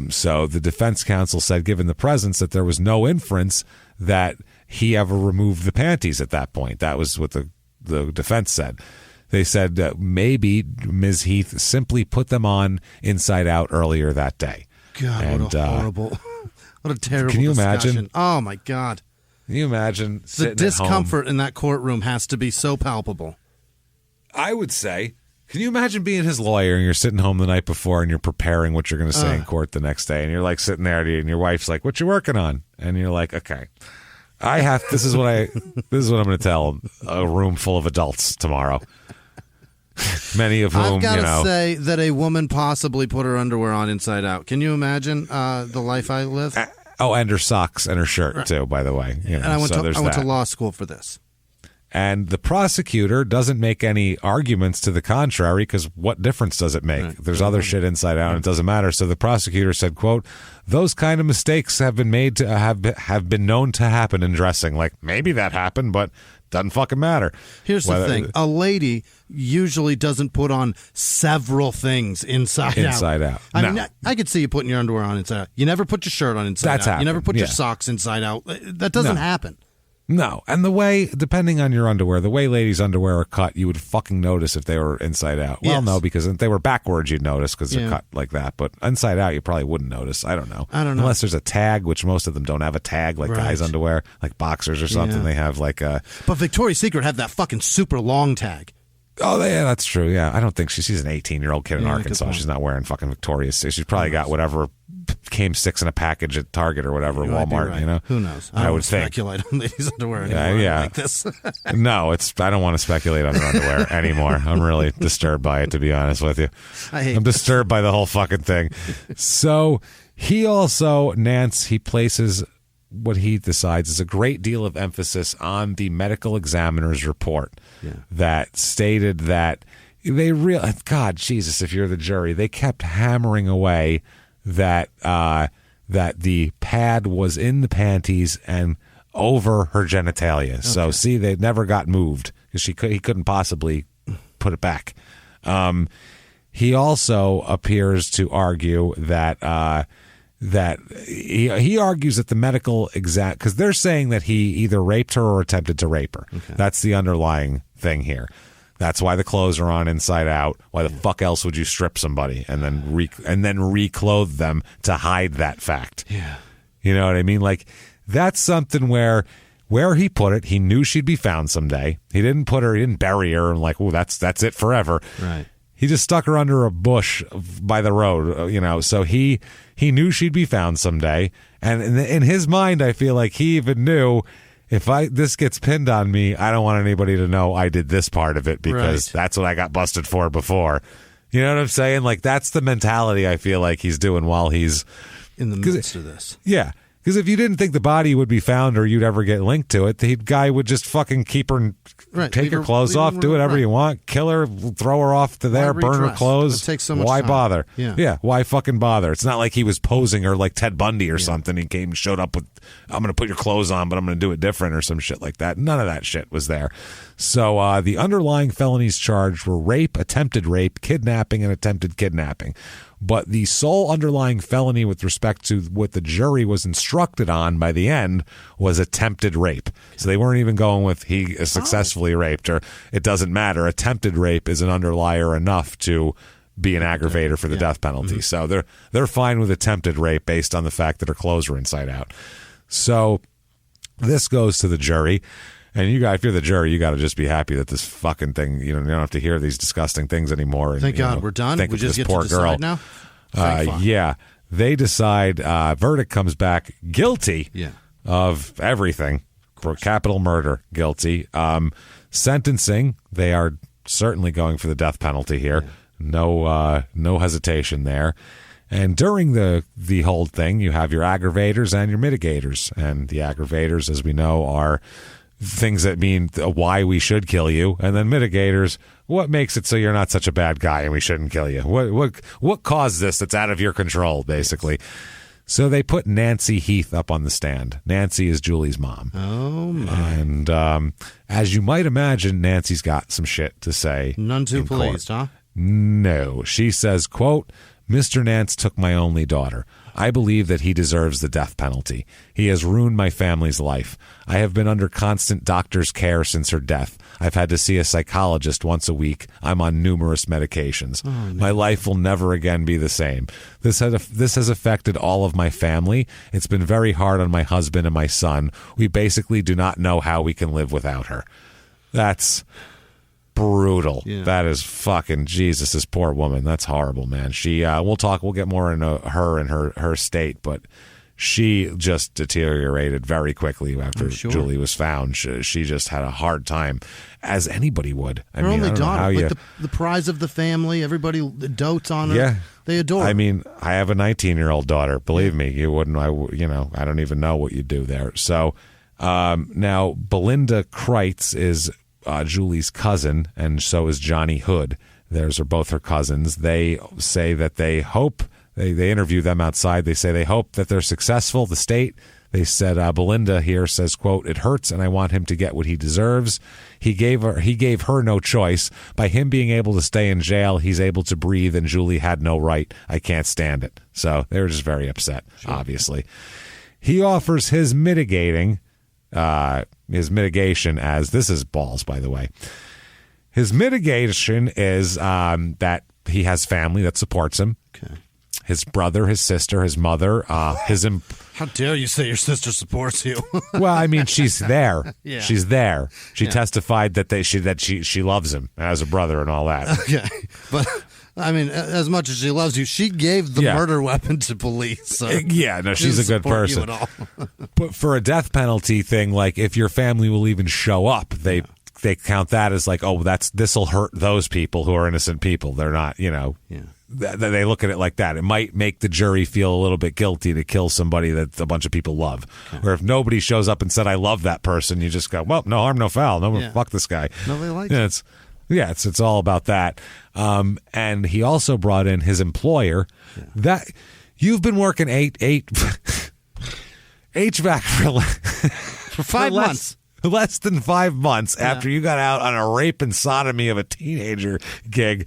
So the defense counsel said, given the presence, that there was no inference that he ever removed the panties at that point. That was what the defense said. They said maybe Ms. Heath simply put them on inside out earlier that day. God, what a horrible, what a terrible Can you discussion. imagine? Oh, my God. Can you imagine the discomfort in that courtroom has to be so palpable. I would say, can you imagine being his lawyer and you're sitting home the night before and you're preparing what you're going to say in court the next day, and you're sitting there and your wife's like, "What you working on?" And you're like, "Okay, this is what I'm going to tell a room full of adults tomorrow." Many of whom, I've got to say that a woman possibly put her underwear on inside out. Can you imagine the life I live? And her socks and her shirt too, by the way. And I went to law school for this. And the prosecutor doesn't make any arguments to the contrary, because what difference does it make? There's other shit inside out, and it doesn't matter. So the prosecutor said, quote, "Those kind of mistakes have been made to have been known to happen in dressing." Maybe that happened, but doesn't fucking matter. Here's the thing. A lady usually doesn't put on several things inside out. I mean, I could see you putting your underwear on inside out. You never put your shirt on inside out. You never put your socks inside out. That doesn't happen. No, and depending on your underwear, the way ladies' underwear are cut, you would fucking notice if they were inside out. Well, no, because if they were backwards, you'd notice because they're cut like that. But inside out, you probably wouldn't notice. I don't know. Unless there's a tag, which most of them don't have a tag, like guys' underwear, like boxers or something. They have But Victoria's Secret have that fucking super long tag. Oh, yeah, that's true. Yeah, I don't think she's an 18-year-old kid in Arkansas. She's not wearing fucking Victoria's. She's probably got whatever came 6 in a package at Target or whatever, Walmart. Right. You know, who knows? I would speculate on ladies' underwear anymore. Like this. No, I don't want to speculate on their underwear anymore. I'm really disturbed by it, to be honest with you. I'm disturbed by the whole fucking thing. So he also, Nance, he places what he decides is a great deal of emphasis on the medical examiner's report that stated that God, Jesus, if you're the jury, they kept hammering away that the pad was in the panties and over her genitalia. Okay. So see, they never got moved because he couldn't possibly put it back. He also appears to argue that he argues that the medical exam, because they're saying that he either raped her or attempted to rape her. Okay. That's the underlying thing here. That's why the clothes are on inside out. Why the fuck else would you strip somebody and then reclothe them to hide that fact? Yeah, you know what I mean. Like that's something where he put it, he knew she'd be found someday. He didn't bury her and like, oh, that's it forever. Right. He just stuck her under a bush by the road, you know. So he knew she'd be found someday, and in his mind, I feel like he even knew, if this gets pinned on me, I don't want anybody to know I did this part of it because that's what I got busted for before. You know what I'm saying? Like that's the mentality I feel like he's doing while he's in the midst of this. Yeah. Because if you didn't think the body would be found or you'd ever get linked to it, the guy would just fucking keep her, take her clothes off, do whatever you want, kill her, throw her off to there, burn her clothes. It takes so much why time. Bother? Yeah, why fucking bother? It's not like he was posing her like Ted Bundy or something. He came and showed up with, I'm going to put your clothes on, but I'm going to do it different or some shit like that. None of that shit was there. So the underlying felonies charged were rape, attempted rape, kidnapping, and attempted kidnapping. But the sole underlying felony with respect to what the jury was instructed on by the end was attempted rape. So they weren't even going with he successfully raped her. It doesn't matter. Attempted rape is an underlier enough to be an aggravator for the death penalty. Mm-hmm. So they're fine with attempted rape based on the fact that her clothes were inside out. So this goes to the jury. And you guys, if you're the jury, you got to just be happy that this fucking thing, you don't have to hear these disgusting things anymore. And, Thank God we're done. We just get to decide now. Yeah, they decide. Verdict comes back guilty of everything for capital murder. Guilty. Sentencing, they are certainly going for the death penalty here. Yeah. No hesitation there. And during the whole thing, you have your aggravators and your mitigators. And the aggravators, as we know, are things that mean why we should kill you, and then mitigators, what makes it so you're not such a bad guy and we shouldn't kill you? What caused this that's out of your control, basically? So they put Nancy Heath up on the stand. Nancy is Julie's mom. Oh, my. And as you might imagine, Nancy's got some shit to say. None too pleased, huh? No. She says, quote, Mr. Nance took my only daughter. I believe that he deserves the death penalty. He has ruined my family's life. I have been under constant doctor's care since her death. I've had to see a psychologist once a week. I'm on numerous medications. Oh, no. My life will never again be the same. This has affected all of my family. It's been very hard on my husband and my son. We basically do not know how we can live without her. That's brutal. Yeah. That is fucking Jesus, this poor woman. That's horrible, man. She we'll get more into her and her state, but she just deteriorated very quickly after Julie was found. She just had a hard time, as anybody would. Her only daughter, the prize of the family. Everybody dotes on her. Yeah, they adore her. I mean, I have a 19-year-old daughter. Believe me, you wouldn't. I don't even know what you do there. So now Belinda Kreitz is Julie's cousin, and so is Johnny Hood. Those are both her cousins. They say that they hope, they interview them outside. They say they hope that they're successful. The state, they said, Belinda here says, quote, it hurts and I want him to get what he deserves. He gave her no choice. By him being able to stay in jail, he's able to breathe, and Julie had no right. I can't stand it. So they were just very upset, obviously. He offers his mitigation as, this is balls, by the way. His mitigation is that he has family that supports him. Okay. His brother, his sister, his mother, How dare you say your sister supports you? Well, I mean, she's there. Yeah. She's there. She testified that she loves him as a brother and all that. Okay, but I mean, as much as she loves you, she gave the murder weapon to police. So no, she's a good person. But for a death penalty thing, like if your family will even show up, they count that as like, oh, this'll hurt those people who are innocent people. They're not, they look at it like that. It might make the jury feel a little bit guilty to kill somebody that a bunch of people love. Okay. Or if nobody shows up and said, I love that person, you just go, well, no harm, no foul. Fuck this guy. Nobody likes it. It's all about that. And he also brought in his employer. That you've been working HVAC for 5 months. Less than 5 months after you got out on a rape and sodomy of a teenager gig,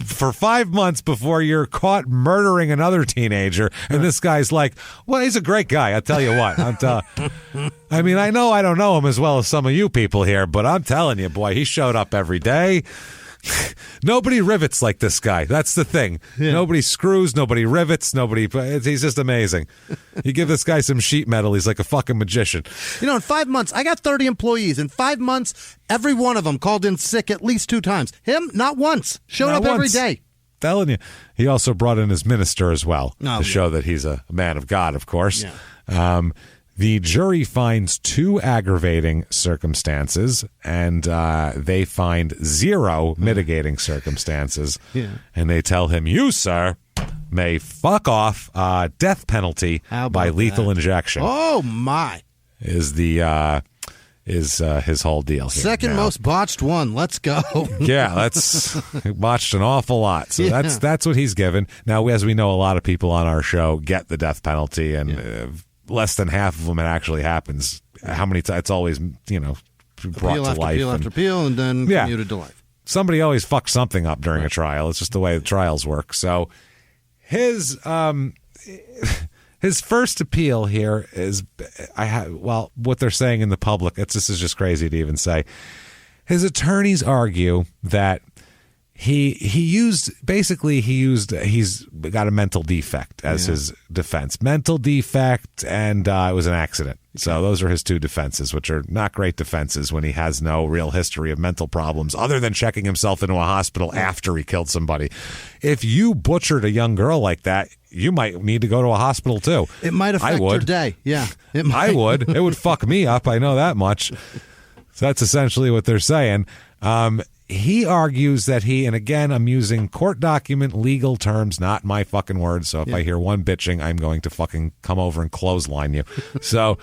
for 5 months before you're caught murdering another teenager, and this guy's like, well, he's a great guy, I'll tell you what. I mean, I know I don't know him as well as some of you people here, but I'm telling you, boy, he showed up every day. Nobody rivets like this guy. That's the thing. Nobody screws, nobody rivets, he's just amazing. You give this guy some sheet metal, he's like a fucking magician. In 5 months, I got 30 employees. In 5 months, every one of them called in sick at least 2 times. Him, not once. Showed up every day. Telling you. He also brought in his minister as well to show that he's a man of God, of course. Yeah. The jury finds 2 aggravating circumstances, and they find 0 mitigating circumstances. And they tell him, you, sir, may fuck off. Death penalty by lethal injection. Oh, my. Is his whole deal here. Second most botched one. Let's go. That's botched an awful lot. So that's what he's given. Now, as we know, a lot of people on our show get the death penalty, and less than half of them it actually happens. How many times? It's always, brought to life. Appeal after appeal, and then commuted to life. Somebody always fucks something up during a trial. It's just the way the trials work. So his first appeal here is, what they're saying in the public, this is just crazy to even say. His attorneys argue that he's got a mental defect as his defense. Mental defect, and it was an accident. So those are his 2 defenses, which are not great defenses when he has no real history of mental problems other than checking himself into a hospital after he killed somebody. If you butchered a young girl like that, you might need to go to a hospital too. It might affect your day. Yeah, it might. I would. It would fuck me up. I know that much. So that's essentially what they're saying. He argues that and again, I'm using court document legal terms, not my fucking words. So if I hear one bitching, I'm going to fucking come over and clothesline you. So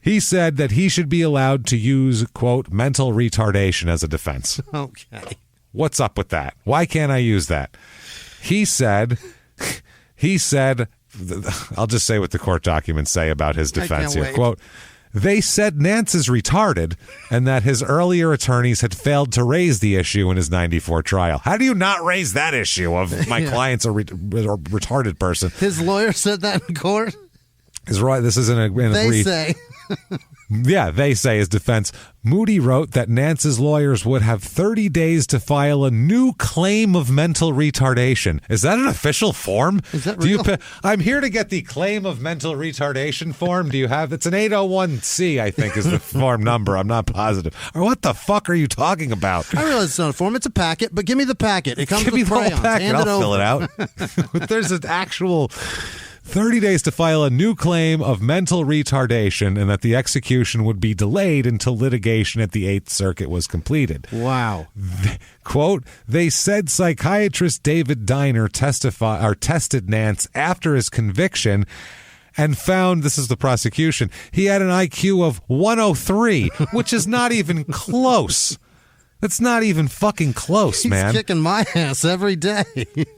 he said that he should be allowed to use, quote, mental retardation as a defense. Okay. What's up with that? Why can't I use that? He said, I'll just say what the court documents say about his defense here. Quote, they said Nance is retarded and that his earlier attorneys had failed to raise the issue in his 94 trial. How do you not raise that issue of my client's a retarded person? His lawyer said that in court? This is in a brief. They say. They say his defense. Moody wrote that Nance's lawyers would have 30 days to file a new claim of mental retardation. Is that an official form? Is that real? I'm here to get the claim of mental retardation form. Do you have? It's an 801C, I think, is the form number. I'm not positive. Or what the fuck are you talking about? I realize it's not a form. It's a packet, but give me the packet. It comes give with me the crayons. whole packet. I'll fill it out. But there's an actual 30 days to file a new claim of mental retardation, and that the execution would be delayed until litigation at the 8th Circuit was completed. Wow. Quote, they said psychiatrist David Diner tested Nance after his conviction and found, this is the prosecution, he had an IQ of 103, which is not even close. That's not even fucking close, man. He's kicking my ass every day.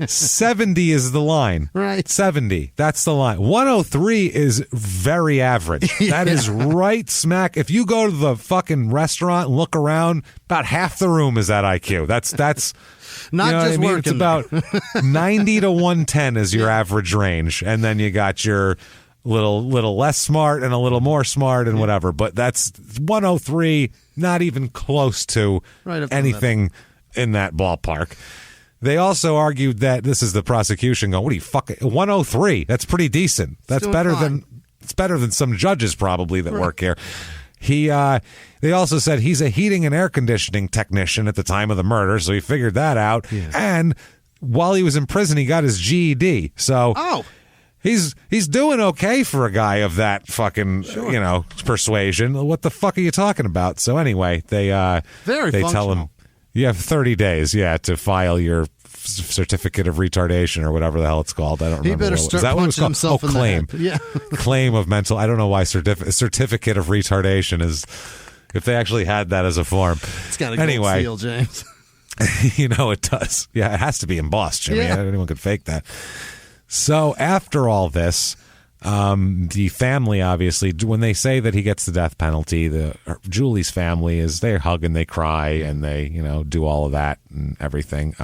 70 is the line. Right. 70. That's the line. 103 is very average. That is right smack. If you go to the fucking restaurant and look around, about half the room is that IQ. That's not just working. It's about 90 to 110 is your average range. And then you got your little less smart and a little more smart and whatever. But that's 103, not even close to anything in that ballpark. They also argued that, this is the prosecution going, what are you fucking 103? That's pretty decent. That's better than some judges probably that work here. They also said he's a heating and air conditioning technician at the time of the murder, so he figured that out. Yeah. And while he was in prison, he got his GED. So he's doing okay for a guy of that fucking persuasion. What the fuck are you talking about? So anyway, they tell him you have 30 days, to file your certificate of retardation or whatever the hell it's called. I don't remember. He better start punching himself in claim. the head. Yeah. Claim of mental. I don't know why certificate of retardation is. If they actually had that as a form, it's got a gold seal, James. It does. Yeah, it has to be embossed, Jimmy. Yeah. Anyone could fake that. So after all this, the family, obviously, when they say that he gets the death penalty, Julie's family they hug and they cry and they, do all of that and everything.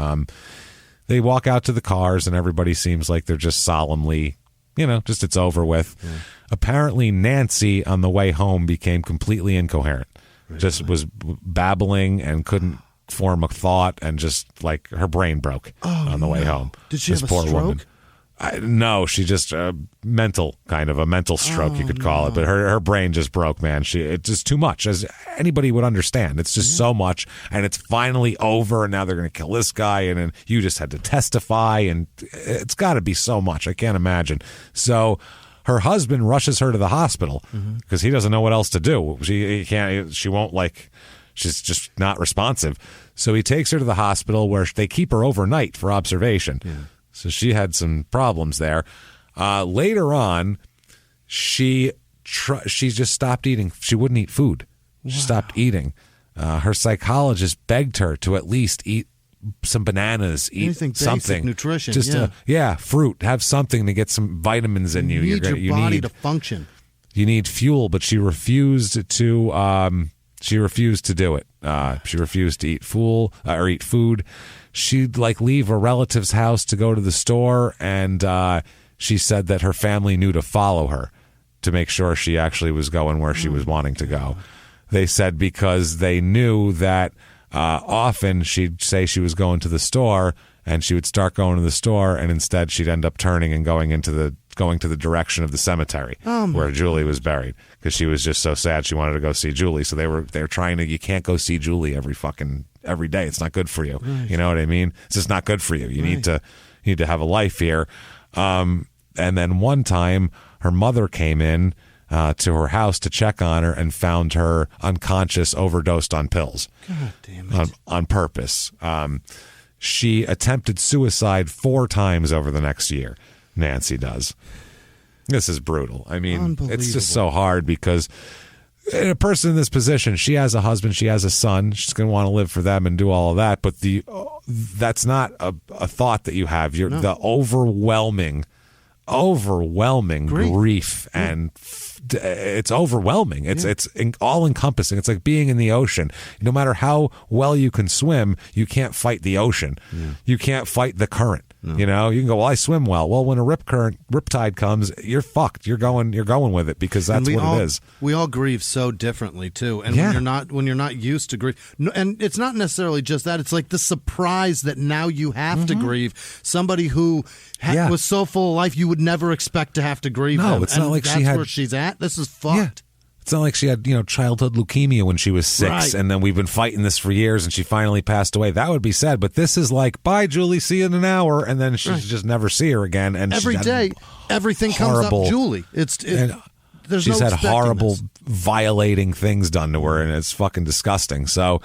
They walk out to the cars and everybody seems like they're just solemnly, just it's over with. Yeah. Apparently, Nancy on the way home became completely incoherent. Really? Just was babbling and couldn't form a thought and just like her brain broke on the way home. Did she have a stroke? Woman. No, she just a mental stroke, you could call it. But her brain just broke, man. It's just too much, as anybody would understand. It's just so much, and it's finally over, and now they're going to kill this guy, and you just had to testify, and it's got to be so much. I can't imagine. So her husband rushes her to the hospital because he doesn't know what else to do. He can't. She won't She's just not responsive. So he takes her to the hospital where they keep her overnight for observation. Yeah. So she had some problems there. Later on, she just stopped eating. She wouldn't eat food. She stopped eating. Her psychologist begged her to at least eat some bananas, eat anything something. Basic nutrition. Just fruit. Have something to get some vitamins in you. You need your body to function. You need fuel, but she refused to. She refused to do it. She refused to eat food. She'd leave a relative's house to go to the store, and she said that her family knew to follow her to make sure she actually was going where she was wanting to go. They said because they knew that often she'd say she was going to the store, and she would start going to the store, and instead she'd end up turning and going to the direction of the cemetery where Julie was buried, because she was just so sad she wanted to go see Julie. So they were trying to. You can't go see Julie every day. It's not good for you. Right. You know what I mean? It's just not good for you. You need to have a life here. And then one time, her mother came in to her house to check on her and found her unconscious, overdosed on pills. God damn it! On purpose. She attempted suicide 4 times over the next year. Nancy does. This is brutal. I mean, it's just so hard because a person in this position, she has a husband, she has a son, she's going to want to live for them and do all of that. But that's not a thought that you have. The overwhelming grief and it's overwhelming. It's all encompassing. It's like being in the ocean. No matter how well you can swim, you can't fight the ocean. Yeah. You can't fight the current. No. You can go, well, I swim well. Well, when a rip tide comes, you're fucked. You're going with it because that's what it is. We all grieve so differently too. And when you're not used to grief, and it's not necessarily just that, it's like the surprise that now you have to grieve somebody who was so full of life you would never expect to have to grieve them. It's not like that's where she's at. This is fucked. Yeah. It's not like she had, childhood leukemia when she was 6, and then we've been fighting this for years, and she finally passed away. That would be sad. But this is like, bye, Julie, see you in an hour, and then she just never see her again. And every day, everything comes up, Julie. She's had horrible, violating things done to her, and it's fucking disgusting. So,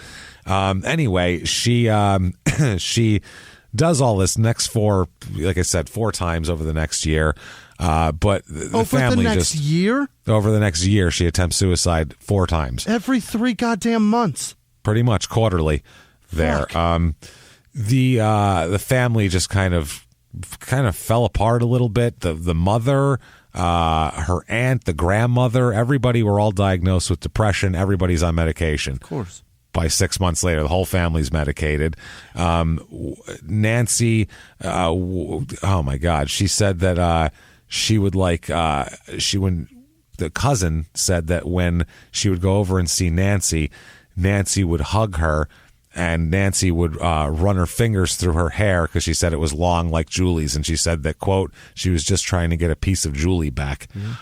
anyway, she does all this next 4 times over the next year. But the family year? Over the next year, she attempts suicide 4 times. Every 3 goddamn months. Pretty much quarterly there. The family just kind of fell apart a little bit. The mother, her aunt, the grandmother, everybody were all diagnosed with depression. Everybody's on medication. Of course. By 6 months later, the whole family's medicated. Nancy, oh my God, she said that she would the cousin said that when she would go over and see Nancy would hug her, and Nancy would run her fingers through her hair because she said it was long like Julie's, and she said that, quote, she was just trying to get a piece of Julie back. Mm-hmm.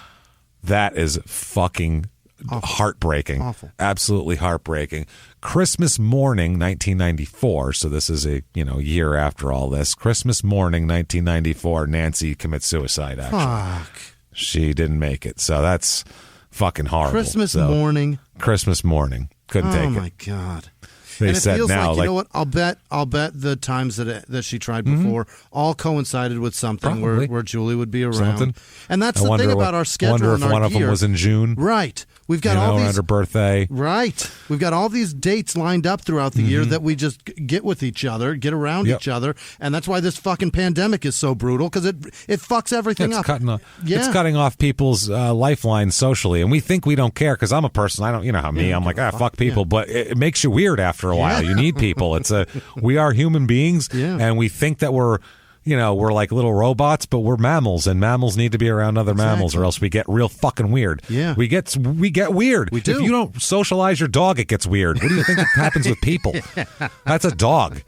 That is fucking heartbreaking. Awful. Absolutely heartbreaking. Christmas morning, 1994. So this is a year after all this. Christmas morning, 1994. Nancy commits suicide. Actually, Fuck. She didn't make it. So that's fucking horrible. Christmas morning. Couldn't take it. Oh my God. They and it said feels now, like, you know what? I'll bet the times that she tried before all coincided with something where Julie would be around. Something. And that's the thing about our schedule. I wonder if and our one of them gear. was in June. Right. We've got all these around her birthday. Right. We've got all these dates lined up throughout the year that we just get with each other, get around each other, and that's why this fucking pandemic is so brutal because it fucks everything up. It's cutting off people's lifelines socially, and we think we don't care because I'm a person. I don't, you know how me. I'm like, fuck people, but it makes you weird after a while. You need people. We are human beings, and we think that we're like little robots, but we're mammals, and mammals need to be around other mammals, or else we get real fucking weird. Yeah, we get weird. We do. If you don't socialize your dog, it gets weird. What do you think happens with people? That's a dog.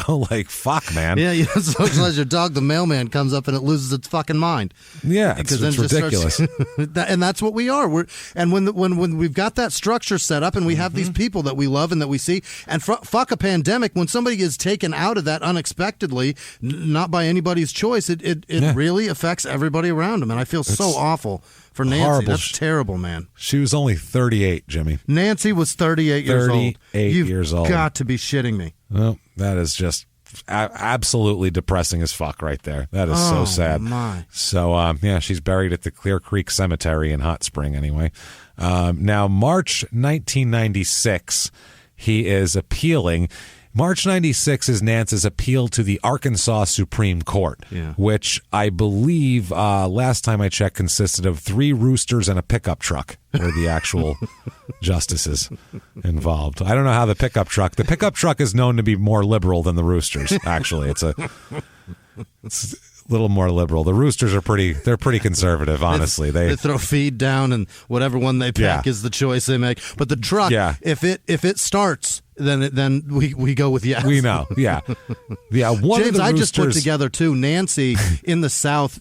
Like fuck, man. Yeah, you don't socialize your dog. The mailman comes up and it loses its fucking mind. Yeah, it's ridiculous. And that's what we are. When we've got that structure set up, and we have these people that we love and that we see, and fuck a pandemic. When somebody is taken out of that unexpectedly. Not by anybody's choice. It really affects everybody around him, and I feel so awful for Nancy. Horrible. That's terrible, man. She was only 38, Jimmy. Nancy was 38 years old. 38 years old. You've got to be shitting me. Well, that is just absolutely depressing as fuck right there. That is so sad. My. So, she's buried at the Clear Creek Cemetery in Hot Spring anyway. Now, March 1996, he is appealing. March 96 is Nance's appeal to the Arkansas Supreme Court, which I believe last time I checked consisted of 3 roosters and a pickup truck were the actual justices involved. I don't know how the pickup truck is known to be more liberal than the roosters, actually. It's a little more liberal. The roosters are pretty conservative, honestly. They throw feed down, and whatever one they pick is the choice they make. But the truck, if it starts, then we go with yes. We know, yeah. James, I just put together too. Nancy in the South,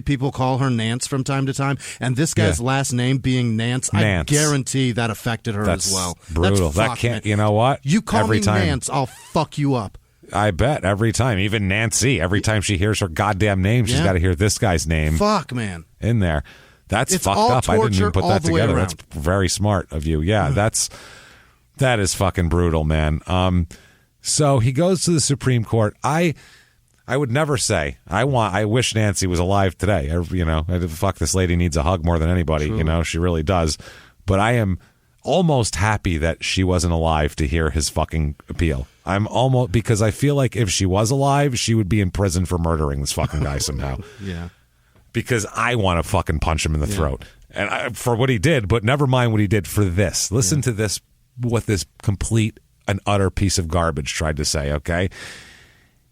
people call her Nance from time to time, and this guy's last name being Nance, I guarantee that affected her as well. Brutal. That's you know what? You call every me time. Nance, I'll fuck you up. I bet every time, even Nancy, every time she hears her goddamn name, she's got to hear this guy's name. Fuck, man. In there. That's it's fucked up. I didn't even put that together. That's very smart of you. Yeah, that is fucking brutal, man. So he goes to the Supreme Court. I would never say I wish Nancy was alive today. Fuck, this lady needs a hug more than anybody. True. She really does. But I am almost happy that she wasn't alive to hear his fucking appeal. I'm almost, because I feel like if she was alive, she would be in prison for murdering this fucking guy somehow. Yeah. Because I want to fucking punch him in the throat. And for what he did, but never mind what he did for this. Listen to this, what this complete and utter piece of garbage tried to say, okay?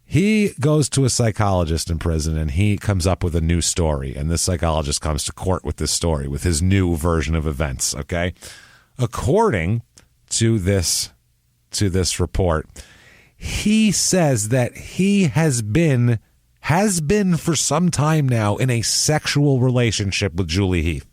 He goes to a psychologist in prison, and he comes up with a new story. And this psychologist comes to court with this story, with his new version of events, okay? According to this report, he says that he has been for some time now in a sexual relationship with Julie Heath.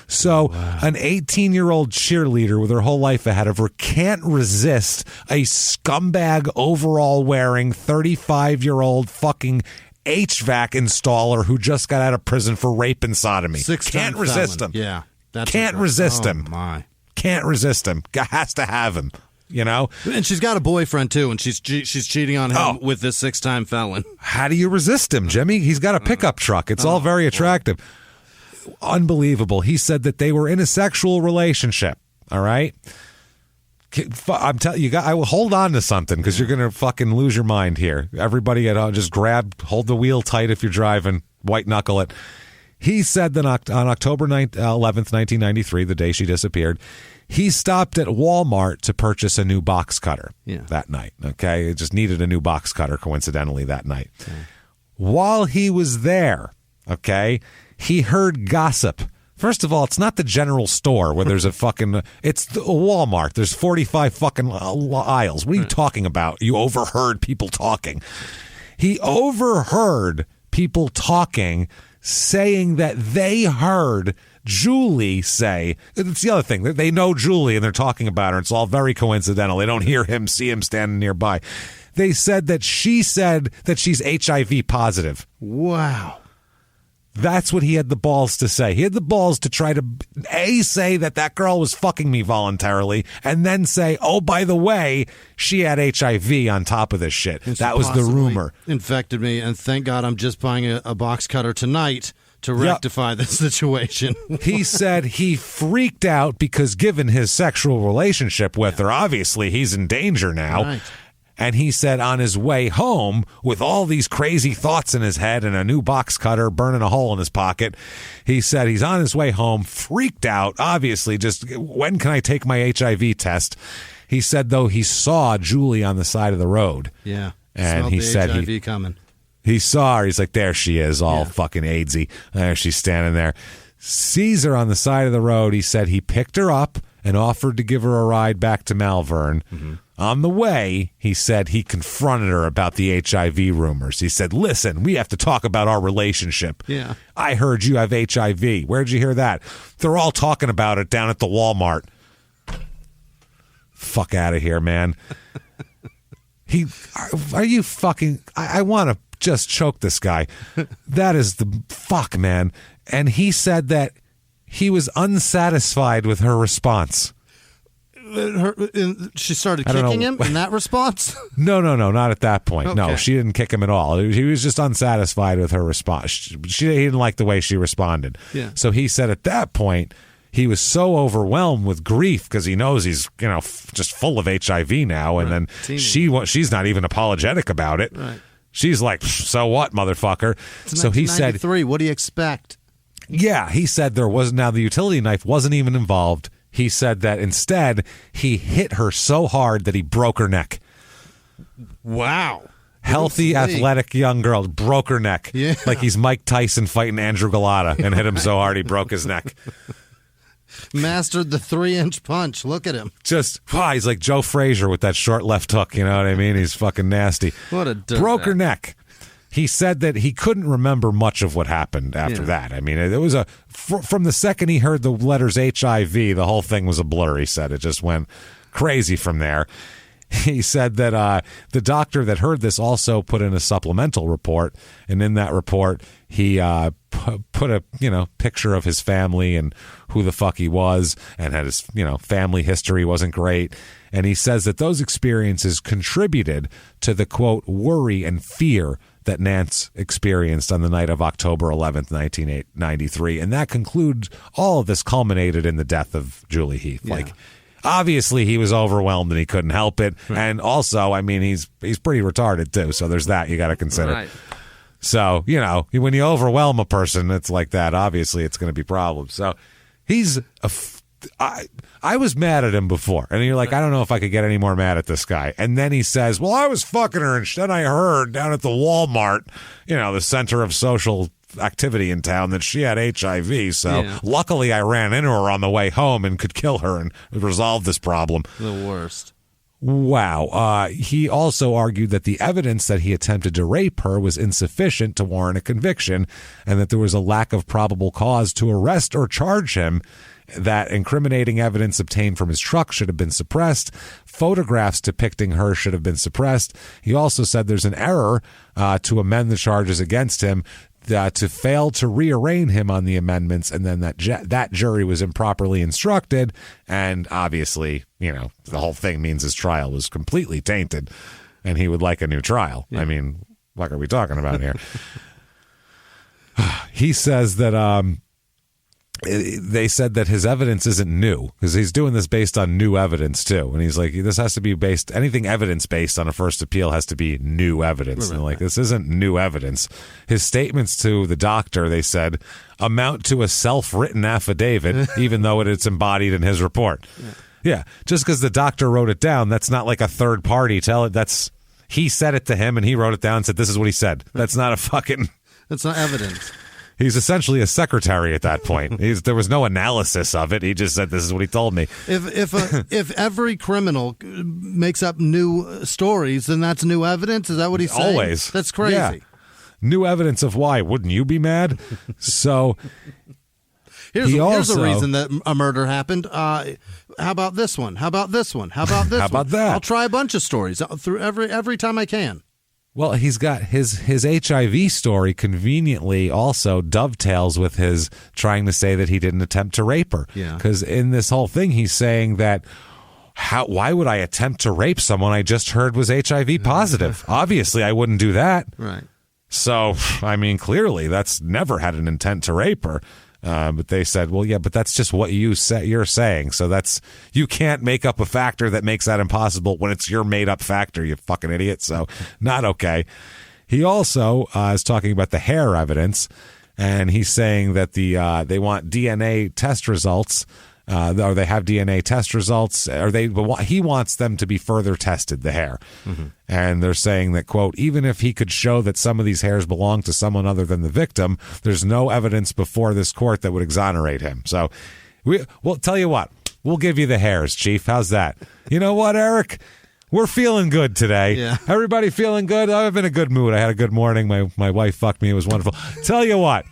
So an 18-year-old cheerleader with her whole life ahead of her can't resist a scumbag overall-wearing 35-year-old fucking HVAC installer who just got out of prison for rape and sodomy. Can't resist him. Yeah. Can't resist him. My. Can't resist him. Has to have him. And she's got a boyfriend too, and she's cheating on him with this 6-time felon. How do you resist him, Jimmie? He's got a pickup truck. It's all very attractive. Unbelievable. He said that they were in a sexual relationship. All right. I'm telling you, I will hold on to something because you're gonna fucking lose your mind here. Everybody, just hold the wheel tight if you're driving. White knuckle it. He said that on October 11th, 1993, the day she disappeared, he stopped at Walmart to purchase a new box cutter that night. Okay, it just needed a new box cutter, coincidentally, that night. Okay. While he was there, okay, he heard gossip. First of all, it's not the general store where there's it's a Walmart. There's 45 fucking aisles. What are you talking about? You overheard people talking. He overheard people talking, saying that they heard Julie say, it's the other thing, they know Julie and they're talking about her. It's all very coincidental. They don't hear him, see him standing nearby. They said that she said that she's HIV positive. Wow. That's what he had the balls to say. He had the balls to try to, A, say that girl was fucking me voluntarily, and then say, oh, by the way, she had HIV on top of this shit. That was the rumor. Infected me, and thank God I'm just buying a box cutter tonight to rectify the situation. He said he freaked out because given his sexual relationship with her, obviously he's in danger now. Right. And he said on his way home, with all these crazy thoughts in his head and a new box cutter burning a hole in his pocket, he said he's on his way home, freaked out, obviously, just when can I take my HIV test? He said, though, he saw Julie on the side of the road. Yeah. And he said HIV coming. He saw her. He's like, there she is, all fucking AIDSy. There she's standing there. Sees her on the side of the road. He said he picked her up and offered to give her a ride back to Malvern. Mm-hmm. On the way, he said he confronted her about the HIV rumors. He said, listen, we have to talk about our relationship. Yeah. I heard you have HIV. Where'd you hear that? They're all talking about it down at the Walmart. Fuck out of here, man. Are you fucking... I want to just choke this guy. That is the... Fuck, man. And he said that he was unsatisfied with her response. She started kicking him in that response? No, not at that point. Okay. No, she didn't kick him at all. He was just unsatisfied with her response. He didn't like the way she responded. Yeah. So he said at that point, he was so overwhelmed with grief because he knows he's, just full of HIV now. And then she's not even apologetic about it. Right. She's like, so what, motherfucker? So he said, what do you expect? Yeah, he said now the utility knife wasn't even involved. He said that instead, he hit her so hard that he broke her neck. Wow. Healthy, athletic young girl broke her neck. Yeah. Like he's Mike Tyson fighting Andrew Galata and hit him so hard he broke his neck. Mastered the 3-inch punch. Look at him. He's like Joe Frazier with that short left hook. You know what I mean? He's fucking nasty. What a dirtbag. Broke her neck. He said that he couldn't remember much of what happened after that. I mean, it was from the second he heard the letters HIV, the whole thing was a blur, he said. It just went crazy from there. He said that the doctor that heard this also put in a supplemental report, and in that report, he put a picture of his family and who the fuck he was, and had his family history wasn't great. And he says that those experiences contributed to the, quote, worry and fear that Nance experienced on the night of October 11th, 1993. And that concludes all of this culminated in the death of Julie Heath. Yeah. Like, obviously he was overwhelmed and he couldn't help it. Right. And also, I mean, he's pretty retarded too. So there's that you got to consider. Right. So, when you overwhelm a person, it's like that. Obviously, it's going to be problems. So he's I was mad at him before. And you're like, I don't know if I could get any more mad at this guy. And then he says, well, I was fucking her. And then I heard down at the Walmart, the center of social activity in town, that she had HIV. So luckily I ran into her on the way home and could kill her and resolve this problem. The worst. Wow. He also argued that the evidence that he attempted to rape her was insufficient to warrant a conviction, and that there was a lack of probable cause to arrest or charge him, that incriminating evidence obtained from his truck should have been suppressed. Photographs depicting her should have been suppressed. He also said there's an error to amend the charges against him, to fail to rearraign him on the amendments, and then that jury was improperly instructed. And obviously, the whole thing means his trial was completely tainted, and he would like a new trial. Yeah. I mean, what are we talking about here? He says that they said that his evidence isn't new, because he's doing this based on new evidence too. And he's like, this has to be anything evidence based on a first appeal has to be new evidence. Right. And like, this isn't new evidence. His statements to the doctor, they said, amount to a self-written affidavit, even though it's embodied in his report. Yeah. Just because the doctor wrote it down, that's not like a third party. He said it to him and he wrote it down and said, this is what he said. That's not that's not evidence. He's essentially a secretary at that point. There was no analysis of it. He just said, this is what he told me. If every criminal makes up new stories, then that's new evidence? Is that what he's saying? Always. That's crazy. Yeah. New evidence of why. Wouldn't you be mad? So Here's a reason that a murder happened. How about this one? How about this one? How about this How about that? I'll try a bunch of stories through every time I can. Well, he's got his HIV story conveniently also dovetails with his trying to say that he didn't attempt to rape her. Yeah. Because in this whole thing, he's saying that why would I attempt to rape someone I just heard was HIV positive? Obviously, I wouldn't do that. Right. So, I mean, clearly that's never had an intent to rape her. But they said, well, yeah, but that's just what you're saying. So you can't make up a factor that makes that impossible when it's your made up factor, you fucking idiot. So not okay. He also is talking about the hair evidence, and he's saying that they want DNA test results. Or they have DNA test results, or he wants them to be further tested, the hair. Mm-hmm. And they're saying that, quote, even if he could show that some of these hairs belong to someone other than the victim, there's no evidence before this court that would exonerate him. So we'll tell you what, we'll give you the hairs, Chief. How's that? You know what, Eric? We're feeling good today. Yeah. Everybody feeling good? I'm in a good mood. I had a good morning. My wife fucked me. It was wonderful. Tell you what,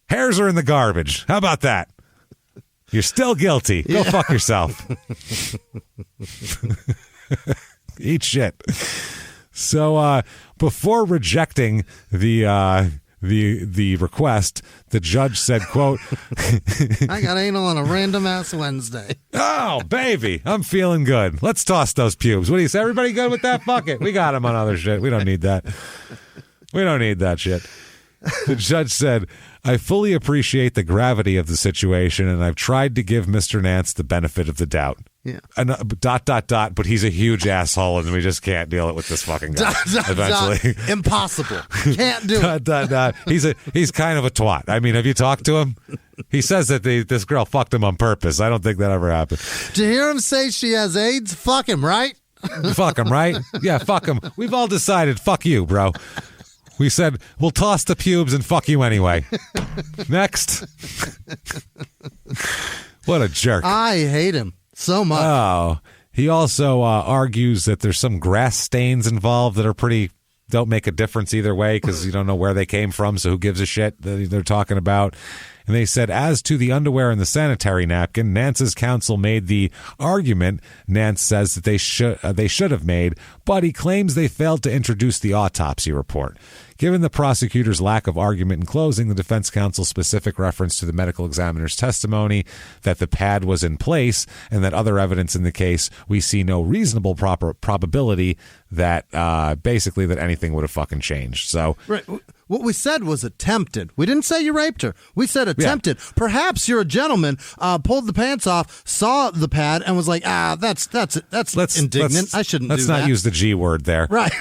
hairs are in the garbage. How about that? You're still guilty. Go fuck yourself. Eat shit. So before rejecting the request, the judge said, quote, I got anal on a random ass Wednesday. Oh, baby, I'm feeling good. Let's toss those pubes. What do you say? Everybody good with that? Fuck it. We got them on other shit. We don't need that. We don't need that shit. The judge said, I fully appreciate the gravity of the situation, and I've tried to give Mr. Nance the benefit of the doubt. Yeah. And, ... but he's a huge asshole, and we just can't deal it with this fucking guy. Eventually. Impossible. Can't do it. He's kind of a twat. I mean, have you talked to him? He says that this girl fucked him on purpose. I don't think that ever happened. Did you hear him say she has AIDS? Fuck him, right? Fuck him, right? Yeah, fuck him. We've all decided, fuck you, bro. We said, we'll toss the pubes and fuck you anyway. Next. What a jerk. I hate him so much. Oh, he also argues that there's some grass stains involved that are don't make a difference either way because you don't know where they came from, so who gives a shit that they're talking about. And they said, as to the underwear and the sanitary napkin, Nance's counsel made the argument Nance says that they should have made, but he claims they failed to introduce the autopsy report. Given the prosecutor's lack of argument in closing, the defense counsel's specific reference to the medical examiner's testimony that the pad was in place and that other evidence in the case, we see no reasonable probability that basically that anything would have fucking changed. So right. What we said was attempted. We didn't say you raped her. We said attempted. Yeah. Perhaps you're a gentleman, pulled the pants off, saw the pad, and was like, that's indignant. I shouldn't do that. Let's not use the G word there. Right.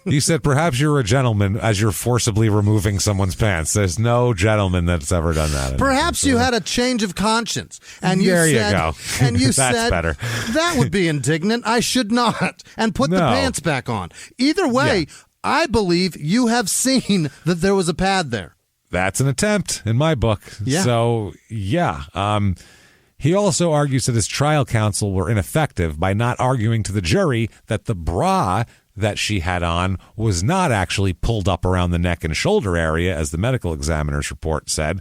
You said perhaps you're a gentleman as you're forcibly removing someone's pants. There's no gentleman that's ever done that. Perhaps you had a change of conscience. And you there said, you go. And you that's said, better. That would be indignant. I should not. And put the pants back on. Either way, I believe you have seen that there was a pad there. That's an attempt in my book. Yeah. So, yeah. He also argues that his trial counsel were ineffective by not arguing to the jury that the bra that she had on was not actually pulled up around the neck and shoulder area, as the medical examiner's report said.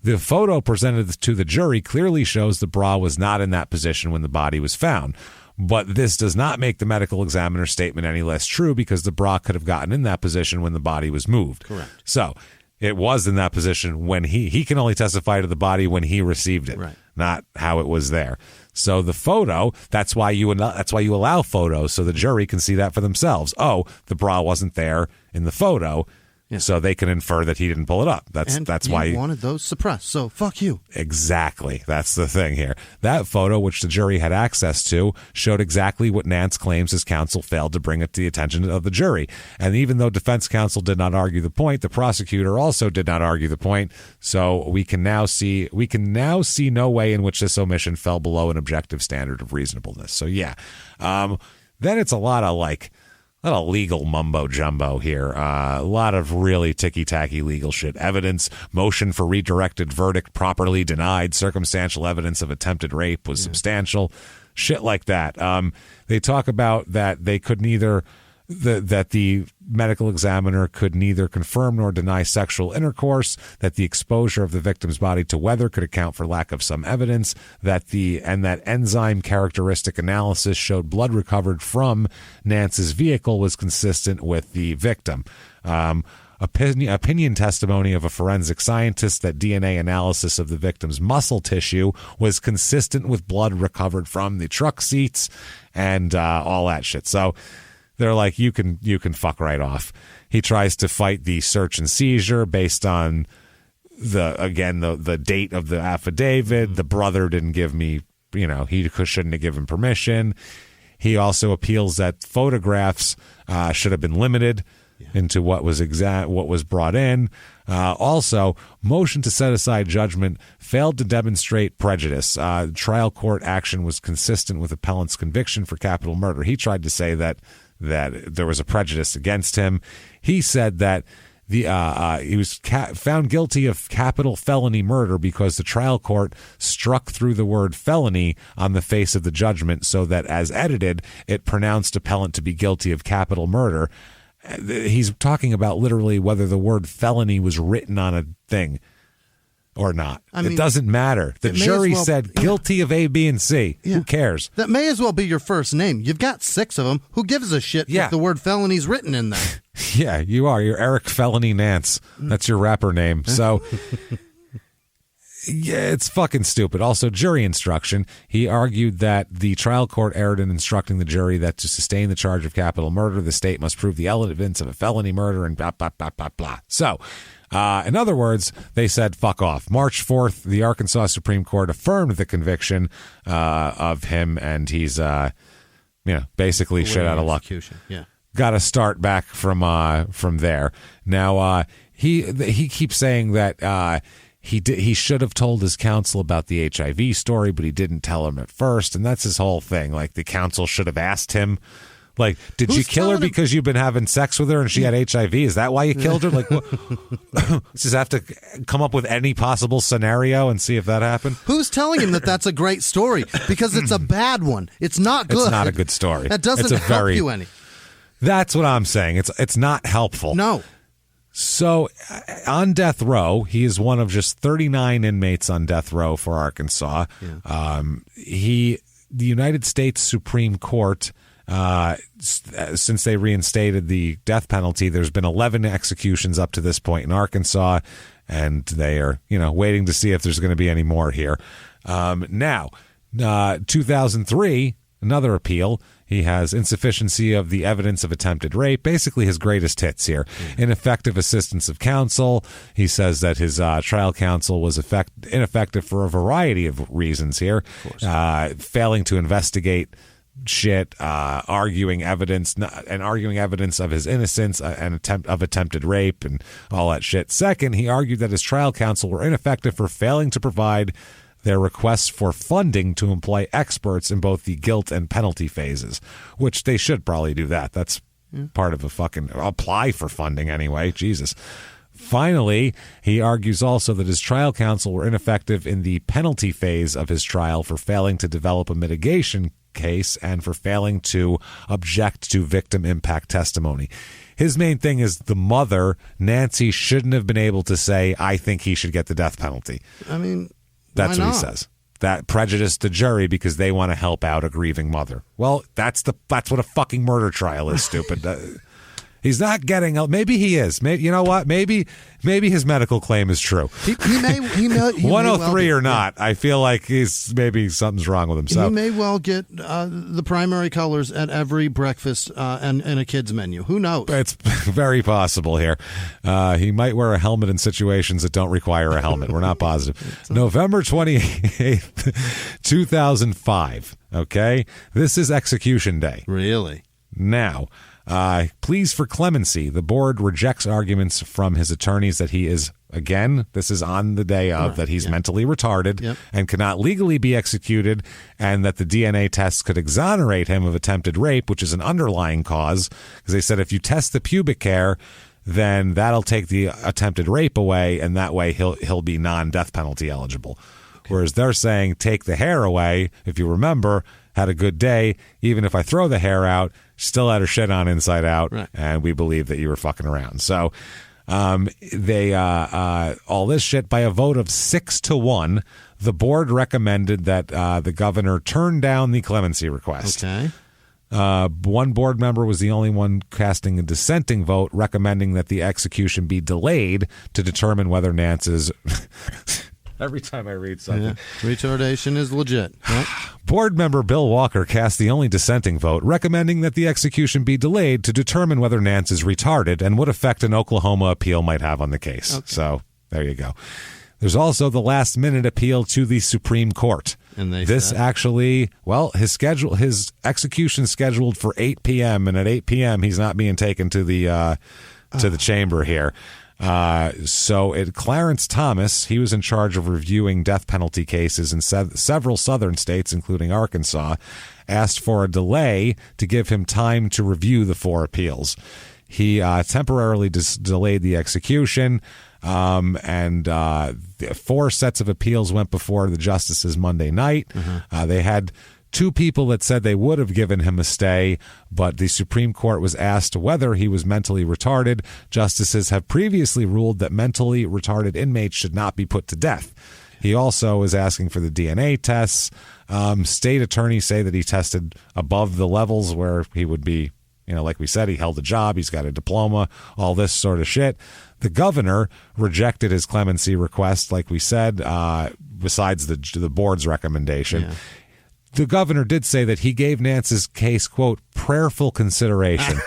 The photo presented to the jury clearly shows the bra was not in that position when the body was found. But this does not make the medical examiner's statement any less true because the bra could have gotten in that position when the body was moved. Correct. So it was in that position when he can only testify to the body when he received it, right, not how it was there. So the photo, that's why you allow photos so the jury can see that for themselves. Oh, the bra wasn't there in the photo. Yeah. So they can infer that he didn't pull it up. That's why you wanted those suppressed. So fuck you. Exactly. That's the thing here. That photo, which the jury had access to, showed exactly what Nance claims his counsel failed to bring it to the attention of the jury. And even though defense counsel did not argue the point, the prosecutor also did not argue the point. So we can now see no way in which this omission fell below an objective standard of reasonableness. So yeah. Then it's a lot of legal mumbo jumbo here. A lot of really ticky-tacky legal shit. Evidence, motion for redirected verdict properly denied, circumstantial evidence of attempted rape was substantial, shit like that. They talk about that they could neither that the medical examiner could neither confirm nor deny sexual intercourse, that the exposure of the victim's body to weather could account for lack of some evidence, that enzyme characteristic analysis showed blood recovered from Nance's vehicle was consistent with the victim. Opinion testimony of a forensic scientist that DNA analysis of the victim's muscle tissue was consistent with blood recovered from the truck seats and all that shit. So they're like, you can fuck right off. He tries to fight the search and seizure based on the date of the affidavit. The brother didn't give me, he shouldn't have given permission. He also appeals that photographs should have been limited into what was brought in. Also, motion to set aside judgment failed to demonstrate prejudice. Trial court action was consistent with appellant's conviction for capital murder. He tried to say that there was a prejudice against him. He said that he was found guilty of capital felony murder because the trial court struck through the word felony on the face of the judgment so that, as edited, it pronounced appellant to be guilty of capital murder. He's talking about literally whether the word felony was written on a thing or not. It doesn't matter. The jury said guilty of A, B, and C. Yeah. Who cares? That may as well be your first name. You've got 6 of them. Who gives a shit if the word felony's written in there? Yeah, you are. You're Eric Felony Nance. That's your rapper name. So, yeah, it's fucking stupid. Also, jury instruction. He argued that the trial court erred in instructing the jury that to sustain the charge of capital murder, the state must prove the evidence of a felony murder and blah, blah, blah, blah, blah. So, in other words, they said, fuck off. March 4th, the Arkansas Supreme Court affirmed the conviction of him, and he's, basically shit out of luck. Yeah. Got to start back from there. Now, he keeps saying that he should have told his counsel about the HIV story, but he didn't tell him at first, and that's his whole thing. Like, the counsel should have asked him, like, did you kill her because you've been having sex with her and she had HIV? Is that why you killed her? Like, just have to come up with any possible scenario and see if that happened? Who's telling him that that's a great story? Because it's a bad one. It's not good. It's not a good story. That doesn't help you any. That's what I'm saying. It's not helpful. No. So, on death row, he is one of just 39 inmates on death row for Arkansas. Yeah. The United States Supreme Court, since they reinstated the death penalty, there's been 11 executions up to this point in Arkansas, and they are, waiting to see if there's going to be any more here. Now, 2003, another appeal. He has insufficiency of the evidence of attempted rape, basically his greatest hits here. Ineffective assistance of counsel. He says that his trial counsel was ineffective for a variety of reasons here. Failing to investigate shit, arguing evidence of his innocence and attempted rape and all that shit. Second, he argued that his trial counsel were ineffective for failing to provide their requests for funding to employ experts in both the guilt and penalty phases, which they should probably do that. That's part of a fucking apply for funding anyway. Jesus. Finally, he argues also that his trial counsel were ineffective in the penalty phase of his trial for failing to develop a mitigation case and for failing to object to victim impact testimony. His main thing is the mother, Nancy, shouldn't have been able to say, I think he should get the death penalty. That's what he says. That prejudiced the jury because they want to help out a grieving mother. Well, that's what a fucking murder trial is, stupid. He's not getting. Maybe he is. Maybe, you know what? Maybe his medical claim is true. He may 103 or not. Yeah. I feel like maybe something's wrong with him. So he may well get the primary colors at every breakfast and a kid's menu. Who knows? It's very possible here. He might wear a helmet in situations that don't require a helmet. We're not positive. November 28th, 2005. Okay, this is execution day. Really? Now. Pleas for clemency. The board rejects arguments from his attorneys that he is, again, this is on the day of, that he's mentally retarded and cannot legally be executed, and that the DNA tests could exonerate him of attempted rape, which is an underlying cause, because they said if you test the pubic hair, then that'll take the attempted rape away, and that way he'll be non-death penalty eligible. Whereas they're saying take the hair away. If you remember, had a good day. Even if I throw the hair out, still had her shit on inside out, right. and we believe that you were fucking around. So they all this shit by a vote of 6-1. The board recommended that the governor turn down the clemency request. Okay. One board member was the only one casting a dissenting vote, recommending that the execution be delayed to determine whether Nance's... Every time I read something. Yeah. Retardation is legit. Right? Board member Bill Walker cast the only dissenting vote, recommending that the execution be delayed to determine whether Nance is retarded and what effect an Oklahoma appeal might have on the case. Okay. So there you go. There's also the last-minute appeal to the Supreme Court. And this actually, well, his execution scheduled for 8 p.m. and at 8 p.m. he's not being taken to the chamber here. So Clarence Thomas, he was in charge of reviewing death penalty cases in several southern states, including Arkansas, asked for a delay to give him time to review the 4 appeals. He temporarily delayed the execution. And 4 sets of appeals went before the justices Monday night. Mm-hmm. They had 2 people that said they would have given him a stay, but the Supreme Court was asked whether he was mentally retarded. Justices have previously ruled that mentally retarded inmates should not be put to death. He also is asking for the DNA tests. State attorneys say that he tested above the levels where he would be, like we said, he held a job, he's got a diploma, all this sort of shit. The governor rejected his clemency request, like we said, besides the board's recommendation. Yeah. The governor did say that he gave Nance's case, quote, prayerful consideration,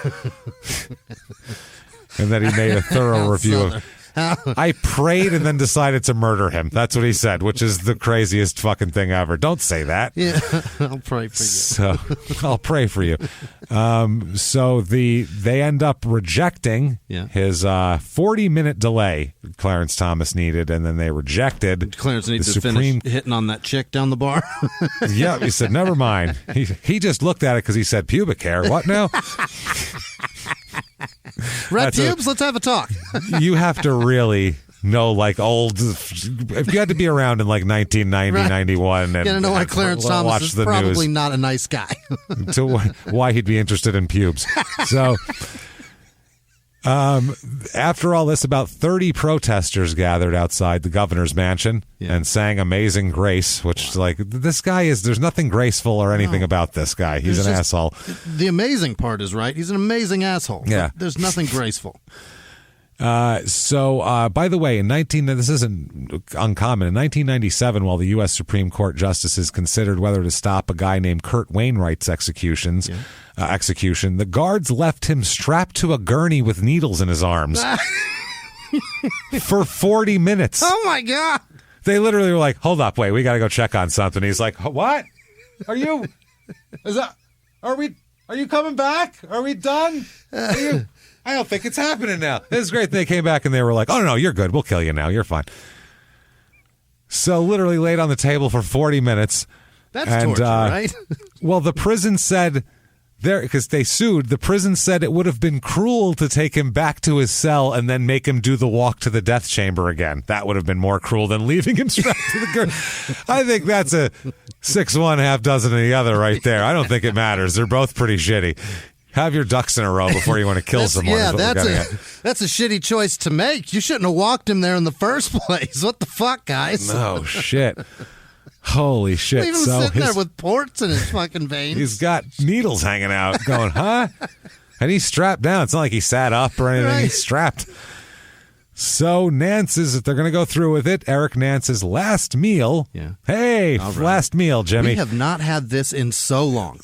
and that he made a thorough review of. I prayed and then decided to murder him. That's what he said, which is the craziest fucking thing ever. Don't say that. Yeah, I'll pray for you. So I'll pray for you. So they end up rejecting his 40-minute delay Clarence Thomas needed, and then they rejected. Clarence needs to finish hitting on that chick down the bar. Yeah, he said, never mind. He just looked at it because he said pubic hair. What now? Red pubes, let's have a talk. You have to really know, if you had to be around in 1990, right. 91. And, you got to know why Clarence Thomas is probably not a nice guy. To why he'd be interested in pubes. So, after all this, about 30 protesters gathered outside the governor's mansion and sang Amazing Grace, which this guy there's nothing graceful or anything about this guy. He's an asshole. The amazing part is, right, he's an amazing asshole. Yeah. There's nothing graceful. So, by the way, this isn't uncommon. In 1997, while the U.S. Supreme Court justices considered whether to stop a guy named Kurt Wainwright's execution, the guards left him strapped to a gurney with needles in his arms for 40 minutes. Oh, my God. They literally were like, hold up, wait, we got to go check on something. He's like, what? Are you coming back? Are we done? I don't think it's happening now. This is great. They came back and they were like, oh, no, you're good. We'll kill you now. You're fine. So literally laid on the table for 40 minutes. That's torture, right? Well, the prison said, because they sued, the prison said it would have been cruel to take him back to his cell and then make him do the walk to the death chamber again. That would have been more cruel than leaving him strapped to the gurney. I think that's a 6-1, half dozen of the other right there. I don't think it matters. They're both pretty shitty. Have your ducks in a row before you want to kill someone. Yeah, that's a shitty choice to make. You shouldn't have walked him there in the first place. What the fuck, guys? No shit. Holy shit. Leave him sitting there with ports in his fucking veins. He's got needles hanging out going, huh? And he's strapped down. It's not like he sat up or anything. Right. He's strapped. So if they're going to go through with it, Eric Nance's last meal. Yeah. Hey, right. Last meal, Jimmie. We have not had this in so long.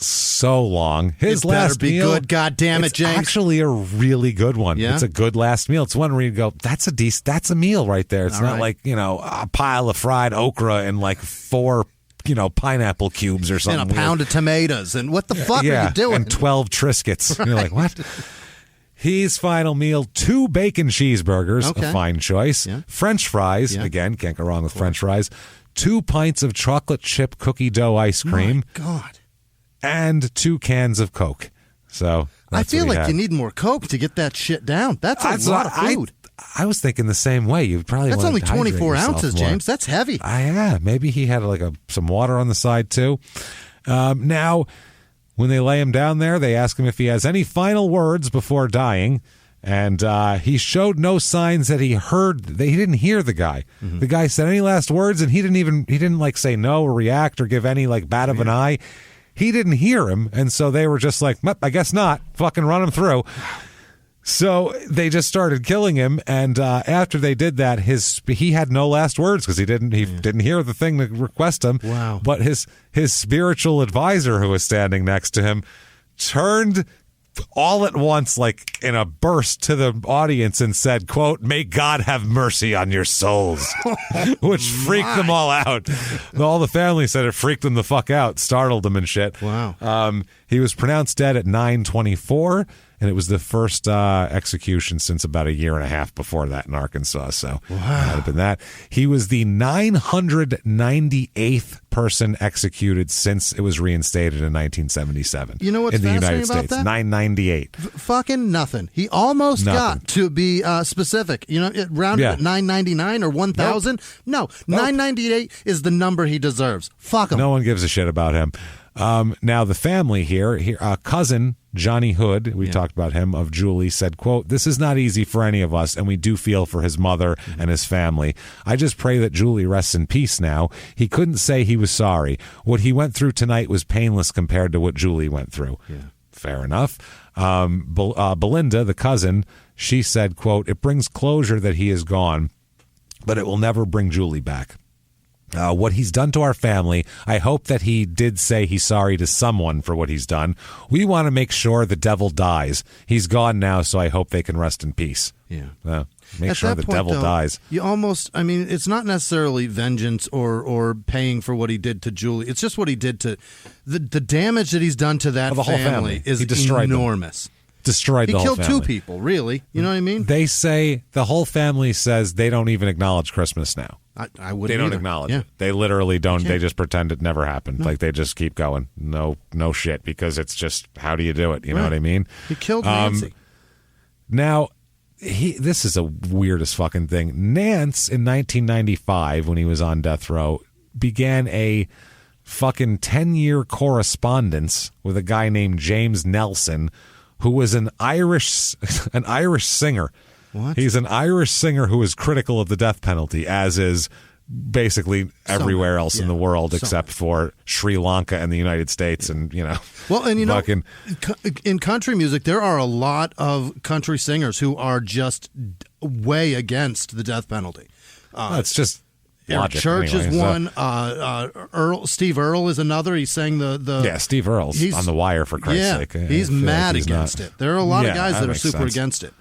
His last meal. Good. God damn it, James. It's actually a really good one. Yeah? It's a good last meal. It's one where you go, that's a meal right there. It's not like, a pile of fried okra and 4 pineapple cubes or something. And a pound of tomatoes. And what the fuck are you doing? And 12 Triscuits. Right. You're like, what? His final meal, 2 bacon cheeseburgers, a fine choice. Yeah. French fries, again, can't go wrong with French fries. 2 pints of chocolate chip cookie dough ice cream. My God. And 2 cans of Coke. So I feel like you need more Coke to get that shit down. That's a lot of food. I was thinking the same way. You probably That's only 24 ounces, more. James. That's heavy. Yeah, maybe he had some water on the side too. Now, When they lay him down there, they ask him if he has any final words before dying. And he showed no signs that he didn't hear the guy. Mm-hmm. The guy said any last words, and he didn't like say no or react or give any like bat of an eye. He didn't hear him, and so they were just like, I guess not. Fucking run him through. So they just started killing him, and after they did that, he had no last words because he didn't hear the thing to request him. Wow! But his spiritual advisor, who was standing next to him, turned all at once, like in a burst, to the audience and said, quote, "May God have mercy on your souls," which freaked them all out. All the family said it freaked them the fuck out, startled them and shit. Wow. He was pronounced dead at 9:24, and it was the first execution since about a year and a half before that in Arkansas. So that had been that. He was the 998th person executed since it was reinstated in 1977. You know what's in the United fascinating States? about that? 998. Fucking nothing. He almost got to be specific. You know, it rounded at 999 or 1,000. Nope. No, 998 is the number he deserves. Fuck him. No one gives a shit about him. Now the family here, cousin Johnny Hood, we talked about him, of Julie, said, quote, "This is not easy for any of us, and we do feel for his mother and his family. I just pray that Julie rests in peace now. He couldn't say he was sorry. What he went through tonight was painless compared to what Julie went through." Yeah. Fair enough. Belinda, the cousin, she said, quote, "It brings closure that he is gone, but it will never bring Julie back. What he's done to our family, I hope that he did say he's sorry to someone for what he's done. We want to make sure the devil dies. He's gone now, so I hope they can rest in peace." Yeah. Make At sure that the point, devil though, dies. You almost, I mean, it's not necessarily vengeance or paying for what he did to Julie. It's just what he did to the damage that he's done to that the whole family is he destroyed enormous. Destroyed the whole family. He killed two people, really. You know what I mean? They say, the whole family says they don't even acknowledge Christmas now. I wouldn't They don't either. acknowledge Yeah. it. They literally don't. They just pretend it never happened. No. Like they just keep going. No shit, because it's just, how do you do it? You know what I mean? He killed Nancy. Now, this is a weirdest fucking thing. Nance, in 1995, when he was on death row, began a fucking 10-year correspondence with a guy named James Nelson, who was an Irish singer. What? He's an Irish singer who is critical of the death penalty, as is basically everywhere else in the world except for Sri Lanka and the United States, and Well, and in country music, there are a lot of country singers who are just way against the death penalty. It's just logic. Church anyway, is one. Steve Earle is another. He sang the Steve Earle's on The Wire, for Christ's sake. He's mad against it. There are a lot of guys that are super against it.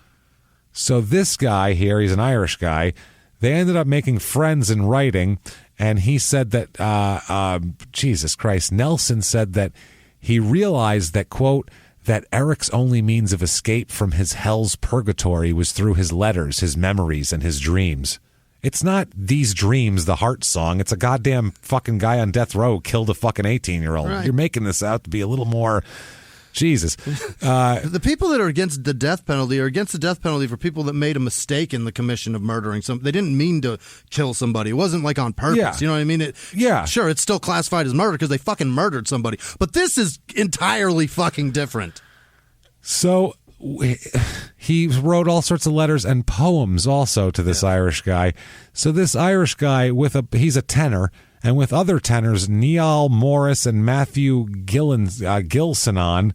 So this guy here, he's an Irish guy. They ended up making friends in writing, and he said that, Jesus Christ, Nelson said that he realized that, quote, that Eric's only means of escape from his hell's purgatory was through his letters, his memories, and his dreams. It's not These Dreams, the Heart song. It's a goddamn fucking guy on death row killed a fucking 18-year-old. Right. You're making this out to be a little more... Jesus. The people that are against the death penalty are against the death penalty for people that made a mistake in the commission of murdering some. They didn't mean to kill somebody. It wasn't like on purpose. Yeah. You know what I mean? Sure, it's still classified as murder because they fucking murdered somebody. But this is entirely fucking different. So he wrote all sorts of letters and poems also to this Irish guy. So this Irish guy, he's a tenor. And with other tenors, Niall Morris and Matthew Gilsonon,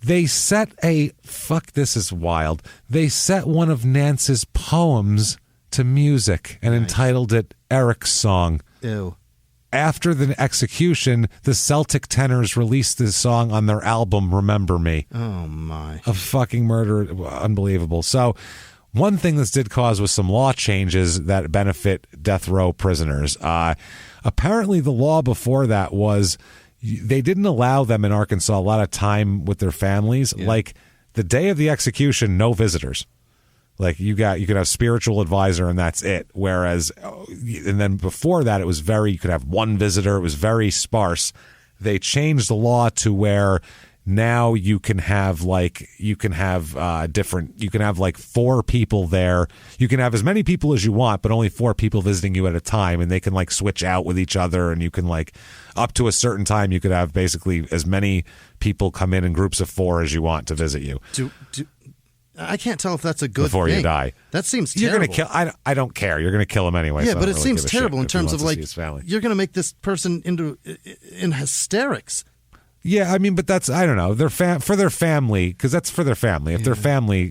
they set this is wild. They set one of Nance's poems to music and entitled it Eric's Song. Ew. After the execution, the Celtic tenors released this song on their album Remember Me. Oh, my. A fucking murder. Unbelievable. So... one thing this did cause was some law changes that benefit death row prisoners. Apparently, the law before that was they didn't allow them in Arkansas a lot of time with their families. Yeah. Like the day of the execution, no visitors. Like you could have spiritual advisor and that's it. Whereas, and then before that, it was you could have one visitor. It was very sparse. They changed the law to where now you can have like 4 people there. You can have as many people as you want, but only 4 people visiting you at a time, and they can like switch out with each other, and you can like up to a certain time you could have basically as many people come in groups of 4 as you want to visit you. I can't tell if that's a good before thing. You die. That seems terrible. You're gonna kill. I don't care. You're gonna kill him anyway. Yeah, so but it really seems terrible in terms of like you're gonna make this person in hysterics. Yeah, I mean, but that's, I don't know. They're for their family, because that's for their family. If their family,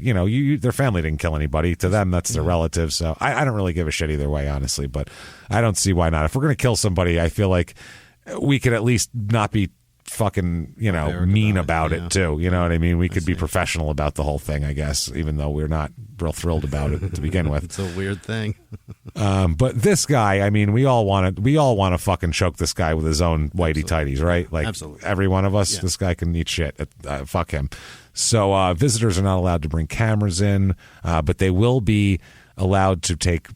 their family didn't kill anybody. To them, that's their relatives. So I don't really give a shit either way, honestly. But I don't see why not. If we're gonna kill somebody, I feel like we could at least not be fucking mean about it too. You know what I mean? We could be professional about the whole thing, I guess, even though we're not real thrilled about it to begin with. It's a weird thing. But this guy, I mean, we all want to fucking choke this guy with his own whitey tighties, right? Like absolutely. Every one of us. Yeah. This guy can eat shit. Fuck him. So visitors are not allowed to bring cameras in, but they will be allowed to take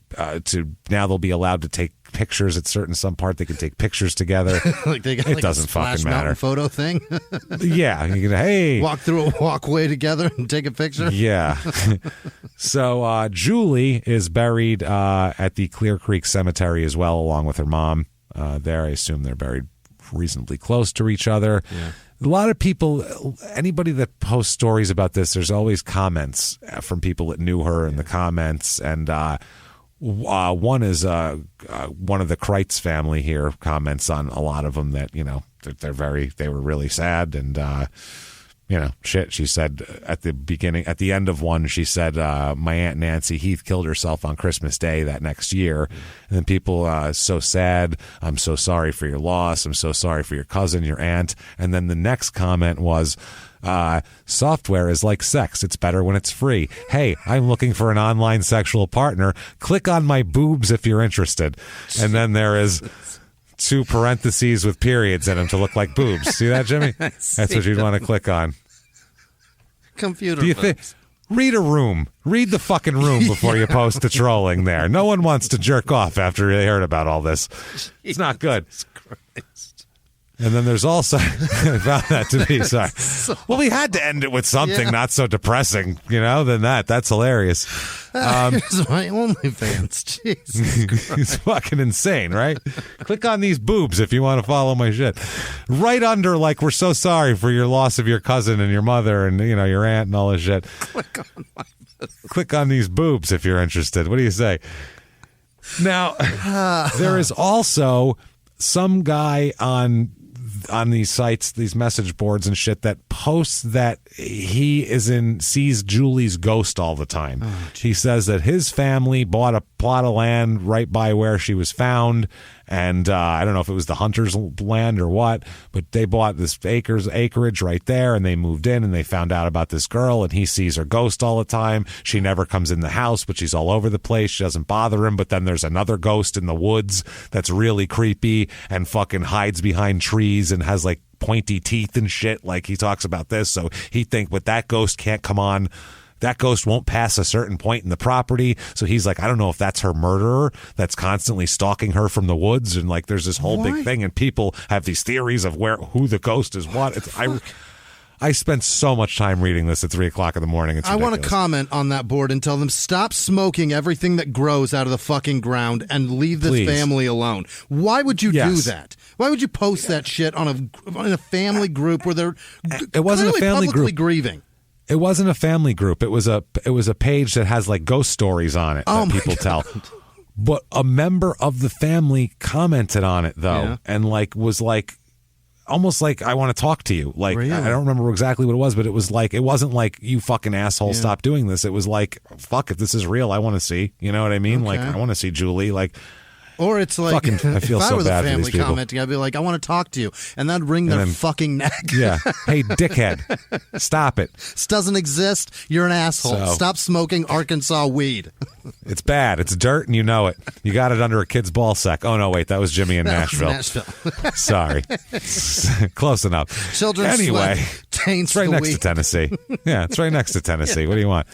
now they'll be allowed to take pictures at some part. They can take pictures together. Like they got, it doesn't fucking matter. Photo thing. Yeah, you can walk through a walkway together and take a picture. Yeah. So Julie is buried at the Clear Creek Cemetery as well, along with her mom. There, I assume they're buried reasonably close to each other. Yeah. A lot of people, anybody that posts stories about this, there's always comments from people that knew her in the comments. And one is one of the Kreitz family here comments on a lot of them that, they were really sad. And, shit, she said at the end of one, she said, my Aunt Nancy Heath killed herself on Christmas Day that next year. And then people, so sad. I'm so sorry for your loss. I'm so sorry for your cousin, your aunt. And then the next comment was, software is like sex. It's better when it's free. Hey, I'm looking for an online sexual partner. Click on my boobs if you're interested. And then there is 2 parentheses with periods in them to look like boobs. See that, Jimmy? That's what you'd want to click on. Computer. Do you think? Read the fucking room before you post the trolling there. No one wants to jerk off after they heard about all this. It's not good. And then there's also, I found that to be, sorry. Well, we had to end it with something not so depressing, than that. That's hilarious. Here's my OnlyFans. Jesus It's fucking insane, right? Click on these boobs if you want to follow my shit. Right under, like, we're so sorry for your loss of your cousin and your mother and, your aunt and all this shit. Click on these boobs if you're interested. What do you say? Now, there is also some guy on these sites, these message boards and shit, that posts that he sees Julie's ghost all the time. He says that his family bought a plot of land right by where she was found, and I don't know if it was the hunter's land or what, but they bought this acreage right there, and they moved in, and they found out about this girl, and he sees her ghost all the time. She never comes in the house, but she's all over the place. She doesn't bother him, but then there's another ghost in the woods that's really creepy and fucking hides behind trees and has like pointy teeth and shit. Like, he talks about this, so he thinks, but that ghost can't come on. That ghost won't pass a certain point in the property. So he's like, I don't know if that's her murderer that's constantly stalking her from the woods. And like, there's this whole big thing, and people have these theories of who the ghost is. I spent so much time reading this at 3:00 in the morning. It's ridiculous. I want to comment on that board and tell them, stop smoking everything that grows out of the fucking ground and leave this family alone. Why would you do that? Why would you post that shit on a family group where they're it wasn't a family publicly group grieving? It wasn't a family group. It was a page that has like ghost stories on it that people tell. But a member of the family commented on it though, and like was like almost like, I want to talk to you. Like, really? I don't remember exactly what it was, but it was like, it wasn't like, you fucking asshole, stop doing this. It was like, fuck, if this is real, I want to see. You know what I mean? Okay. Like, I want to see Julie. Like, or it's like, fucking, I feel if so I were the bad family for these people. commenting, I'd be like, I want to talk to you. And that'd wring their fucking neck. Yeah. Hey, dickhead, stop it. This doesn't exist. You're an asshole. Stop smoking Arkansas weed. It's bad. It's dirt, and you know it. You got it under a kid's ball sack. Oh, no, wait. That was Jimmie in Nashville. Sorry. Close enough. Children's sweat taints it's right the next weed. to Tennessee. Yeah, it's right next to Tennessee. What do you want?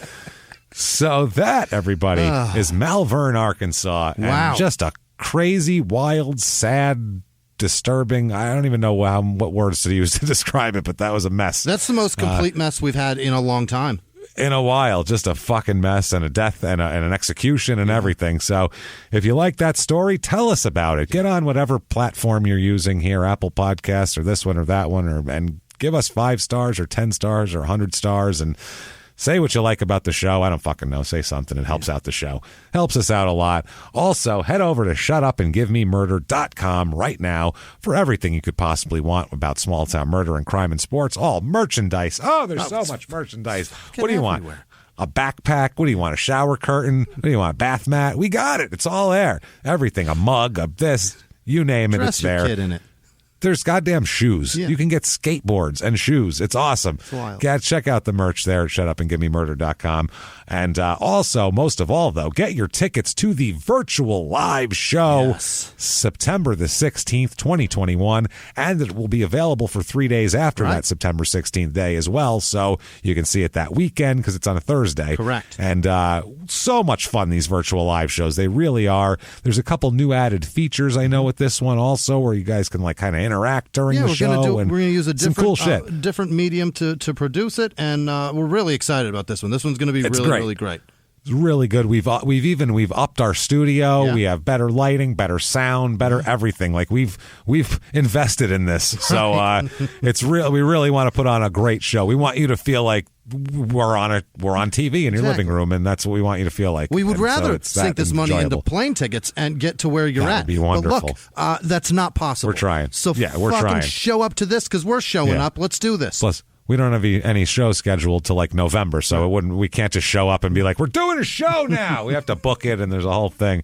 So that, everybody, is Malvern, Arkansas. Wow. And just a crazy, wild, sad disturbing. I don't even know what words to use to describe it, but that was a mess. That's the most complete mess we've had in a long time. In a while, just a fucking mess and a death and an execution and everything. So if you like that story, tell us about it. Get on whatever platform you're using here, Apple Podcasts or this one or that one, and give us 5 stars or 10 stars or 100 stars and say what you like about the show. I don't fucking know. Say something. It helps out the show. Helps us out a lot. Also, head over to shutupandgivememurder.com right now for everything you could possibly want about small town murder and crime and sports. All merchandise. Oh, there's so much merchandise. What do you want? A backpack? What do you want? A shower curtain? What do you want? A bath mat? We got it. It's all there. Everything. A mug, a this, you name it, it's there. Dress your kid in it. There's goddamn shoes. Yeah. You can get skateboards and shoes. It's awesome. It's wild. Check out the merch there at shutupandgivememurder.com. And also, most of all, though, get your tickets to the virtual live show September the 16th, 2021. And it will be available for 3 days after that September 16th day as well. So you can see it that weekend because it's on a Thursday. Correct. And so much fun, these virtual live shows. They really are. There's a couple new added features, I know, with this one also, where you guys can like kind of interact during the show. We're going to use a different, cool shit. Different medium to produce it, and we're really excited about this one. This one's going to be really great. It's really good. We've upped our studio. Yeah. We have better lighting, better sound, better everything. Like we've invested in this. So it's real. We really want to put on a great show. We want you to feel like we're on TV in your living room, and that's what we want you to feel like. We would rather sink this money into plane tickets and get to where you're at. That would be wonderful. But look, that's not possible. We're trying. So we're trying. Show up to this because we're showing up. Let's do this. Plus, we don't have any show scheduled till like November, so we can't just show up and be like, we're doing a show now. We have to book it, and there's a whole thing.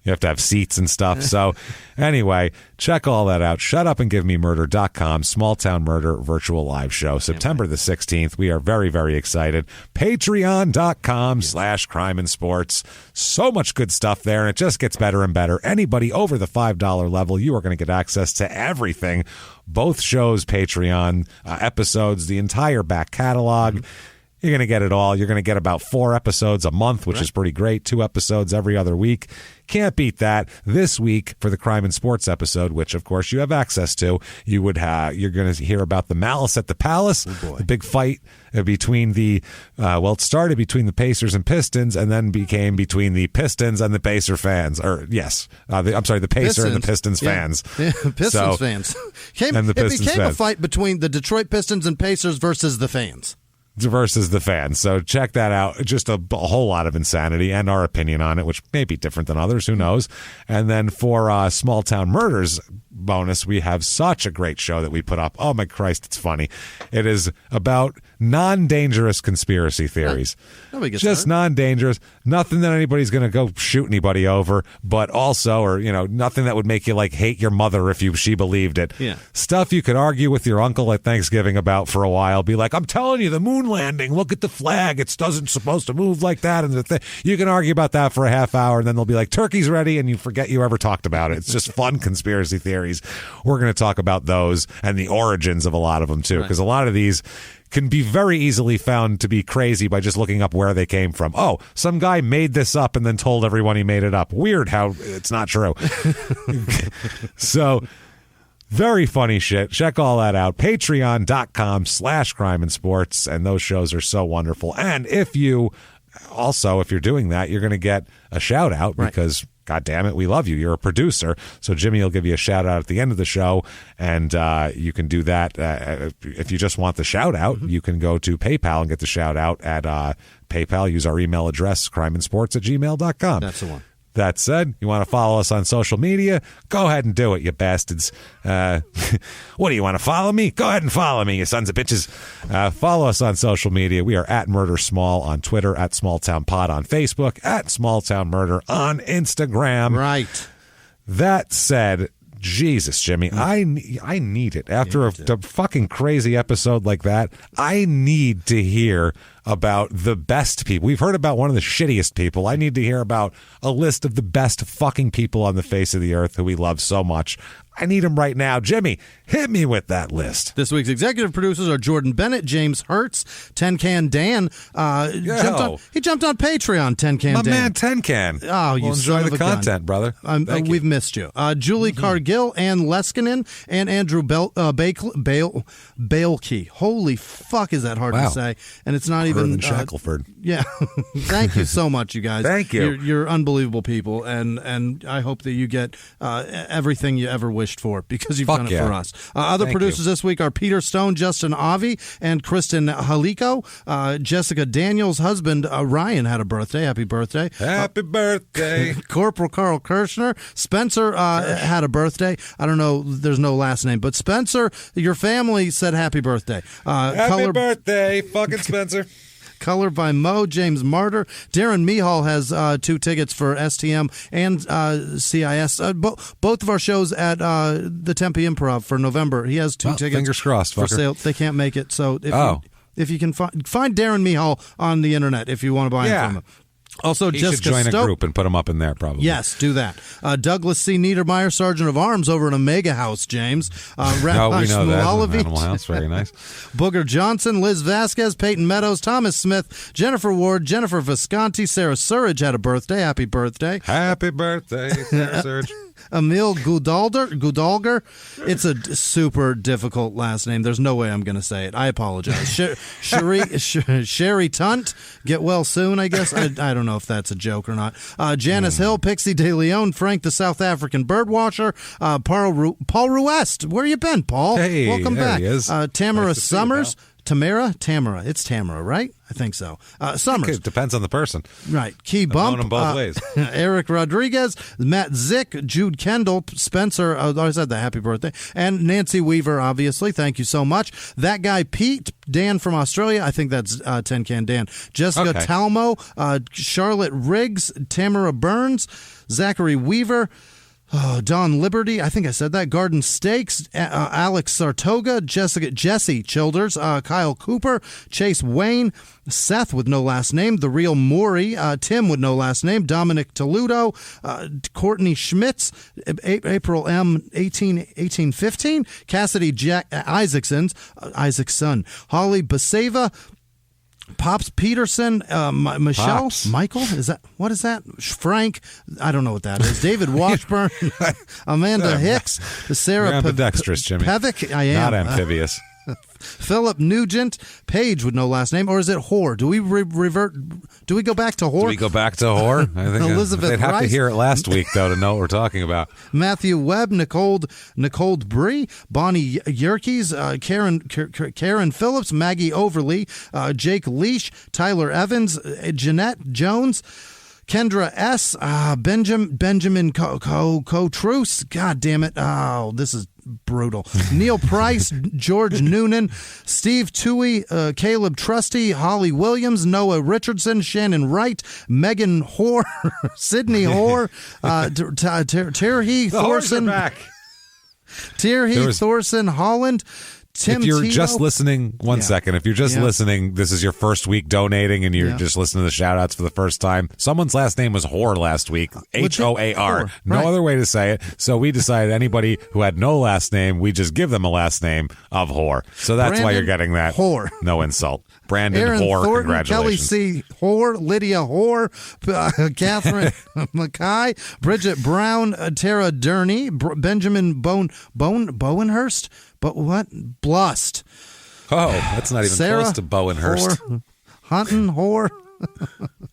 You have to have seats and stuff. So anyway, check all that out. Shutupandgivememurder.com. Small Town Murder virtual live show. September the 16th. We are very, very excited. Patreon.com/crime and sports. So much good stuff there, and it just gets better and better. Anybody over the $5 level, you are going to get access to everything. Both shows, Patreon episodes, the entire back catalog. You're going to get it all. You're going to get about 4 episodes a month, which is pretty great. 2 episodes every other week. Can't beat that. This week for the Crime and Sports episode, which of course you have access to, you're going to hear about the Malice at the Palace, the big fight between it started between the Pacers and Pistons, and then became between the Pistons and the Pacer fans. The Pacer and the Pistons fans. Yeah, Pistons fans. It became a fight between the Detroit Pistons and Pacers versus the fans. So check that out. Just a whole lot of insanity and our opinion on it, which may be different than others. Who knows? And then for Small Town Murders bonus, we have such a great show that we put up. Oh, my Christ, it's funny. It is about non-dangerous conspiracy theories. Just non-dangerous. Nothing that anybody's going to go shoot anybody over, but also, nothing that would make you like hate your mother if she believed it. Yeah. Stuff you could argue with your uncle at Thanksgiving about for a while. Be like, I'm telling you, the moon landing, look at the flag. It doesn't supposed to move like that. And you can argue about that for a half hour, and then they'll be like, turkey's ready, and you forget you ever talked about it. It's just fun conspiracy theories. We're going to talk about those and the origins of a lot of them, too, because a lot of these can be very easily found to be crazy by just looking up where they came from. Oh, some guy made this up and then told everyone he made it up. Weird how it's not true. So very funny shit. Check all that out. Patreon.com/crime and sports. And those shows are so wonderful. And if you're doing that, you're going to get a shout out because God damn it, we love you. You're a producer. So Jimmie will give you a shout out at the end of the show. And you can do that. If you just want the shout out, you can go to PayPal and get the shout out at PayPal. Use our email address, crimeandsports@gmail.com. That's the one. That said, you want to follow us on social media? Go ahead and do it, you bastards. What do you want to follow me? Go ahead and follow me, you sons of bitches. Follow us on social media. We are at Murder Small on Twitter, at SmallTownPod on Facebook, at SmallTownMurder on Instagram. Right. That said, Jesus, Jimmie, I need it. After a fucking crazy episode like that, I need to hear about the best people. We've heard about one of the shittiest people. I need to hear about a list of the best fucking people on the face of the earth who we love so much. I need him right now. Jimmie, hit me with that list. This week's executive producers are Jordan Bennett, James Hertz, Tin Can Dan. He jumped on Patreon, Tin Can Dan. My man, Tin Can. Oh, you enjoy the content, brother. We've missed you. Julie Cargill, Ann Leskinen, and Andrew Bailkey. Holy fuck, is that hard to say? And it's not even Shackelford. Yeah. Thank you so much, you guys. Thank you. You're unbelievable people, and I hope that you get everything you ever wished for, because you've done it for us. Other producers this week are Peter Stone, Justin Avi, and Kristen Haliko. Jessica Daniels' husband, Ryan, had a birthday. Happy birthday. Happy birthday. Corporal Carl Kirshner. Spencer had a birthday. I don't know, there's no last name, but Spencer, your family said happy birthday. Happy birthday, fucking Spencer. Color by Mo. James Martyr. Darren Mihal has 2 tickets for STM and CIS. Both of our shows at the Tempe Improv for November. He has 2 tickets. Fingers crossed, for sale. They can't make it. So if you can find Darren Mihal on the internet if you want to buy him from him. Also, he Jessica should join Stoke. a group and put him up in there, probably. Yes, do that. Douglas C. Niedermeyer, Sergeant of Arms, over at Omega House, James. We know that. Animal House, very nice. Booger Johnson, Liz Vasquez, Peyton Meadows, Thomas Smith, Jennifer Ward, Jennifer Visconti, Sarah Surridge had a birthday. Happy birthday. Happy birthday, Sarah Surridge. Emil Gudalger. It's a super difficult last name. There's no way I'm going to say it. I apologize. Sherry Tunt. Get well soon, I guess. I don't know if that's a joke or not. Janice Hill, Pixie De Leon, Frank the South African birdwatcher, Paul Ruest. Where you been, Paul? Hey, welcome back. He is. Tamara nice Summers. Tamara? It's Tamara, right? I think so. Summers. It depends on the person. Right. Key Bump. Them both ways. Eric Rodriguez, Matt Zick, Jude Kendall, Spencer, I said that, happy birthday, and Nancy Weaver, obviously. Thank you so much. That guy, Pete, Dan from Australia, I think that's Tin Can Dan. Jessica Talmo, Charlotte Riggs, Tamara Burns, Zachary Weaver, Don Liberty, I think I said that. Garden Steaks, Alex Sartoga, Jesse Childers, Kyle Cooper, Chase Wayne, Seth with no last name, The Real Maury, Tim with no last name, Dominic Toludo, Courtney Schmitz, April M. 1815, Cassidy Isaacson, Holly Baseva, Pops Peterson, Michelle, Pops. Michael, what is that? Frank, I don't know what that is. David Washburn, Amanda Hicks, Sarah ambidextrous, Jimmie. Pevic, I am. Not amphibious. Philip Nugent, Page with no last name, or is it Whore? Do we revert? Do we go back to Whore? Do we go back to Whore? I think Elizabeth they'd have Rice. to hear it last week, though, to know what we're talking about. Matthew Webb, Nicole Bree, Bonnie Yerkes, Karen Phillips, Maggie Overly, Jake Leash, Tyler Evans, Jeanette Jones, Kendra S., Benjamin Truce. God damn it. Oh, this is brutal. Neil Price, George Noonan, Steve Toohey, Caleb Trusty, Holly Williams, Noah Richardson, Shannon Wright, Megan Hoare, Sydney Hoare, Terhi Thorson, Thorson Holland, Tim if you're Tito. just listening, one second. If you're just listening, this is your first week donating and you're just listening to the shout outs for the first time. Someone's last name was Hoare last week. Hoar. No other way to say it. So we decided anybody who had no last name, we just give them a last name of Hoare. So that's why you're getting that. Hoare. No insult. Brandon Aaron Hoare, Thornton, congratulations. Kelly C. Hoare, Lydia Hoare, Catherine Mackay, Bridget Brown, Tara Durney, Benjamin Bowenhurst. But what? Blust. Oh, that's not even Sarah close to Bowenhurst. Hoare, Hunton Hoare.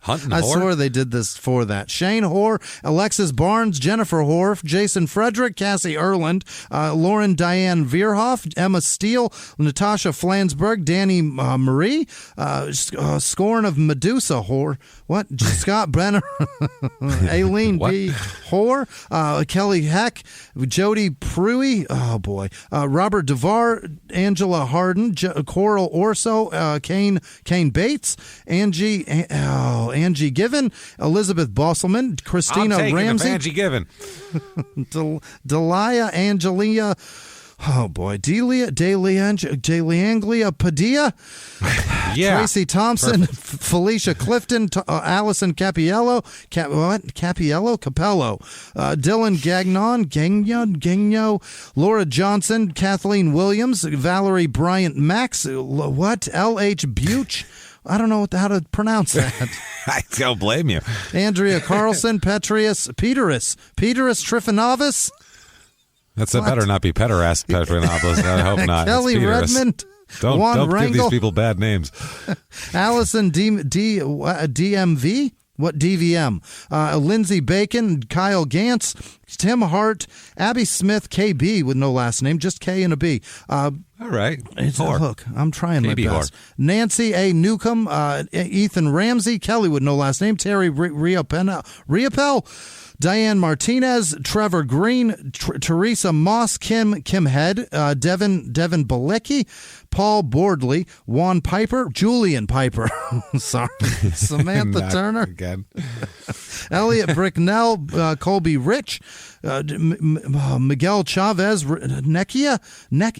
Hunting I Hoare? swore they did this for that. Shane Hoare, Alexis Barnes, Jennifer Horf, Jason Frederick, Cassie Erland, Lauren Diane Veerhoff, Emma Steele, Natasha Flansburg, Danny Marie, Scorn of Medusa Hoare. What? Scott Brenner, Aileen B. Hoare, Kelly Heck, Jody Pruitt, oh boy, Robert DeVar, Angela Harden, Coral Orso, Kane Bates, Angie Given, Elizabeth Bosselman, Christina Ramsey, Angie Given, Delia Angelia Oh, boy. Delianglia Padilla. Yeah. Tracy Thompson. Felicia Clifton. Allison Capiello. Capello? Dylan Gagnon. Laura Johnson. Kathleen Williams. Valerie Bryant Max. What? L.H. Buch. I don't know how to pronounce that. I don't blame you. Andrea Carlson. Petrus Trifonovas. That better not be Pederast Petronopoulos. I hope not. Kelly Redmond. Don't give these people bad names. Allison DMV. What DVM? Lindsay Bacon, Kyle Gantz, Tim Hart, Abby Smith, KB with no last name, just K and a B. All right. It's a hook. I'm trying KB my best. Nancy A. Newcomb, Ethan Ramsey, Kelly with no last name, Terry Riopel, Diane Martinez, Trevor Green, Teresa Moss, Kim Head, Devin Balecki, Paul Bordley, Juan Piper, Julian Piper, sorry, Samantha Turner, again. Elliot Bricknell, Colby Rich, Miguel Chavez, Nekia,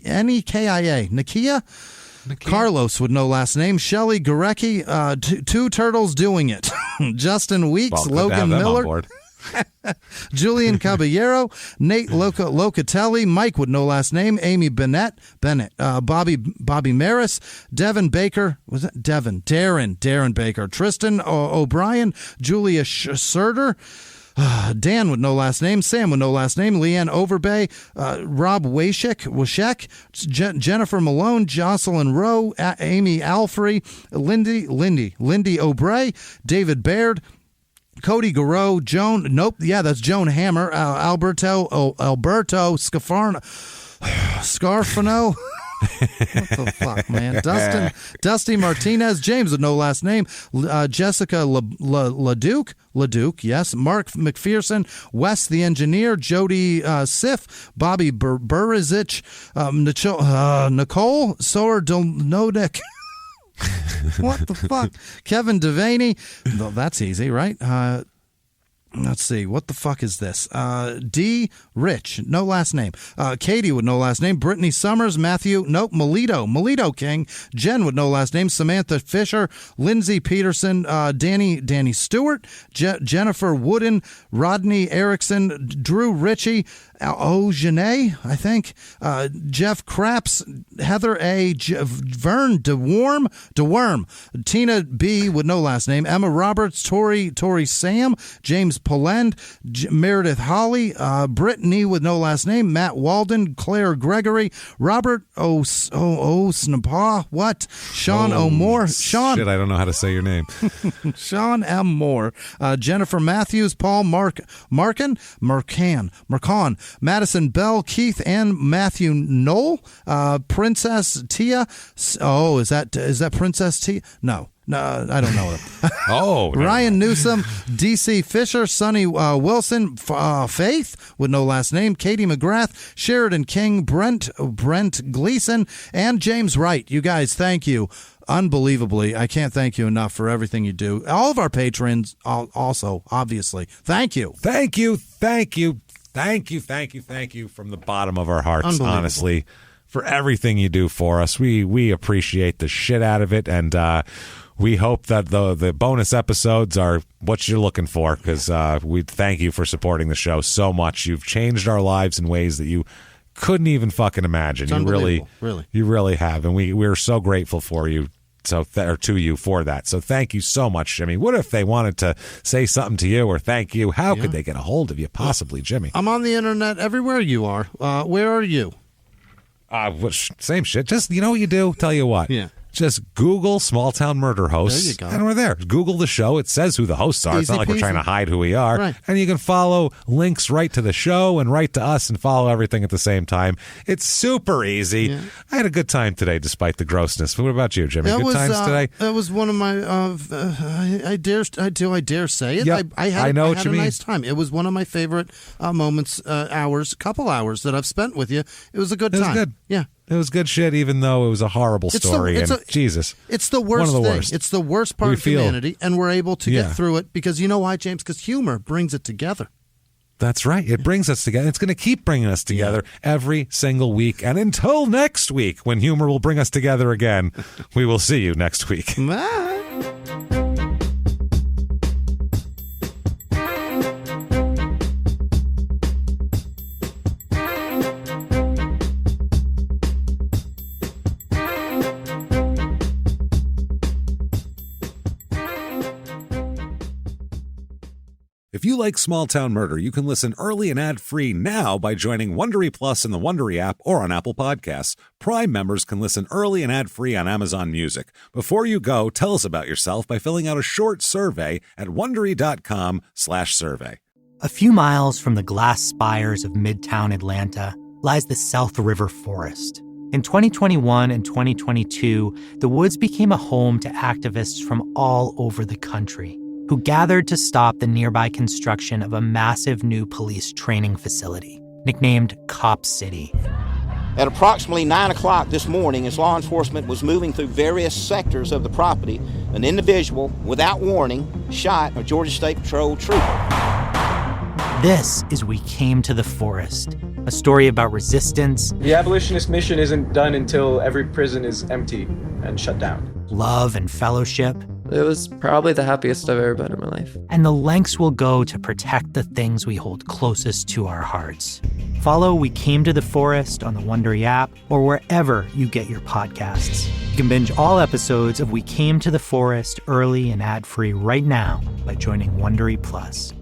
N-E-K-I-A, Nekia, Carlos with no last name, Shelly Gorecki, Two Turtles Doing It, Justin Weeks, Logan Miller, Julian Caballero, Nate Locatelli, Mike with no last name, Amy Bennett, Bobby Maris, Devin Baker, was that Devin? Darren Baker, Tristan O'Brien, Julia Serter, Dan with no last name, Sam with no last name, Leanne Overbay, Rob Washek, Jennifer Malone, Jocelyn Rowe, Amy Alfrey, Lindy O'Bray, David Baird, Cody Garreau, that's Joan Hammer, Alberto Scarfano. What the fuck, man? Dusty Martinez, James with no last name, Jessica LaDuke, yes, Mark McPherson, Wes the engineer, Jody Sif, Bobby Burizic, Nicole Sourdonodic. What the fuck? Kevin Devaney. Well, that's easy, right? Let's see. What the fuck is this? D. Rich. No last name. Katie with no last name. Brittany Summers. Matthew. Nope. Melito King. Jen with no last name. Samantha Fisher. Lindsay Peterson. Danny Stewart. Jennifer Wooden. Rodney Erickson. Drew Ritchie. Janae, I think. Jeff Craps. Heather A. Vern DeWorm. Tina B. with no last name. Emma Roberts. Tori Sam. James Polend. Meredith Holly. Brittany with no last name. Matt Walden. Claire Gregory. Robert Snapa. What? Sean O'More. Sean. Shit, I don't know how to say your name. Sean M. Moore. Jennifer Matthews. Paul Marcan. Madison Bell, Keith and Matthew Knoll, Princess Tia. Oh, is that Princess Tia? No, I don't know them. Ryan Newsom, D.C. Fisher, Sonny Wilson, Faith with no last name, Katie McGrath, Sheridan King, Brent Gleason, and James Wright. You guys, thank you. Unbelievably, I can't thank you enough for everything you do. All of our patrons also, obviously. Thank you. Thank you from the bottom of our hearts, honestly, for everything you do for us. We appreciate the shit out of it, and we hope that the bonus episodes are what you're looking for, because we thank you for supporting the show so much. You've changed our lives in ways that you couldn't even fucking imagine. You really have, and we're so grateful for you. To you for that. So thank you so much, Jimmie. What if they wanted to say something to you or thank you? How could they get a hold of you, possibly, Jimmie? I'm on the internet everywhere you are. Where are you? Same shit. Just, you know what you do? Tell you what. Yeah. Just Google Small Town Murder Hosts. There you go. And we're there. Google the show. It says who the hosts are. It's not like we're trying to hide who we are. Right. And you can follow links right to the show and right to us and follow everything at the same time. It's super easy. Yeah. I had a good time today despite the grossness. What about you, Jimmie? Good times today? That was one of my, I dare say it. Yep. I had a nice time. It was one of my favorite couple hours that I've spent with you. It was a good time. It was good. Yeah. It was good shit, even though it was a horrible story. Jesus. It's the worst one of the thing. Worst. It's the worst part of humanity, and we're able to get through it because you know why, James? Because humor brings it together. That's right. It brings us together. It's going to keep bringing us together every single week. And until next week, when humor will bring us together again, we will see you next week. Bye. If you like Small Town Murder, you can listen early and ad-free now by joining Wondery Plus in the Wondery app or on Apple Podcasts. Prime members can listen early and ad-free on Amazon Music. Before you go, tell us about yourself by filling out a short survey at Wondery.com/survey. A few miles from the glass spires of Midtown Atlanta lies the South River Forest. In 2021 and 2022, the woods became a home to activists from all over the country who gathered to stop the nearby construction of a massive new police training facility, nicknamed Cop City. At approximately 9 o'clock this morning, as law enforcement was moving through various sectors of the property, an individual, without warning, shot a Georgia State Patrol trooper. This is We Came to the Forest, a story about resistance. The abolitionist mission isn't done until every prison is empty and shut down. Love and fellowship. It was probably the happiest I've ever been in my life. And the lengths we'll go to protect the things we hold closest to our hearts. Follow We Came to the Forest on the Wondery app or wherever you get your podcasts. You can binge all episodes of We Came to the Forest early and ad-free right now by joining Wondery Plus.